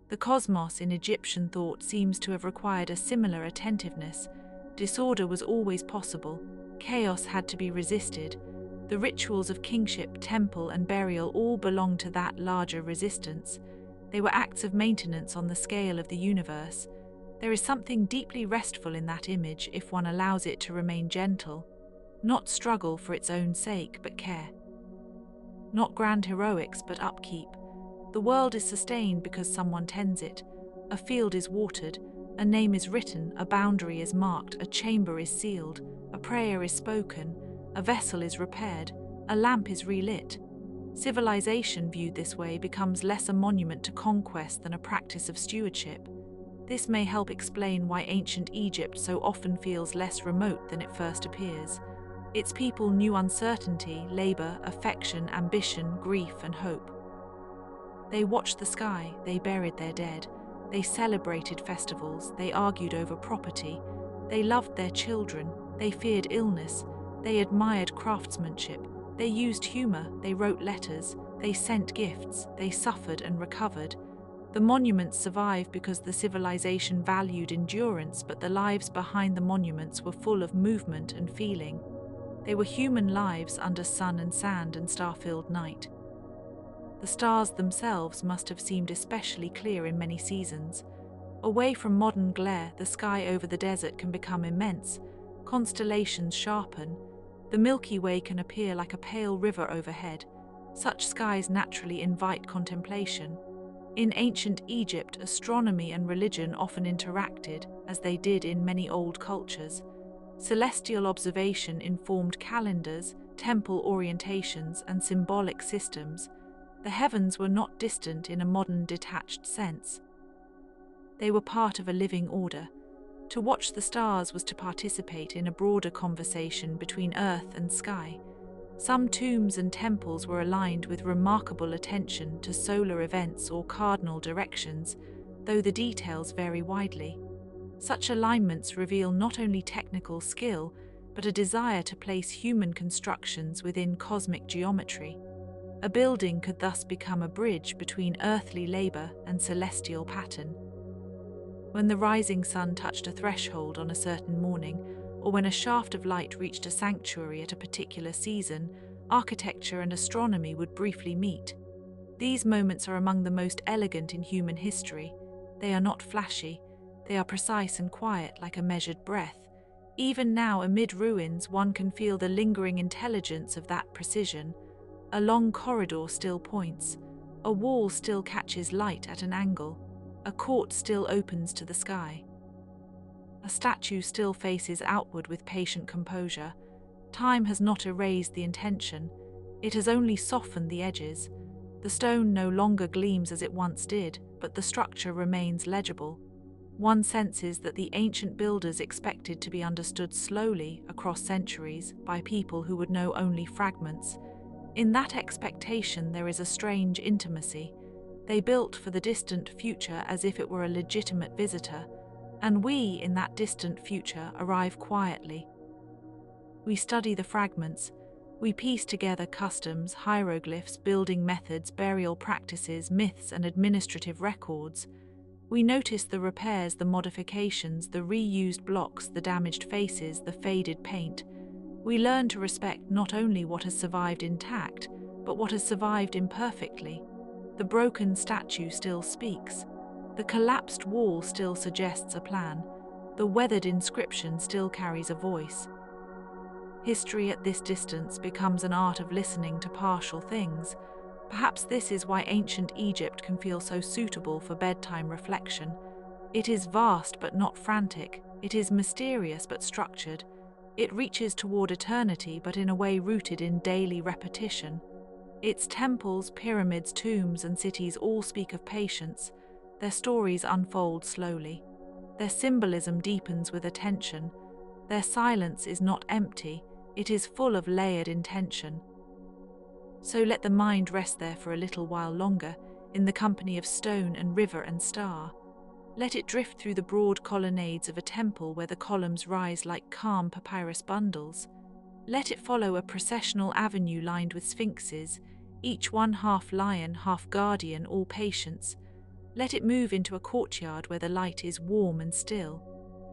The cosmos in Egyptian thought seems to have required a similar attentiveness. Disorder was always possible. Chaos had to be resisted. The rituals of kingship, temple, and burial all belonged to that larger resistance. They were acts of maintenance on the scale of the universe. There is something deeply restful in that image if one allows it to remain gentle, not struggle for its own sake, but care. Not grand heroics, but upkeep. The world is sustained because someone tends it. A field is watered, a name is written, a boundary is marked, a chamber is sealed, a prayer is spoken, a vessel is repaired, a lamp is relit. Civilization viewed this way becomes less a monument to conquest than a practice of stewardship. This may help explain why ancient Egypt so often feels less remote than it first appears. Its people knew uncertainty, labor, affection, ambition, grief, and hope. They watched the sky, they buried their dead, they celebrated festivals, they argued over property, they loved their children, they feared illness, they admired craftsmanship, they used humor, they wrote letters, they sent gifts, they suffered and recovered. The monuments survived because the civilization valued endurance, but the lives behind the monuments were full of movement and feeling. They were human lives under sun and sand and star-filled night. The stars themselves must have seemed especially clear in many seasons. Away from modern glare, the sky over the desert can become immense. Constellations sharpen. The Milky Way can appear like a pale river overhead. Such skies naturally invite contemplation. In ancient Egypt, astronomy and religion often interacted, as they did in many old cultures. Celestial observation informed calendars, temple orientations, and symbolic systems. The heavens were not distant in a modern detached sense. They were part of a living order. To watch the stars was to participate in a broader conversation between earth and sky. Some tombs and temples were aligned with remarkable attention to solar events or cardinal directions, though the details vary widely. Such alignments reveal not only technical skill, but a desire to place human constructions within cosmic geometry. A building could thus become a bridge between earthly labor and celestial pattern. When the rising sun touched a threshold on a certain morning, or when a shaft of light reached a sanctuary at a particular season, architecture and astronomy would briefly meet. These moments are among the most elegant in human history. They are not flashy. They are precise and quiet, like a measured breath. Even now, amid ruins, one can feel the lingering intelligence of that precision. A long corridor still points. A wall still catches light at an angle. A court still opens to the sky. A statue still faces outward with patient composure. Time has not erased the intention. It has only softened the edges. The stone no longer gleams as it once did, but the structure remains legible. One senses that the ancient builders expected to be understood slowly across centuries by people who would know only fragments. In that expectation there is a strange intimacy. They built for the distant future as if it were a legitimate visitor, and we, in that distant future, arrive quietly. We study the fragments. We piece together customs, hieroglyphs, building methods, burial practices, myths, and administrative records. We notice the repairs, the modifications, the reused blocks, the damaged faces, the faded paint. We learn to respect not only what has survived intact, but what has survived imperfectly. The broken statue still speaks. The collapsed wall still suggests a plan. The weathered inscription still carries a voice. History at this distance becomes an art of listening to partial things. Perhaps this is why ancient Egypt can feel so suitable for bedtime reflection. It is vast but not frantic. It is mysterious but structured. It reaches toward eternity but in a way rooted in daily repetition. Its temples, pyramids, tombs, and cities all speak of patience. Their stories unfold slowly. Their symbolism deepens with attention. Their silence is not empty, it is full of layered intention. So let the mind rest there for a little while longer, in the company of stone and river and star. Let it drift through the broad colonnades of a temple where the columns rise like calm papyrus bundles. Let it follow a processional avenue lined with sphinxes, each one half lion, half guardian, all patience. Let it move into a courtyard where the light is warm and still.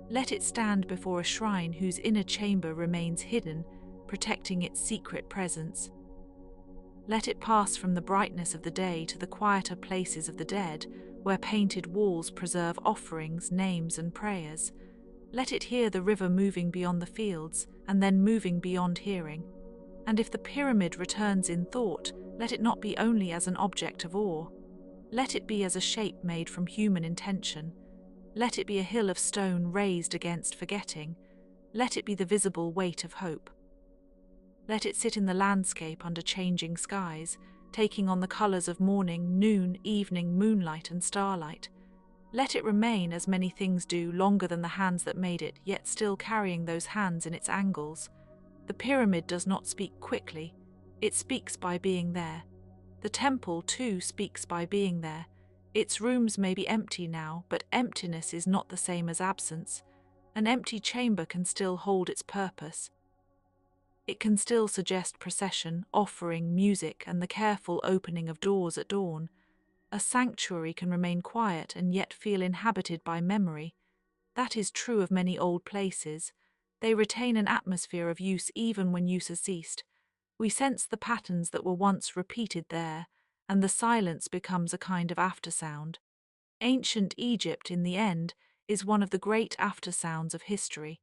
Let it stand before a shrine whose inner chamber remains hidden, protecting its secret presence. Let it pass from the brightness of the day to the quieter places of the dead, where painted walls preserve offerings, names, and prayers. Let it hear the river moving beyond the fields, and then moving beyond hearing. And if the pyramid returns in thought, let it not be only as an object of awe. Let it be as a shape made from human intention. Let it be a hill of stone raised against forgetting. Let it be the visible weight of hope. Let it sit in the landscape under changing skies, taking on the colours of morning, noon, evening, moonlight, and starlight. Let it remain, as many things do, longer than the hands that made it, yet still carrying those hands in its angles. The pyramid does not speak quickly, it speaks by being there. The temple, too, speaks by being there. Its rooms may be empty now, but emptiness is not the same as absence. An empty chamber can still hold its purpose. It can still suggest procession, offering, music, and the careful opening of doors at dawn. A sanctuary can remain quiet and yet feel inhabited by memory. That is true of many old places. They retain an atmosphere of use even when use has ceased. We sense the patterns that were once repeated there, and the silence becomes a kind of aftersound. Ancient Egypt, in the end, is one of the great aftersounds of history.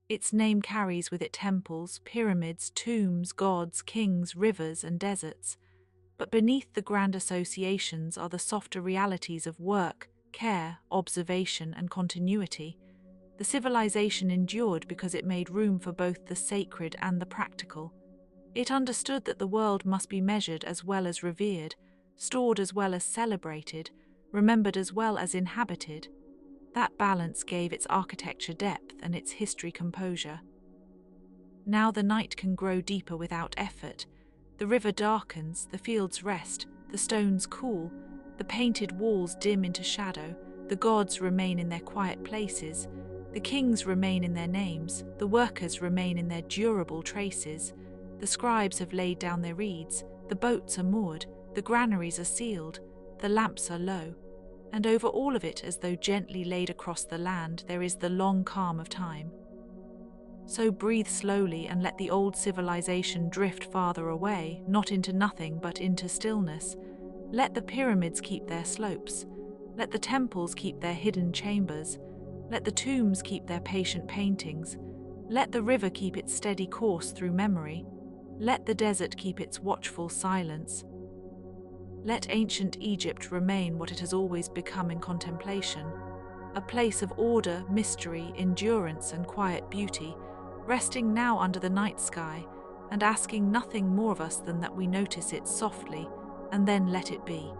Its name carries with it temples, pyramids, tombs, gods, kings, rivers, and deserts. But beneath the grand associations are the softer realities of work, care, observation, and continuity. The civilization endured because it made room for both the sacred and the practical. It understood that the world must be measured as well as revered, stored as well as celebrated, remembered as well as inhabited. That balance gave its architecture depth and its history composure. Now the night can grow deeper without effort. The river darkens, the fields rest, the stones cool, the painted walls dim into shadow, the gods remain in their quiet places, the kings remain in their names, the workers remain in their durable traces, the scribes have laid down their reeds, the boats are moored, the granaries are sealed, the lamps are low. And over all of it, as though gently laid across the land, there is the long calm of time. So breathe slowly and let the old civilization drift farther away, not into nothing but into stillness. Let the pyramids keep their slopes. Let the temples keep their hidden chambers. Let the tombs keep their patient paintings. Let the river keep its steady course through memory. Let the desert keep its watchful silence. Let ancient Egypt remain what it has always become in contemplation, a place of order, mystery, endurance, and quiet beauty, resting now under the night sky and asking nothing more of us than that we notice it softly and then let it be.